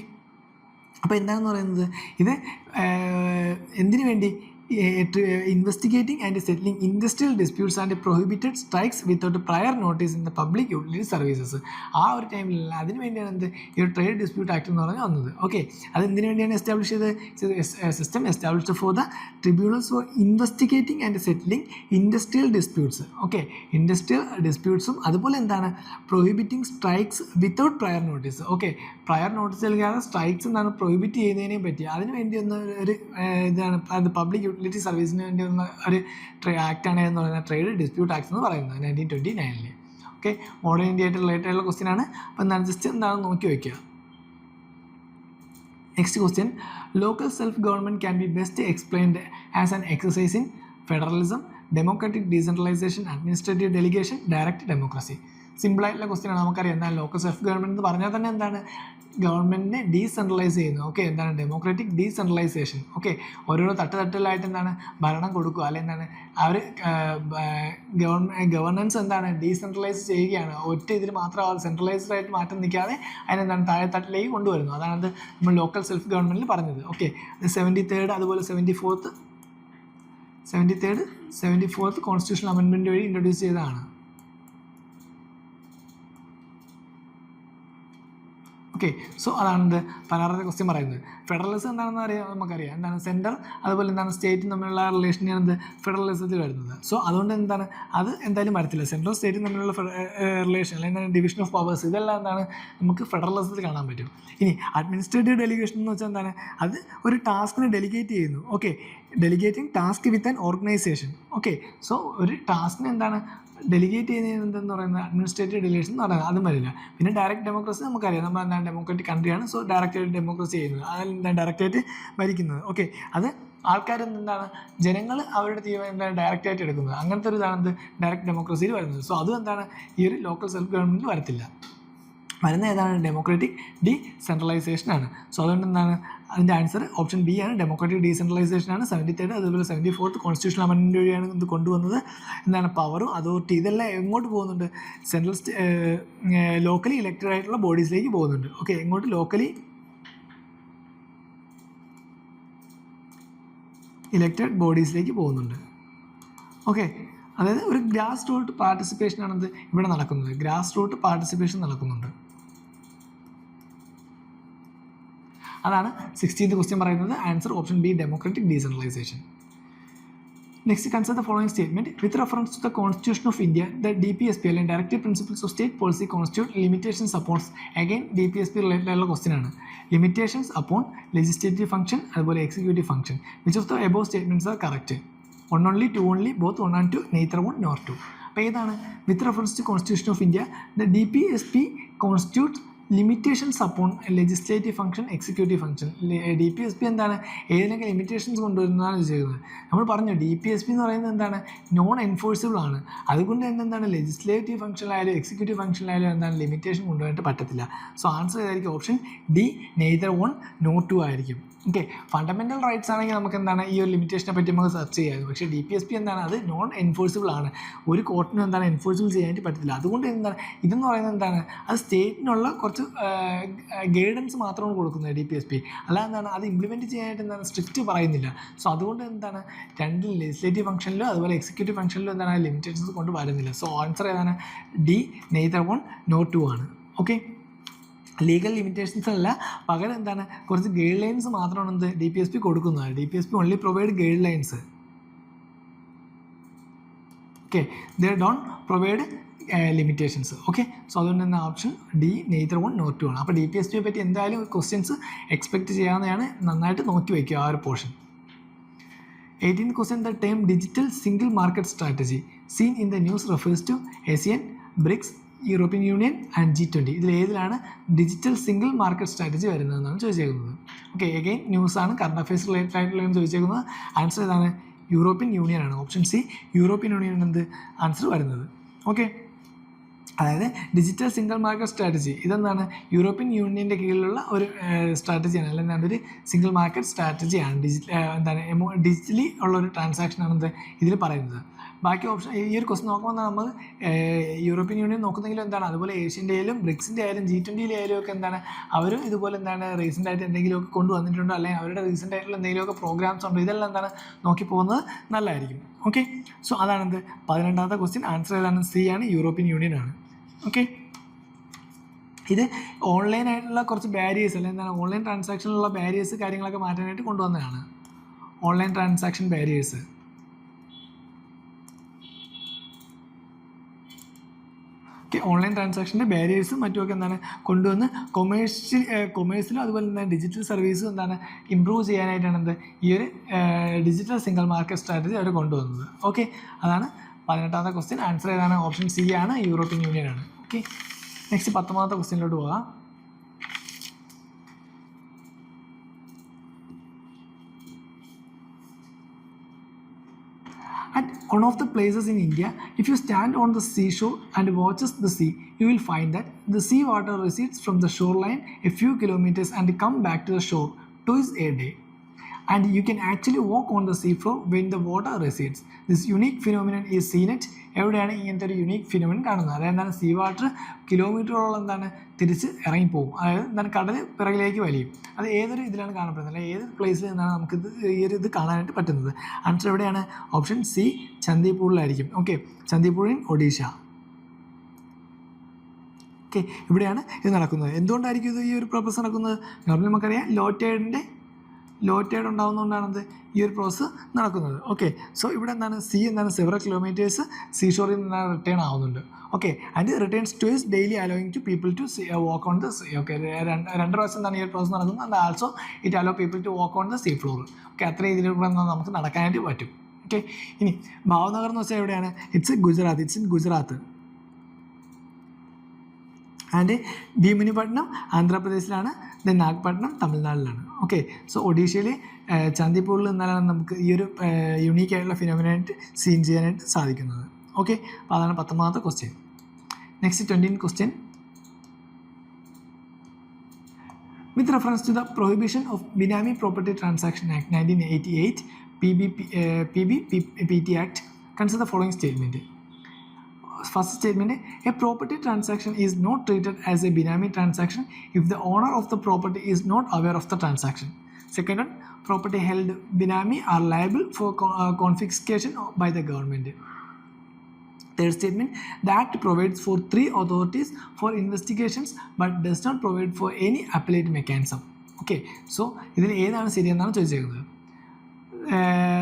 അപ്പോൾ എന്താണെന്ന് പറയുന്നത് ഇത് എന്തിനു വേണ്ടി, investigating and settling industrial disputes and prohibited strikes without prior notice in the public utility services. ആ ഒരു ടൈമിൽ അതിന് വേണ്ടിയാണ് എന്ത് ഈ ഒരു ട്രേഡ് ഡിസ്പ്യൂട്ട് ആക്ട് എന്ന് പറഞ്ഞാൽ വന്നത്. ഓക്കെ, അത് എന്തിനു വേണ്ടിയാണ് എസ്റ്റാബ്ലിഷ് ചെയ്തത്, system established for the tribunals for investigating and settling industrial disputes. Okay, industrial ഡിസ്പ്യൂട്ട്സും അതുപോലെ എന്താണ് prohibiting strikes without prior notice. Okay, prior notice നൽകാതെ സ്ട്രൈക്സ് എന്താണ് പ്രൊഹിബിറ്റ് ചെയ്യുന്നതിനെ പറ്റി അതിന് വേണ്ടി ഒന്ന് ഒരു ഇതാണ് അത് പബ്ലിക് യൂട്ടിലിറ്റി സർവീസിന് വേണ്ടി വന്ന ഒരു ആക്റ്റാണ് എന്ന് പറയുന്നത് ട്രേഡ് ഡിസ്പ്യൂട്ട് ആക്ട് എന്ന് പറയുന്നത് 1929. ഓക്കെ, മോഡേൺ ഇന്ത്യ ആയിട്ട് റിലേറ്റഡ് ആയിട്ടുള്ള ക്വസ്റ്റ്യൻ ആണ്. അപ്പോൾ എന്താണ് ജസ്റ്റ് എന്താണെന്ന് നോക്കി വയ്ക്കുക. Next question, local self government can be best explained as an exercise in federalism, democratic decentralisation, administrative delegation, direct democracy. സിമ്പിളായിട്ടുള്ള ക്വസ്റ്റ്യൻ ആണ്. നമുക്കറിയാം എന്താണ് ലോക്കൽ സെൽഫ് ഗവൺമെൻറ് എന്ന് പറഞ്ഞാൽ തന്നെ എന്താണ് ഗവൺമെൻറ്റിനെ ഡീസെൻട്രലൈസ് ചെയ്യുന്നു. ഓക്കെ, എന്താണ് ഡെമോക്രാറ്റിക് ഡീസെൻട്രലൈസേഷൻ. ഓക്കെ, ഓരോരോ തട്ടുതട്ടിലായിട്ട് എന്താണ് ഭരണം കൊടുക്കുക, അല്ലെങ്കിൽ എന്താണ് അവർ ഗവർണൻസ് എന്താണ് ഡീസെൻട്രലൈസ് ചെയ്യുകയാണ്. ഒറ്റ ഇതിൽ മാത്രം സെൻട്രലൈസ്ഡ് ആയിട്ട് മാറ്റം നിൽക്കാതെ അതിനെന്താണ് താഴെത്തട്ടിലേക്ക് കൊണ്ടുവരുന്നു. അതാണത് നമ്മൾ ലോക്കൽ സെൽഫ് ഗവൺമെൻറ്റിൽ പറഞ്ഞത്. ഓക്കെ, 73rd അതുപോലെ 74th കോൺസ്റ്റിറ്റ്യൂഷണൽ അമെൻമെൻറ്റ് വഴി ഇൻട്രൊഡ്യൂസ് ചെയ്തതാണ്. ഓക്കെ, സോ അതാണ് 16th ക്വസ്റ്റ്യൻ പറയുന്നത്. ഫെഡറലിസം എന്താണെന്ന് നമുക്കറിയാം. എന്താണ് സെൻറ്റർ അതുപോലെ എന്താണ് സ്റ്റേറ്റും തമ്മിലുള്ള റിലേഷനെയാണ് ഫെഡറലിസത്തിൽ വരുന്നത്. സോ അതുകൊണ്ട് എന്താണ് അത് എന്തായാലും വരത്തില്ല. സെൻട്രൽ സ്റ്റേറ്റും തമ്മിലുള്ള റിലേഷൻ അല്ലെങ്കിൽ ഡിവിഷൻ ഓഫ് പവേഴ്സ് ഇതെല്ലാം എന്താണ് നമുക്ക് ഫെഡറലിസത്തിൽ കാണാൻ പറ്റും. ഇനി അഡ്മിനിസ്ട്രേറ്റീവ് ഡെലിഗേഷൻ എന്ന് വെച്ചാൽ എന്താണ് അത് ഒരു ടാസ്കിനെ ഡെലിഗേറ്റ് ചെയ്യുന്നു. Okay, delegating task with an organisation. Okay, so ഒരു ടാസ്കിനെ എന്താണ് ഡെലിഗേറ്റ് ചെയ്യുന്നത് എന്തെന്ന് പറയുന്നത് അഡ്മിനിസ്ട്രേറ്റീവ് ഡെലിഗേഷൻ എന്ന് പറയുന്നത് അതും വരില്ല. പിന്നെ ഡയറക്റ്റ് ഡെമോക്രസി നമുക്കറിയാം, നമ്മൾ എന്താണ് ഡെമോക്രാറ്റിക് കൺട്രിയാണ്. സോ ഡയറക്റ്റ് ഡെമോക്രസി ചെയ്യുന്നത്, അതിൽ എന്താണ് ഡയറക്റ്റായിട്ട് ഭരിക്കുന്നത്. ഓക്കെ, അത് ആൾക്കാർ എന്താണ് ജനങ്ങൾ അവരുടെ തീരുമാനം എന്താണ് ഡയറക്റ്റായിട്ട് എടുക്കുന്നത്. അങ്ങനത്തെ ഒരു ഇതാണ് ഡയറക്റ്റ് ഡെമോക്രസിയിൽ വരുന്നത്. സോ അതും എന്താണ് ഈ ഒരു ലോക്കൽ സെൽഫ് ഗവൺമെൻറ്റിൽ വരത്തില്ല. വരുന്ന ഏതാണ് ഡെമോക്രാറ്റിക് ഡീസെൻട്രലൈസേഷൻ ആണ്. സോ അതുകൊണ്ട് എന്താണ് അതിൻ്റെ ആൻസർ ഓപ്ഷൻ ബി ആണ്, ഡെമോക്രാറ്റിക് ഡീസെൻട്രലൈസേഷൻ ആണ്. 73rd അതുപോലെ 74th കോൺസ്റ്റിറ്റ്യൂഷണൽ അമെൻമെൻറ്റ് വഴിയാണ് ഇത് കൊണ്ടുവന്നത്. എന്താണ് പവറും അതോറിറ്റി ഇതെല്ലാം എങ്ങോട്ട് പോകുന്നുണ്ട്, സെൻട്രൽ ലോക്കലി ഇലക്റ്റഡ് ആയിട്ടുള്ള ബോഡീസിലേക്ക് പോകുന്നുണ്ട്. ഓക്കെ, എങ്ങോട്ട് ലോക്കലി ഇലക്റ്റഡ് ബോഡീസിലേക്ക് പോകുന്നുണ്ട്. ഓക്കെ, അതായത് ഒരു ഗ്രാസ് റൂട്ട് പാർട്ടിസിപ്പേഷൻ ആണത് ഇവിടെ നടക്കുന്നത്. ഗ്രാസ് റൂട്ട് പാർട്ടിസിപ്പേഷൻ നടക്കുന്നുണ്ട്. അതാണ് 16th ക്വസ്റ്റ്യൻ പറയുന്നത്. Answer option B, democratic decentralization. Next, consider the following statement. With reference to the constitution of India, the DPSP അല്ലെങ്കിൽ directive principles of state policy constitute limitations upon. Again DPSP related ആയിട്ടുള്ള question ആണ്. Limitations upon legislative function അതുപോലെ executive function. Which of the above statements are correct? 1 only, 2 only, both 1 and 2, neither 1 nor 2. അപ്പോൾ ഏതാണ്? With reference to constitution of India, the DPSP constitute limitations upon legislative function, executive function. DPSP എന്താണ് ഏതിനൊക്കെ limitations കൊണ്ടുവരുന്നതാണ് ചെയ്യുന്നത്. നമ്മൾ പറഞ്ഞു DPSP എന്ന് പറയുന്നത് എന്താണ് non enforceable ആണ്. അതുകൊണ്ട് തന്നെ എന്താണ് ലെജിസ്ലേറ്റീവ് ഫംഗ്ഷനിലായാലും എക്സിക്യൂട്ടീവ് ഫംഗ്ഷനിലായാലും എന്താണ് ലിമിറ്റേഷൻ കൊണ്ടുവരാനായിട്ട് പറ്റത്തില്ല. സോ ആൻസർ ഏതായിരിക്കും? ഓപ്ഷൻ ഡി, നെയ്തർ 1 nor 2 ആയിരിക്കും. ഓക്കെ, ഫണ്ടമെൻ്റൽ റൈറ്റ്സ് ആണെങ്കിൽ നമുക്ക് എന്താണ് ഈ ഒരു ലിമിറ്റേഷനെ പറ്റി നമുക്ക് സെർച്ച് ചെയ്യാമായിരുന്നു. പക്ഷേ DPSP എന്താണ് അത് നോൺ എൻഫോഴ്സിബിൾ ആണ്. ഒരു കോർട്ടിനും എന്താണ് എൻഫോഴ്സിബിൾ ചെയ്യാനായിട്ട് പറ്റത്തില്ല. അതുകൊണ്ട് എന്താണ് ഇതെന്ന് പറയുന്നത് എന്താണ് അത് സ്റ്റേറ്റിനുള്ള കുറച്ച് ഗൈഡൻസ് മാത്രമാണ് കൊടുക്കുന്നത് DPSP. അല്ലാതെ എന്താണ് അത് ഇംപ്ലിമെൻറ്റ് ചെയ്യാനായിട്ട് എന്താണ് സ്ട്രിക്റ്റ് പറയുന്നില്ല. സോ അതുകൊണ്ട് എന്താണ് രണ്ടിൽ ലെജിസ്ലേറ്റീവ് ഫംഗ്ഷനിലും അതുപോലെ എക്സിക്യൂട്ടീവ് ഫംഗ്ഷനിലും എന്താണ് ലിമിറ്റേഷൻസ് കൊണ്ട് വരുന്നില്ല. സോ ആൻസർ ഏതാണ്? ഡി, നെയ്തർ 1 nor 2 ആണ്. ഓക്കെ, ലീഗൽ ലിമിറ്റേഷൻസ് അല്ല, പകരം എന്താണ് കുറച്ച് ഗൈഡ് ലൈൻസ് മാത്രമാണ് എന്ത് DPSP കൊടുക്കുന്നത്. DPSP only provide guide lines. Okay, they don't provide limitations. Okay, so അതുകൊണ്ട് തന്നെ ഓപ്ഷൻ ഡി, നെയ്തർ 1 nor 2 ആണ്. അപ്പോൾ DPSPയെ പറ്റി എന്തായാലും ക്വസ്റ്റ്യൻസ് എക്സ്പെക്ട് ചെയ്യാവുന്നതാണ്. നന്നായിട്ട് നോക്കി വയ്ക്കുക ആ ഒരു portion. 18th question, the term digital single market strategy seen in the news refers to ASEAN, BRICS, European union and G20. ഇതിൽ ഏതിലാണ് ഡിജിറ്റൽ സിംഗിൾ മാർക്കറ്റ് സ്ട്രാറ്റജി വരുന്നതെന്നാണ് ചോദിച്ചേക്കുന്നത്. ഓക്കെ, അഗെയിൻ ന്യൂസാണ്, കറണ്ട് അഫയേഴ്സ് റിലേറ്റഡ് ആയിട്ടുള്ളതാണ് ചോദിച്ചേക്കുന്നത്. ആൻസർ ഏതാണ്? European union ആണ്. Option C, European union എന്ത് ആൻസർ വരുന്നത്. ഓക്കെ, അതായത് ഡിജിറ്റൽ സിംഗിൾ മാർക്കറ്റ് സ്ട്രാറ്റജി ഇതെന്താണ് യൂറോപ്യൻ യൂണിയൻ്റെ കീഴിലുള്ള ഒരു സ്ട്രാറ്റജിയാണ്, അല്ലെങ്കിൽ എന്താണ് ഒരു സിംഗിൾ മാർക്കറ്റ് സ്ട്രാറ്റജിയാണ്. ഡിജിറ്റലി ഉള്ള ഒരു ട്രാൻസാക്ഷനാണ് എന്ത് ഇതിൽ പറയുന്നത്. ബാക്കി ഓപ്ഷൻ ഈ ഒരു ക്വസ്റ്റൻ നോക്കുമ്പോൾ നമ്മൾ യൂറോപ്യൻ യൂണിയൻ നോക്കുന്നെങ്കിലും എന്താണ് അതുപോലെ ഏഷ്യൻ്റെ ആയാലും ബ്രിക്സിൻ്റെ ആയാലും G20 ആയാലും ഒക്കെ എന്താണ് അവരും ഇതുപോലെ എന്താണ് റീസെൻ്റ് ആയിട്ട് എന്തെങ്കിലുമൊക്കെ കൊണ്ടുവന്നിട്ടുണ്ടോ, അല്ലെങ്കിൽ അവരുടെ റീസെൻ്റ് ആയിട്ടുള്ള എന്തെങ്കിലുമൊക്കെ പ്രോഗ്രാംസ് ഉണ്ടോ, ഇതെല്ലാം എന്താണ് നോക്കി പോകുന്നത് നല്ലതായിരിക്കും. ഓക്കെ, സോ അതാണെന്ത് 18ാമത്തെ ക്വസ്റ്റ്യൻ. ആൻസർ ഏതാണ്? സി ആണ്, യൂറോപ്യൻ യൂണിയൻ ആണ്. ഓക്കെ, ഇത് ഓൺലൈനായിട്ടുള്ള കുറച്ച് ബാരിയേഴ്സ് അല്ലെങ്കിൽ എന്താണ് ഓൺലൈൻ ട്രാൻസാക്ഷനിലുള്ള ബാരിയേഴ്സ് കാര്യങ്ങളൊക്കെ മാറ്റാനായിട്ട് കൊണ്ടുവന്നതാണ്. Online transaction barriers. Okay, online ട്രാൻസാക്ഷൻ്റെ ബാരിയേഴ്സും മറ്റുമൊക്കെ എന്താണ് കൊണ്ടുവന്ന് കൊമേഴ്സിലും അതുപോലെ തന്നെ ഡിജിറ്റൽ സർവീസും എന്താണ് ഇമ്പ്രൂവ് ചെയ്യാനായിട്ടാണ് എന്ത് ഈ ഒരു ഡിജിറ്റൽ സിംഗിൾ മാർക്കറ്റ് സ്ട്രാറ്റജി അവർ കൊണ്ടുവന്നത്. ഓക്കെ, അതാണ് 18ാമത്തെ ക്വസ്റ്റ്യൻ. ആൻസർ ഏതാണ്? ഓപ്ഷൻ സി ആണ്, യൂറോപ്യൻ യൂണിയൻ ആണ്. ഓക്കെ, നെക്സ്റ്റ് 19ാമത്തെ ക്വസ്റ്റ്യനിലോട്ട് പോകാം. At one of the places in India, if you stand on the seashore and watches the sea, you will find that the sea water recedes from the shoreline a few kilometers and come back to the shore twice a day. And you can actually walk on the seafloor when the water recedes. This unique phenomenon is seen at എവിടെയാണ് ഇങ്ങനത്തെ ഒരു unique phenomenon കാണുന്നത്. അതായത് എന്താണ്, sea water കിലോമീറ്ററോളം എന്താണ് തിരിച്ച് ഇറങ്ങിപ്പോകും. അതായത് എന്താണ്, കടൽ പിറകിലേക്ക് വലിയും. അത് ഏതൊരു ഇതിലാണ് കാണപ്പെടുന്നത്, അല്ലെങ്കിൽ ഏത് പ്ലേസിൽ നിന്നാണ് നമുക്കിത് ഈ ഒരു ഇത് കാണാനായിട്ട് പറ്റുന്നത്. ആൻസർ എവിടെയാണ്? ഓപ്ഷൻ സി, ചന്ദിപ്പൂരിലായിരിക്കും. Okay, Chandipur in Odisha. Okay, ഇവിടെയാണ് ഇത് നടക്കുന്നത്. എന്തുകൊണ്ടായിരിക്കും ഇത് ഈ ഒരു പ്രോസസ് നടക്കുന്നത്? നോർമലി നമുക്കറിയാം ലോ ടൈഡ് ഉണ്ടാകുന്നതുകൊണ്ടാണത് ഈ ഒരു പ്രോസസ്സ് നടക്കുന്നത്. ഓക്കെ, സോ ഇവിടെ എന്താണ്, സി എന്താണ്, സെവറൽ കിലോമീറ്റേഴ്സ് സീഷോറിൽ നിന്നാണ് റിട്ടേൺ ആവുന്നുണ്ട്. Okay, and returns twice daily allowing to people to walk on the sea. Okay, രണ്ട് പ്രാവശ്യം എന്താണ് ഈ ഒരു പ്രോസസ്സ് നടക്കുന്നത്. And also it allow people to walk on the sea floor. Okay, അത്ര രീതിയിലൂടെ നമുക്ക് നടക്കാനായിട്ട് പറ്റും. ഓക്കെ, ഇനി ഭാവനഗർ എന്ന് വെച്ചാൽ എവിടെയാണ്? It's in Gujarat. And Bheemunipatnam ആന്ധ്രാപ്രദേശിലാണ്. ദെൻ നാഗ്പട്ടണം തമിഴ്നാട്ടിലാണ്. ഓക്കെ, സോ ഒഡീഷയിൽ ചന്ദിപ്പൂരിൽ നിന്നാലാണ് നമുക്ക് ഈ ഒരു യുണീക്കായിട്ടുള്ള ഫിനോമിനായിട്ട് സീൻ ചെയ്യാനായിട്ട് സാധിക്കുന്നത്. ഓക്കെ, അപ്പോൾ അതാണ് 19ാമത്തെ question. Next 20th question. With reference to the Prohibition of Benami Property Transaction Act 1988, PBPT Act, consider the following statement. First statement, a property transaction is not treated as a Benami transaction if the owner of the property is not aware of the transaction. Second one, property held Benami are liable for confiscation by the government. Third statement, the Act provides for 3 authorities for investigations but does not provide for any appellate mechanism. Okay, so ഇതിൽ ഏതാണ് ശരിയെന്നാണ് ചോദിച്ചേക്കുന്നത്.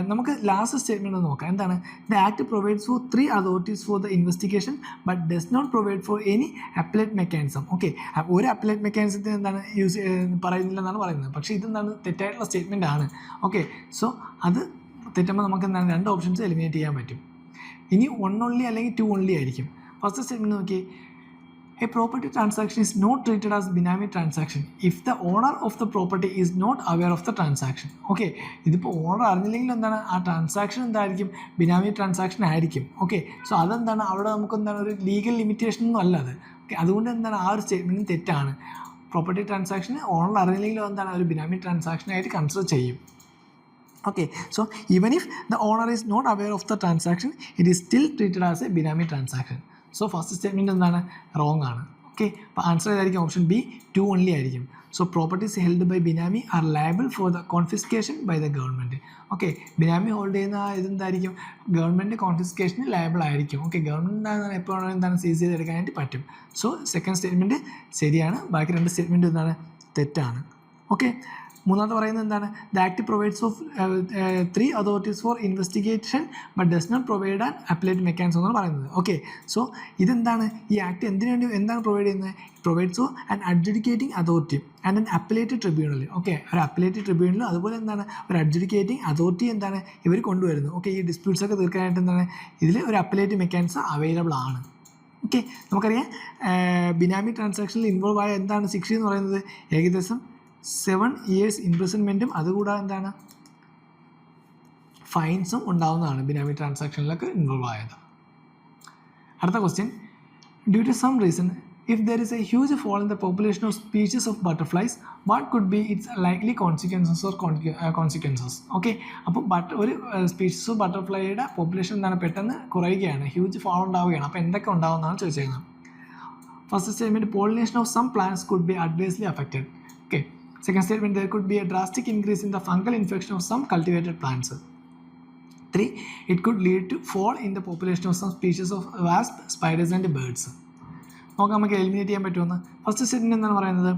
നമുക്ക് last statement നോക്കാം. എന്താണ്? The act provides for 3 authorities for the investigation but does not provide for any appellate mechanism. Okay, ഒരു appellate മെക്കാനിസത്തിന് എന്താണ് പറയുന്നില്ലെന്നാണ് പറയുന്നത്. പക്ഷേ ഇതെന്താണ്, തെറ്റായിട്ടുള്ള സ്റ്റേറ്റ്മെൻ്റ് ആണ്. ഓക്കെ, സോ അത് തെറ്റുമ്പോൾ നമുക്ക് എന്താണ് 2 ഓപ്ഷൻസ് എലിമിനേറ്റ് ചെയ്യാൻ പറ്റും. ഇനി 1 only അല്ലെങ്കിൽ 2 only ആയിരിക്കും. ഫസ്റ്റ് സ്റ്റേറ്റ്മെൻറ്റ് നോക്കി, a property transaction is not treated as Benami transaction if the owner of the property is not aware of the transaction. Okay, ഇതിപ്പോൾ ഓണർ അറിഞ്ഞില്ലെങ്കിൽ എന്താണ്, ആ ട്രാൻസാക്ഷൻ എന്തായിരിക്കും, ബിനാമി ട്രാൻസാക്ഷൻ ആയിരിക്കും. ഓക്കെ, സോ അതെന്താണ്, അവിടെ നമുക്ക് എന്താണ് ഒരു ലീഗൽ ലിമിറ്റേഷൻ ഒന്നും അല്ല അത്. ഓക്കെ, അതുകൊണ്ട് എന്താണ് ആ ഒരു സ്റ്റേറ്റ്മെൻറ്റ് തെറ്റാണ്. പ്രോപ്പർട്ടി ട്രാൻസാക്ഷൻ ഓണർ അറിഞ്ഞില്ലെങ്കിലും എന്താണ് ഒരു ബിനാമി ട്രാൻസാക്ഷനായിട്ട് കൺസിഡർ ചെയ്യും. Okay, so even if the owner is not aware of the transaction, it is still treated as a Benami transaction. So first statement എന്താണ്, റോങ് ആണ്. ഓക്കെ, അപ്പോൾ ആൻസർ ഏതായിരിക്കും? Option B, 2 only ആയിരിക്കും. So properties held by benami are liable for the confiscation by the government. Okay, benami hold ചെയ്യുന്ന ഇതെന്തായിരിക്കും, government കോൺഫിസ്കേഷന് liable ആയിരിക്കും. Okay, government എപ്പോഴാണ് എന്താണ് സീസ് ചെയ്തെടുക്കാനായിട്ട് പറ്റും. സോ സെക്കൻഡ് സ്റ്റേറ്റ്മെൻറ്റ് ശരിയാണ്, ബാക്കി 2 സ്റ്റേറ്റ്മെൻറ്റ് എന്താണ്, തെറ്റാണ്. ഓക്കെ, മൂന്നാമത്തെ പറയുന്നത് എന്താണ്, the act provides of 3 authorities for investigation but does not provide an appellate mechanism എന്നാണ് പറയുന്നത്. ഓക്കെ, സോ ഇതെന്താണ്, ഈ ആക്ട് എന്തിനു വേണ്ടി എന്താണ് പ്രൊവൈഡ് ചെയ്യുന്നത്? Provides of an adjudicating authority and an appellate tribunal. Okay, ഒരു അപ്പലേറ്റ് ട്രിബ്യൂണൽ അതുപോലെ എന്താണ് ഒരു അഡ്ജുഡിക്കേറ്റിംഗ് അതോറിറ്റി എന്താണ് ഇവർ കൊണ്ടുവരുന്നത്. ഓക്കെ, ഈ ഡിസ്പ്യൂട്ട്സ് ഒക്കെ തീർക്കാനായിട്ട് എന്താണ് ഇതിൽ ഒരു അപ്പലേറ്റ് മെക്കാനിസം അവൈലബിൾ ആണ്. ഓക്കെ, നമുക്കറിയാം ബിനാമി ട്രാൻസാക്ഷനിൽ ഇൻവോൾവ് ആയ എന്താണ് ശിക്ഷ എന്ന് പറയുന്നത്, ഏകദേശം 7 years ഇംപ്രിസൺമെൻറ്റും അതുകൂടാതെ എന്താണ് ഫൈൻസും ഉണ്ടാവുന്നതാണ് ബിനാമി ട്രാൻസാക്ഷനിലൊക്കെ ഇൻവോൾവ് ആയത്. അടുത്ത question, due to some reason if there is a huge fall in the population of species of butterflies what could be its likely consequences or consequences. Okay, അപ്പോൾ ഒരു സ്പീഷീസ് ഓഫ് ബട്ടർഫ്ലൈയുടെ പോപ്പുലേഷൻ എന്താണ് പെട്ടെന്ന് കുറയുകയാണ്, huge fall ഉണ്ടാവുകയാണ്. അപ്പോൾ എന്തൊക്കെ ഉണ്ടാവുമെന്നാണ് ചോദിച്ചേക്കുന്നത്. First statement, pollination of some plants could be adversely affected. Okay, second statement, there could be a drastic increase in the fungal infection of some cultivated plants. 3, it could lead to fall in the population of some species of wasps, spiders and birds. നമുക്ക് eliminate ചെയ്യാൻ പറ്റുമെന്ന്. First statement എന്താണ് പറയുന്നത്,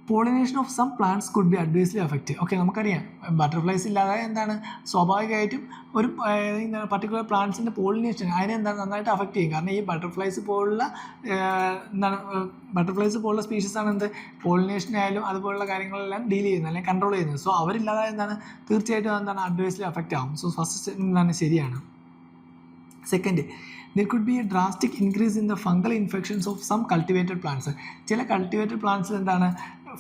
pollination of some plants could be adversely affect. Okay, നമുക്കറിയാം butterflies ഇല്ലാതെ എന്താണ് സ്വാഭാവികമായിട്ടും ഒരു എന്താണ് പർട്ടിക്കുലർ പ്ലാന്റ്സിൻ്റെ പോളിനേഷൻ അതിനെ എന്താണ് നന്നായിട്ട് അഫക്റ്റ് ചെയ്യും. കാരണം ഈ ബട്ടർഫ്ലൈസ് പോലുള്ള സ്പീഷീസാണ് എന്ത് പോളിനേഷനായാലും അതുപോലുള്ള കാര്യങ്ങളെല്ലാം ഡീൽ ചെയ്യുന്നത് അല്ലെങ്കിൽ കൺട്രോൾ ചെയ്യുന്നത്. സോ അവരില്ലാതെ എന്താണ് തീർച്ചയായിട്ടും എന്താണ് അഡ്വേഴ്സ്ലി അഫക്റ്റ് ആവും. സോ ഫസ്റ്റ് സ്റ്റേറ്റ്മെന്റ് എന്താണ് ശരിയാണ്. Second, there could be a drastic increase in the fungal infections of some cultivated plants. ചില കൾട്ടിവേറ്റഡ് പ്ലാന്റ്സിൽ എന്താണ്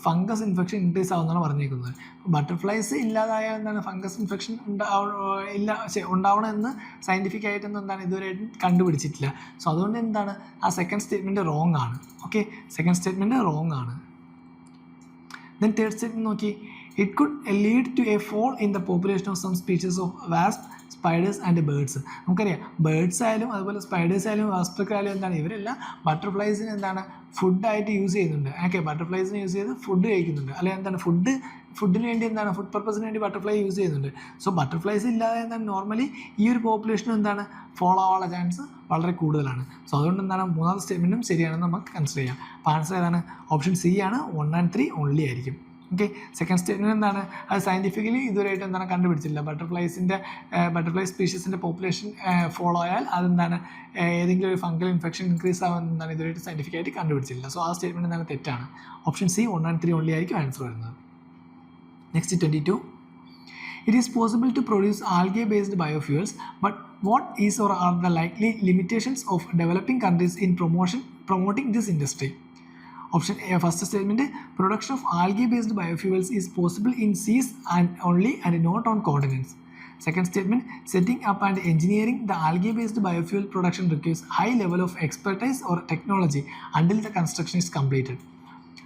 ഫംഗസ് ഇൻഫെക്ഷൻ ഇൻക്രീസ് ആവുമെന്നാണ് പറഞ്ഞേക്കുന്നത്. ബട്ടർഫ്ലൈസ് ഇല്ലാതായാൽ എന്താണ് ഫംഗസ് ഇൻഫെക്ഷൻ ഉണ്ടാവണമെന്ന് സയൻറ്റിഫിക് ആയിട്ടൊന്നും എന്താണ് ഇതുവരെയായിട്ടും കണ്ടുപിടിച്ചിട്ടില്ല. സോ അതുകൊണ്ട് എന്താണ് ആ സെക്കൻഡ് സ്റ്റേറ്റ്മെൻറ്റ് റോങ് ആണ്. ഓക്കെ, സെക്കൻഡ് സ്റ്റേറ്റ്മെൻറ്റ് റോങ് ആണ്. ദെൻ തേർഡ് സ്റ്റേറ്റ്മെൻറ്റ് നോക്കി, it could lead to a fall in the population of some species of wasps, spiders and birds. നമുക്കറിയാം ബേർഡ്സ് ആയാലും അതുപോലെ സ്പൈഡേഴ്സ് ആയാലും വാസ്പൊക്കെ ആയാലും എന്താണ് ഇവരെല്ലാം ബട്ടർഫ്ലൈസിന് എന്താണ് ഫുഡായിട്ട് യൂസ് ചെയ്യുന്നുണ്ട്. ഓക്കെ, ബട്ടർഫ്ലൈസിന് യൂസ് ചെയ്ത് ഫുഡ് കഴിക്കുന്നുണ്ട്, അല്ലെങ്കിൽ എന്താണ് ഫുഡിന് വേണ്ടി എന്താണ് ഫുഡ് പർപ്പസിന് വേണ്ടി ബട്ടർഫ്ലൈ യൂസ് ചെയ്യുന്നുണ്ട്. സോ ബട്ടർഫ്ലൈസ് ഇല്ലാതെ എന്താണ് നോർമലി ഈ ഒരു പോപ്പുലേഷൻ എന്താണ് ഫോളോ ആവാനുള്ള ചാൻസ് വളരെ കൂടുതലാണ്. സോ അതുകൊണ്ട് എന്താണ് മൂന്നാമത്തെ സ്റ്റേറ്റ്മെൻറ്റും ശരിയാണെന്ന് നമുക്ക് കൺസിഡർ ചെയ്യാം. അപ്പോൾ ആൻസർ ഏതാണ്? ഓപ്ഷൻ സി ആണ്. 1 and 3 ഓൺലി ആയിരിക്കും. ഓക്കെ, സെക്കൻഡ് സ്റ്റേറ്റ്മെൻറ്റ് എന്താണ് അത് സയൻറ്റിഫിക്കലി ഇതുവരെയായിട്ട് എന്താണ് കണ്ടുപിടിച്ചില്ല. ബട്ടർഫ്ലൈ സ്പീഷീസിൻ്റെ പോപ്പുലേഷൻ ഫോളോ ആയാൽ അതെന്താണ് ഏതെങ്കിലും ഒരു ഫംഗൽ ഇൻഫെക്ഷൻ ഇൻക്രീസ് ആവുമെന്നാണ് ഇതുവരെയായിട്ട് സയൻറ്റിഫിക്കായിട്ട് കണ്ടുപിടിച്ചില്ല. സോ ആ സ്റ്റേറ്റ്മെൻറ്റ് എന്താണ് തെറ്റാണ്. ഓപ്ഷൻ സി 1 and 3 ഓൺലി ആയിരിക്കും ആൻസർ വരുന്നത്. Next 22. It is possible to produce algae-based biofuels, but what is or are the likely limitations of developing countries in promoting this industry? Option A, first statement, production of algae-based biofuels is possible in seas and only and not on continents. Second statement, setting up and engineering the algae-based biofuel production requires high level of expertise or technology until the construction is completed.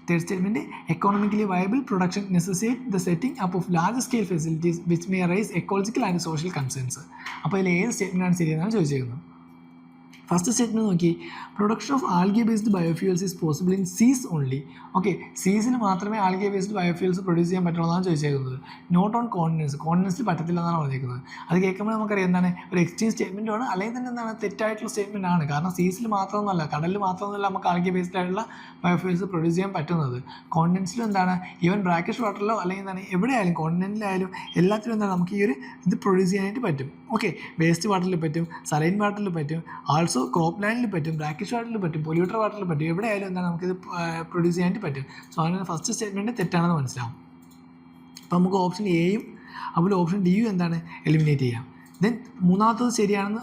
Third statement, economically viable production necessitates the setting up of large-scale facilities which may raise ecological and social concerns. അപ്പോൾ ഇതിൽ ഏത് സ്റ്റേറ്റ്മെൻറ്റാണ് ശരിയെന്നാണ് ചോദിച്ചിരിക്കുന്നത്. First statement നോക്കി, production of algae based biofuels is possible in സീസ് only. Okay, സീസിൽ മാത്രമേ algae based biofuels produce ചെയ്യാൻ പറ്റുള്ളൂ എന്നാണ് ചോദിച്ചേക്കുന്നത്. നോട്ട് ഓൺ കോണ്ടിനെൻറ്റ്സിൽ പറ്റത്തില്ല എന്നാണ് പറഞ്ഞേക്കുന്നത്. അത് കേൾക്കുമ്പോൾ നമുക്കറിയാം എന്താണ് ഒരു എക്സ്ചേഞ്ച് സ്റ്റേറ്റ്മെൻറ്റാണ്, അല്ലെങ്കിൽ തന്നെ എന്താണ് തെറ്റായിട്ടുള്ള സ്റ്റേറ്റ്മെൻറ്റ് ആണ്. കാരണം സീസിൽ മാത്രമൊന്നുമല്ല, കടലിൽ മാത്രമൊന്നുമല്ല നമുക്ക് ആൽഗെ ബേസ്ഡ് ആയിട്ടുള്ള ബയോഫ്യൂൽസ് പ്രൊഡ്യൂസ് ചെയ്യാൻ പറ്റുന്നത്. കോണ്ടിനെൻറ്റ്സിലും എന്താണ് ഈവൻ ബ്രാക്കിഷ് വാട്ടറിലോ അല്ലെങ്കിൽ എന്താണ് എവിടെയായാലും കോണ്ടിനെൻറ്റിലായാലും എല്ലാത്തിലും എന്താണ് നമുക്ക് ഈ ഒരു ഇത് പ്രൊഡ്യൂസ് ചെയ്യാനായിട്ട് പറ്റും. ഓക്കെ, വേസ്റ്റ് വാട്ടറിൽ പറ്റും, സലൈൻ വാട്ടറിൽ പറ്റും, ആൾസോ ക്രോപ്പ് ലാൻഡിൽ പറ്റും, ബ്രാക്കിഷ് വാട്ടറിൽ പറ്റും, പൊല്യൂട്ടർ വാട്ടറിൽ പറ്റും, എവിടെയായാലും എന്താണ് നമുക്കിത് പ്രൊഡ്യൂസ് ചെയ്യാനായിട്ട് പറ്റും. സോ അങ്ങനെ ഫസ്റ്റ് സ്റ്റേറ്റ്മെൻറ്റ് തെറ്റാണെന്ന് മനസ്സിലാവും. അപ്പോൾ നമുക്ക് ഓപ്ഷൻ എയും അതുപോലെ ഓപ്ഷൻ ഡിയും എന്താണ് എലിമിനേറ്റ് ചെയ്യാം. ദെൻ മൂന്നാമത്തത് ശരിയാണെന്ന്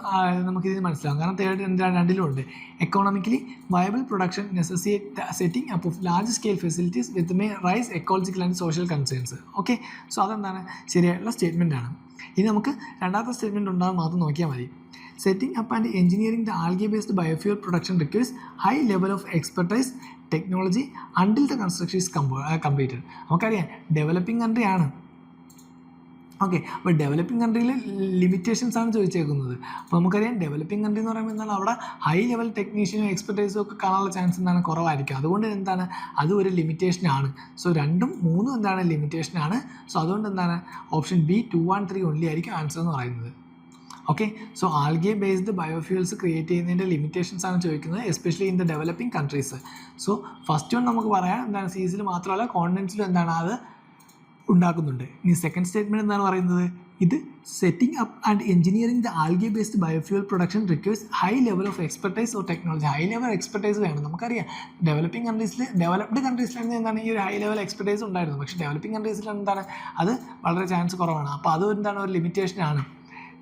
നമുക്കിത് മനസ്സിലാവും. കാരണം തേർഡ് രണ്ടിലും ഉണ്ട്. Economically viable production necessitate setting up of large scale facilities with may raise ecological and social concerns. Okay, so അതെന്താണ് ശരിയായിട്ടുള്ള സ്റ്റേറ്റ്മെൻറ്റാണ്. ഇനി നമുക്ക് രണ്ടാമത്തെ സ്റ്റേറ്റ്മെൻറ്റ് ഉണ്ടാകാൻ മാത്രം നോക്കിയാൽ മതി. Setting up and engineering the algae-based biofuel production requires high level of expertise, technology until the construction is completed. നമുക്കറിയാം ഡെവലപ്പിംഗ് കൺട്രി ആണ്. ഓക്കെ, അപ്പോൾ ഡെവലപ്പിംഗ് കൺട്രിയിൽ ലിമിറ്റേഷൻസ് ആണ് ചോദിച്ചേക്കുന്നത്. അപ്പോൾ നമുക്കറിയാം ഡെവലപ്പിംഗ് കൺട്രി എന്ന് പറയുമ്പോൾ എന്താണ് അവിടെ ഹൈ ലെവൽ ടെക്നീഷ്യനും എക്സ്പെർട്ടൈസും ഒക്കെ കാണാനുള്ള ചാൻസ് എന്താണ് കുറവായിരിക്കും. അതുകൊണ്ട് എന്താണ് അതും ഒരു ലിമിറ്റേഷനാണ്. സോ 2ഉം 3ഉം എന്താണ് ലിമിറ്റേഷനാണ്. സോ അതുകൊണ്ട് എന്താണ് ഓപ്ഷൻ ബി 2 and 3 ഓൺലി ആയിരിക്കും ആൻസർ എന്ന് പറയുന്നത്. Okay, so algae based biofuels create ചെയ്യുന്നതിൻ്റെ ലിമിറ്റേഷൻസ് ആണ് ചോദിക്കുന്നത്, especially in the developing countries. So first one നമുക്ക് പറയാം എന്താണ് സീസിൽ മാത്രമല്ല കോണ്ടിനെൻറ്റ്സിലും എന്താണ് അത് ഉണ്ടാക്കുന്നുണ്ട്. ഇനി സെക്കൻഡ് സ്റ്റേറ്റ്മെൻറ്റ് എന്താണ് പറയുന്നത്, ഇത് setting up and engineering the algae based biofuel production requires high level of expertise or technology. High level expertise വേണം. നമുക്കറിയാം ഡെവലപ്പിംഗ് കൺട്രീസിൽ ഡെവലപ്ഡ് കൺട്രീസിലാണെങ്കിൽ എന്താണ് ഈ ഒരു ഹൈ ലെവൽ എക്സ്പെർട്ടൈസ് ഉണ്ടായിരുന്നു. പക്ഷേ ഡെവലപ്പിംഗ് കൺട്രീസിൽ എന്താണ് അത് വളരെ ചാൻസ് കുറവാണ്. അപ്പോൾ അത് എന്താണ് ഒരു ലിമിറ്റേഷനാണ്.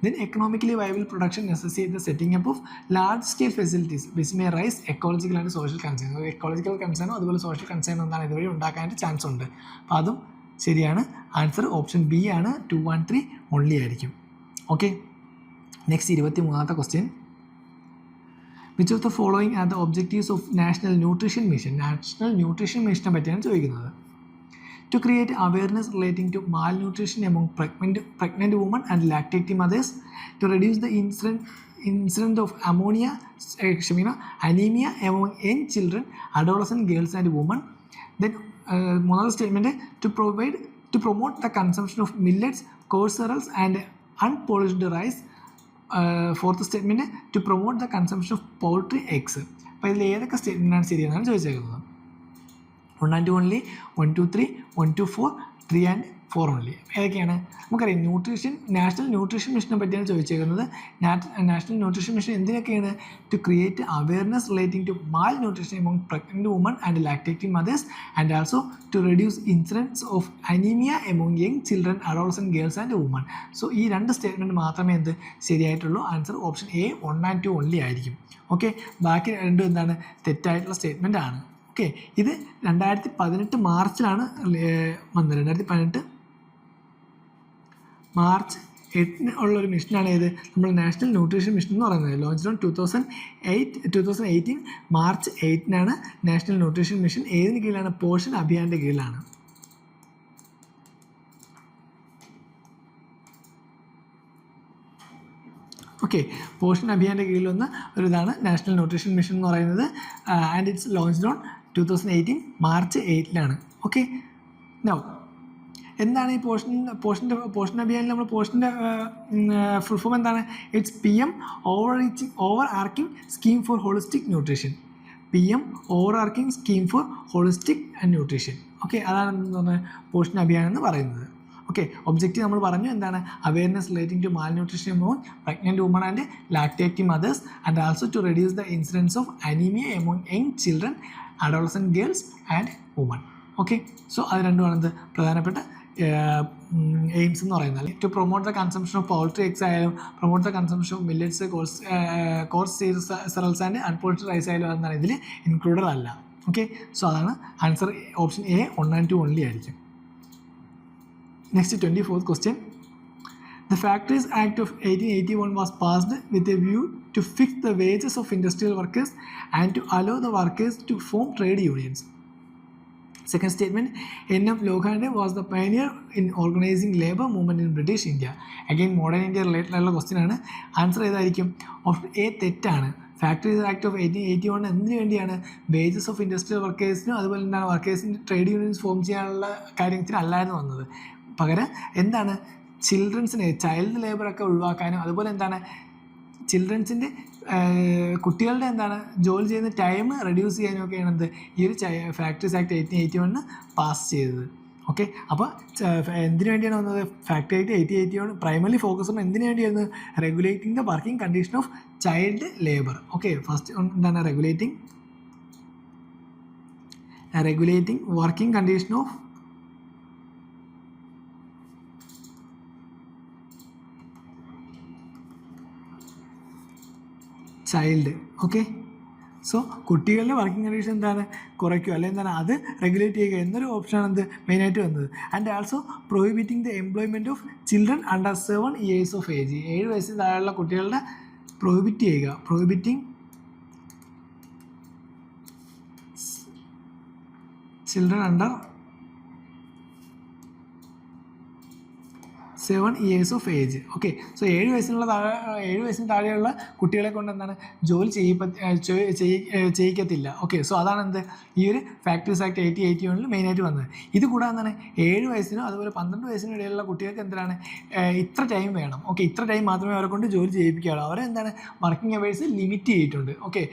Then economically viable production necessitates the setting up of large-scale facilities which may raise ecological and social concerns. Ecological കൺസേണോ അതുപോലെ സോഷ്യൽ കൺസേൺ എന്താണ് ഇതുവഴി ഉണ്ടാക്കാനായിട്ട് ചാൻസ് ഉണ്ട്. അപ്പോൾ അതും ശരിയാണ്. ആൻസർ ഓപ്ഷൻ ബി ആണ്. 2 and 3 ഓൺലി ആയിരിക്കും. ഓക്കെ, നെക്സ്റ്റ് 23ാമത്തെ question. Which of the following are the objectives of national nutrition mission? National nutrition മിഷനെ പറ്റിയാണ് ചോദിക്കുന്നത്. To create awareness relating to malnutrition among pregnant women and lactating mothers, to reduce the incidence of anemia among young children, adolescent girls and women. Then another statement, to promote the consumption of millets, coarse cereals and unpolished rice. Fourth statement, to promote the consumption of poultry eggs. അപ്പോൾ ഇതിൽ ഏതൊക്കെ സ്റ്റേറ്റ്മെൻറ്റാണ് ശരിയെന്നാണ് ചോദിച്ചേക്കുന്നത്. 1 and 2 only, 1, 2, 3, 1, 2, 4, 3 and 4 only. ഏതൊക്കെയാണ് നമുക്കറിയാം. National nutrition മിഷനെ പറ്റിയാണ് ചോദിച്ചേക്കുന്നത്. National nutrition mission എന്തിനൊക്കെയാണ്? To create awareness relating to malnutrition among pregnant women and lactating mothers and also to reduce incidence of anaemia among young children, adolescent girls and women. So ഈ 2 statement മാത്രമേ എന്ത് ശരിയായിട്ടുള്ളൂ. Answer option A 1 and 2 only ആയിരിക്കും. ഓക്കെ, ബാക്കി 2 എന്താണ് തെറ്റായിട്ടുള്ള statement ആണ്. ഓക്കെ, ഇത് 2018 മാർച്ചിലാണ് വന്നത്. 2018 മാർച്ച് 8 ഉള്ളൊരു മിഷനാണ് ഏത്, നമ്മൾ നാഷണൽ ന്യൂട്രീഷൻ മിഷൻ എന്ന് പറയുന്നത്. Launch on 2018 March 8 national nutrition mission. ഏതിന് കീഴിലാണ്? പോഷൻ അഭിയാൻ്റെ കീഴിലാണ്. ഓക്കെ, പോഷൻ അഭിയാൻ്റെ കീഴിൽ വന്ന ഒരു ഇതാണ് നാഷണൽ ന്യൂട്രീഷൻ മിഷൻ എന്ന് പറയുന്നത്. And it's launched on 2018 March 8. Okay, now എന്താണ് ഈ പോഷൻ അഭിയാനിൽ നമ്മൾ പോഷൻ്റെ ഫുൾ ഫോം എന്താണ്? It's PM over arching scheme for holistic nutrition. PM over arching scheme for holistic and nutrition. Okay, അതാണ് എന്താണ് പോഷൻ അഭിയാൻ എന്ന് പറയുന്നത്. ഓക്കെ, ഒബ്ജക്റ്റീവ് നമ്മൾ പറഞ്ഞു എന്താണ്? Awareness relating to malnutrition among pregnant women and lactating mothers and also to reduce the incidence of anaemia among young children, adolescent girls and women. Okay, so അത് രണ്ടുമാണ് പ്രധാനപ്പെട്ട aims എന്ന് പറയുന്നത്. To promote the consumption of poultry eggs ആയാലും promote the consumption of millets, coarse cereals and unpolished rice ആയാലും എന്നാണ് ഇതിൽ included അല്ല. ഓക്കെ, സോ അതാണ് answer. Option A 1 and 2 only ആയിരിക്കും. Next, 24th question. The Factories Act of 1881 was passed with a view to fix the wages of industrial workers and to allow the workers to form trade unions. Second statement, N.M. Lokhande was the pioneer in organizing labor movement in British India. Again, modern India related question ആണ്. Answer ഏതായിരിക്കും? Option A തെറ്റാണ്. Factories act of 1881 എന്തിനു വേണ്ടിയാണ്? Wages of industrial വർക്കേഴ്സിനും അതുപോലെ എന്താണ് വർക്കേഴ്സിൻ്റെ trade unions form ചെയ്യാനുള്ള കാര്യത്തിനല്ലായിരുന്നു വന്നത്. പകരം എന്താണ്? ചിൽഡ്രൻസിനെ ചൈൽഡ് ലേബറൊക്കെ ഒഴിവാക്കാനും അതുപോലെ എന്താണ് ചിൽഡ്രൻസിൻ്റെ കുട്ടികളുടെ എന്താണ് ജോലി ചെയ്യുന്ന ടൈം റെഡ്യൂസ് ചെയ്യാനും ഒക്കെയാണ് എന്ത് ഈ ഒരു ഫാക്ടറീസ് ആക്ട് 1881 പാസ് ചെയ്തത്. ഓക്കെ, അപ്പോൾ എന്തിനു വേണ്ടിയാണ് വന്നത്? Factory act 1881 primary focus on എന്തിനു വേണ്ടിയായിരുന്നു? Regulating the working condition of child labour. Okay, first എന്താണ്? Regulating working condition of child. Okay, so കുട്ടികളുടെ വർക്കിംഗ് കണ്ടീഷൻ എന്താണ്? കുറയ്ക്കുക, അല്ലെങ്കിൽ എന്താണ് അത് റെഗുലേറ്റ് ചെയ്യുക എന്നൊരു ഓപ്ഷനാണ് എന്ത് മെയിനായിട്ട് വന്നത്. And also prohibiting the employment of children under 7 years of age. 7 വയസ്സിന് താഴെയുള്ള കുട്ടികളുടെ പ്രൊഹിബിറ്റ് ചെയ്യുക. Prohibiting children under 7 years of age. Okay, so 7 വയസ്സിന് താഴെയുള്ള കുട്ടികളെ കൊണ്ട് എന്താണ് ജോലി ചെയ്യിക്കത്തില്ല. ഓക്കെ, സോ അതാണ് എന്ത് ഈ ഒരു ഫാക്ടറീസ് ആക്ട് 1881 മെയിനായിട്ട് വന്നത്. ഇത് കൂടാതെ എന്താണ് 7 വയസ്സിനും അതുപോലെ 12 വയസ്സിനും ഇടയിലുള്ള കുട്ടികൾക്ക് എന്താണ് ഇത്ര ടൈം വേണം. ഓക്കെ, ഇത്ര ടൈം മാത്രമേ അവരെ കൊണ്ട് ജോലി ചെയ്യിപ്പിക്കാവുള്ളൂ. അവരെ എന്താണ് വർക്കിംഗ് അവേഴ്സ് ലിമിറ്റ് ചെയ്തിട്ടുണ്ട്. ഓക്കെ,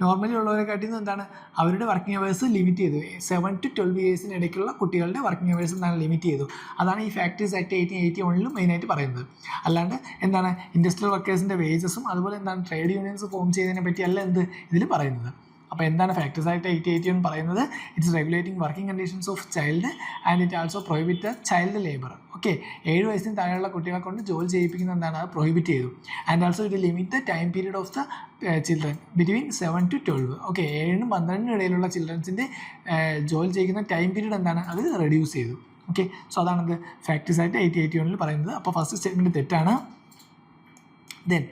നോർമലി ഉള്ളവരെക്കാട്ടിൽ നിന്ന് എന്താണ് അവരുടെ വർക്കിംഗ് അവേഴ്സ് ലിമിറ്റ് ചെയ്തു. 7 to 12 yearsന് ഇടയ്ക്കുള്ള കുട്ടികളുടെ വർക്കിംഗ് അവേഴ്സ് എന്താണ് ലിമിറ്റ് ചെയ്തു. അതാണ് ഈ ഫാക്ടറീസ് ആക്ട് 1881 മെയിനായിട്ട് പറയുന്നത്. അല്ലാണ്ട് എന്താണ് ഇൻഡസ്ട്രിയൽ വർക്കേഴ്സിൻ്റെ വേജസും അതുപോലെ എന്താണ് ട്രേഡ് യൂണിയൻസ് ഫോം ചെയ്തതിനെ പറ്റിയല്ല എന്ത് ഇതിൽ പറയുന്നത്. അപ്പോൾ എന്താണ് ഫാക്ടറീസ് ആക്ട് 1881 പറയുന്നത്? It's regulating working conditions of child and it also prohibit the child labour. Okay, 7 വയസ്സിന് താഴെയുള്ള കുട്ടികളെ കൊണ്ട് ജോലി ചെയ്യിപ്പിക്കുന്ന എന്താണ് അത് പ്രൊഹിബിറ്റ് ചെയ്തു. And also it limit the time period of the children between 7 to 12. Okay, 7-നും 12-നും ഇടയിലുള്ള ചിൽഡ്രൻസിൻ്റെ ജോലി ചെയ്യുന്ന ടൈം പീരീഡ് എന്താണ് അത് റെഡ്യൂസ് ചെയ്തു. ഓക്കെ, സോ അതാണത് ഫാക്ടറീസ് ആക്ട് 1881 പറയുന്നത്. അപ്പോൾ ഫസ്റ്റ് സ്റ്റേറ്റ്മെൻറ്റ് തെറ്റാണ്. Then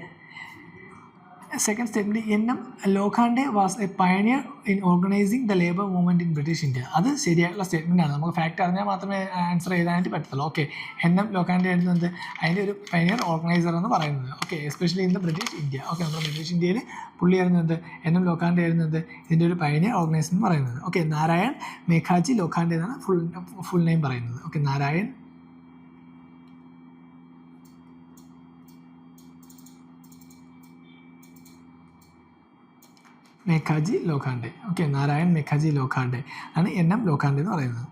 second statement, N.M. Lokhande was a pioneer in organizing the labor movement in British India. അത് ശരിയായിട്ടുള്ള സ്റ്റേറ്റ്മെൻ്റ് ആണ്. നമുക്ക് ഫാക്ട് അറിഞ്ഞാൽ മാത്രമേ ആൻസർ ചെയ്താനായിട്ട് പറ്റത്തുള്ളൂ. Okay, N.M. Lokhande എഴുതുന്നത് അതിൻ്റെ ഒരു പയനിയർ ഓർഗനൈസർ എന്ന് പറയുന്നത്. Okay, especially in the British India. Okay, നമ്മുടെ ബ്രിട്ടീഷ് ഇന്ത്യയിൽ പുള്ളി എഴുതുന്നത് N.M. Lokhande എഴുതുന്നത് ഇതിൻ്റെ ഒരു പയനിയർ ഓർഗനൈസർ എന്ന് പറയുന്നത്. ഓക്കെ, നാരായൺ മേഘാജി ലോഖാണ്ഡെ എന്നാണ് ഫുൾ നെയിം പറയുന്നത്. ഓക്കെ, നാരായൺ മേഘാജി ലോഖാണ്ഡെ. ഓക്കെ, നാരായൺ മേഘാജി ലോഖാണ്ഡെ ആണ് N.M. ലോഖാണ്ഡെ എന്ന് പറയുന്നത്.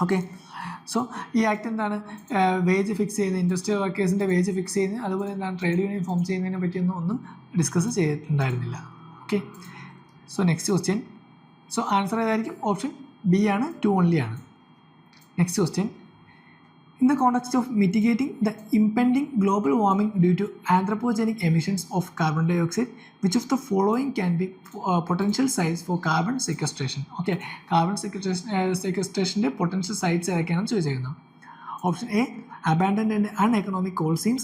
ഓക്കെ, സോ ഈ ആക്ട് എന്താണ് വേജ് ഫിക്സ് ചെയ്യുന്നത്, ഇൻഡസ്ട്രിയൽ വർക്കേഴ്സിൻ്റെ വേജ് ഫിക്സ് ചെയ്യുന്നത്, അതുപോലെ എന്താണ് ട്രേഡ് യൂണിയൻ ഫോം ചെയ്യുന്നതിനെ പറ്റിയൊന്നും ഡിസ്കസ് ചെയ്തിട്ടുണ്ടായിരുന്നില്ല. Okay, so next question. So answer ഏതായിരിക്കും? ഓപ്ഷൻ B ആണ്, 2 ഓൺലി ആണ്. Next question, in the context of mitigating the impending global warming due to anthropogenic emissions of carbon dioxide, which of the following can be potential sites for carbon sequestration? Okay, carbon sequestration potential sites ഏതൊക്കെയാണെന്ന് ചോദിച്ചിരിക്കുന്നത്. Option A, abandoned and uneconomic coal seams.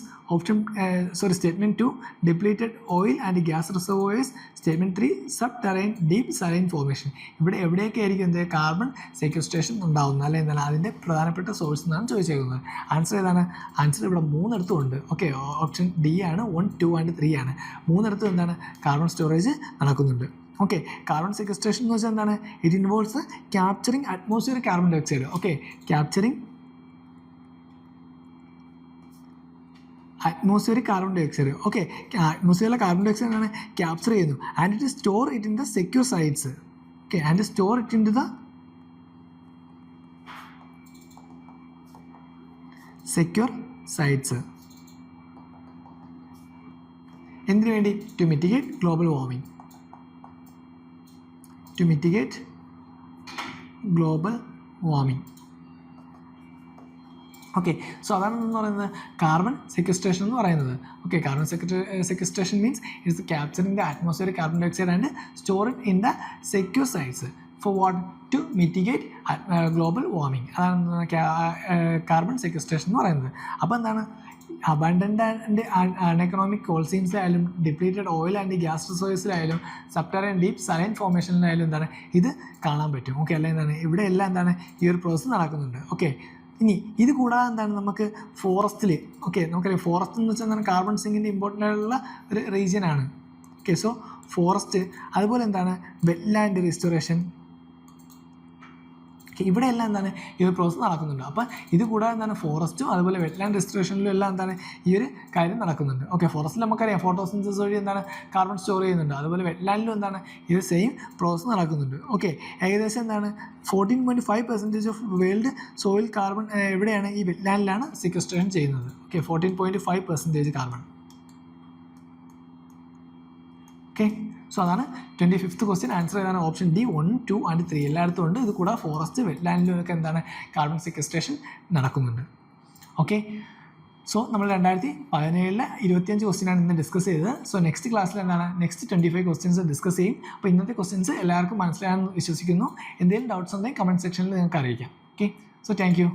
Statement 2, depleted oil and gas reservoirs. Statement 3, subterranean deep saline formation. ഇവിടെ എവിടെയൊക്കെ ആയിരിക്കും എന്ത് carbon sequestration ഉണ്ടാകുന്നത്, അല്ലെങ്കിൽ എന്താണ് അതിൻ്റെ പ്രധാനപ്പെട്ട സോഴ്സ് എന്നാണ് ചോദിച്ചേക്കുന്നത്. ആൻസർ ഏതാണ്? ആൻസർ ഇവിടെ 3 ഉണ്ട്. ഓക്കെ, ഓപ്ഷൻ ഡി ആണ്. 1, 2 and 3 ആണ്. 3 എന്താണ് കാർബൺ സ്റ്റോറേജ് നടക്കുന്നുണ്ട്. ഓക്കെ, കാർബൺ സെക്വസ്ട്രേഷൻ എന്ന് വെച്ചാൽ എന്താണ്? It involves capturing atmospheric carbon dioxide. Okay, capturing atmospheric carbon dioxide. Okay, atmosphere carbon dioxide ആണ് ക്യാപ്ചർ ചെയ്യുന്നു, and it store it in the secure sites. Okay, and store it in the secure sites. എന്തിനു വേണ്ടി? To mitigate global warming. To mitigate global warming. Okay, so അതാണ് എന്ന് പറയുന്നത് carbon sequestration എന്ന് പറയുന്നത്. Okay, carbon sequestration means it's capturing the atmospheric carbon dioxide and store it in the secure sites for what? To mitigate global warming. അതാണ് carbon sequestration എന്ന് പറയുന്നത്. അപ്പോൾ എന്താണ്? അബണ്ടൻ്റ് ആൻഡ് അൺഎക്കണോമിക് കോൾ സീംസിലായാലും depleted oil and gas റിസോഴ്സിലായാലും subterranean deep saline ഫോർമേഷനിലായാലും എന്താണ് ഇത് കാണാൻ പറ്റും. ഓക്കെ, അല്ലെങ്കിൽ എന്താണ് ഇവിടെ എല്ലാം എന്താണ് ഈ ഒരു പ്രോസസ്സ് നടക്കുന്നുണ്ട്. ഓക്കെ, ഇനി ഇത് കൂടാതെ എന്താണ് നമുക്ക് ഫോറസ്റ്റിൽ, ഓക്കെ നമുക്കറിയാം ഫോറസ്റ്റ് എന്ന് വെച്ചാൽ എന്താണ് കാർബൺ സിങ്കിൻ്റെ ഇമ്പോർട്ടൻ്റ് ആയിട്ടുള്ള ഒരു റീജിയനാണ്. ഓക്കെ, സോ ഫോറസ്റ്റ്, അതുപോലെ എന്താണ് വെറ്റ്ലാൻഡ് റിസ്റ്റോറേഷൻ, ഇവിടെ എല്ലാം എന്താണ് ഈ ഒരു പ്രോസസ്സ് നടക്കുന്നുണ്ട്. അപ്പോൾ ഇത് കൂടാതെ എന്താണ് ഫോറസ്റ്റും അതുപോലെ വെറ്റ്ലാൻഡ് റെസ്റ്റോറേഷനിലും എല്ലാം എന്താണ് ഈ ഒരു കാര്യം നടക്കുന്നുണ്ട്. ഓക്കെ, ഫോറസ്റ്റിൽ നമുക്കറിയാം ഫോട്ടോസിന്തസിസ് വഴി എന്താണ് കാർബൺ സ്റ്റോർ ചെയ്യുന്നുണ്ട്, അതുപോലെ വെറ്റ്ലാൻഡിലും എന്താണ് ഈ ഒരു സെയിം പ്രോസസ്സ് നടക്കുന്നുണ്ട്. ഓക്കെ, ഏകദേശം എന്താണ് 14.5% ഓഫ് വേൾഡ് സോയിൽ കാർബൺ എവിടെയാണ്? ഈ വെറ്റ്ലാൻഡിലാണ് സെക്വസ്ട്രേഷൻ ചെയ്യുന്നത്. Okay, 14.5% carbon. ഓക്കെ, സോ അതാണ് 25th ക്വസ്റ്റ്യൻ. ആൻസർ ഏതാണ്? ഓപ്ഷൻ ഡി 1, 2 and 3 എല്ലായിടത്തും ഉണ്ട്. ഇത് കൂടാതെ ഫോറസ്റ്റ് വെറ്റ്ലാൻഡിലൊക്കെ എന്താണ് കാർബൺ സെക്വസ്ട്രേഷൻ നടക്കുന്നുണ്ട്. ഓക്കെ, സോ നമ്മൾ 2017 25 ക്വസ്റ്റ്യനാണ് ഇന്ന് ഡിസ്കസ് ചെയ്തത്. സോ നെക്സ്റ്റ് ക്ലാസ്സിൽ എന്താണ് നെക്സ്റ്റ് 25 ക്വസ്റ്റ്യൻസ് ഡിസ്കസ് ചെയ്യും. അപ്പോൾ ഇന്നത്തെ ക്വസ്റ്റ്യൻസ് എല്ലാവർക്കും മനസ്സിലായെന്ന് വിശ്വസിക്കുന്നു. എന്തെങ്കിലും ഡൗട്ട്സ് ഉണ്ടെങ്കിൽ കമൻറ്റ് സെക്ഷനിൽ നിങ്ങൾക്ക് അറിയിക്കാം. Okay, so thank you.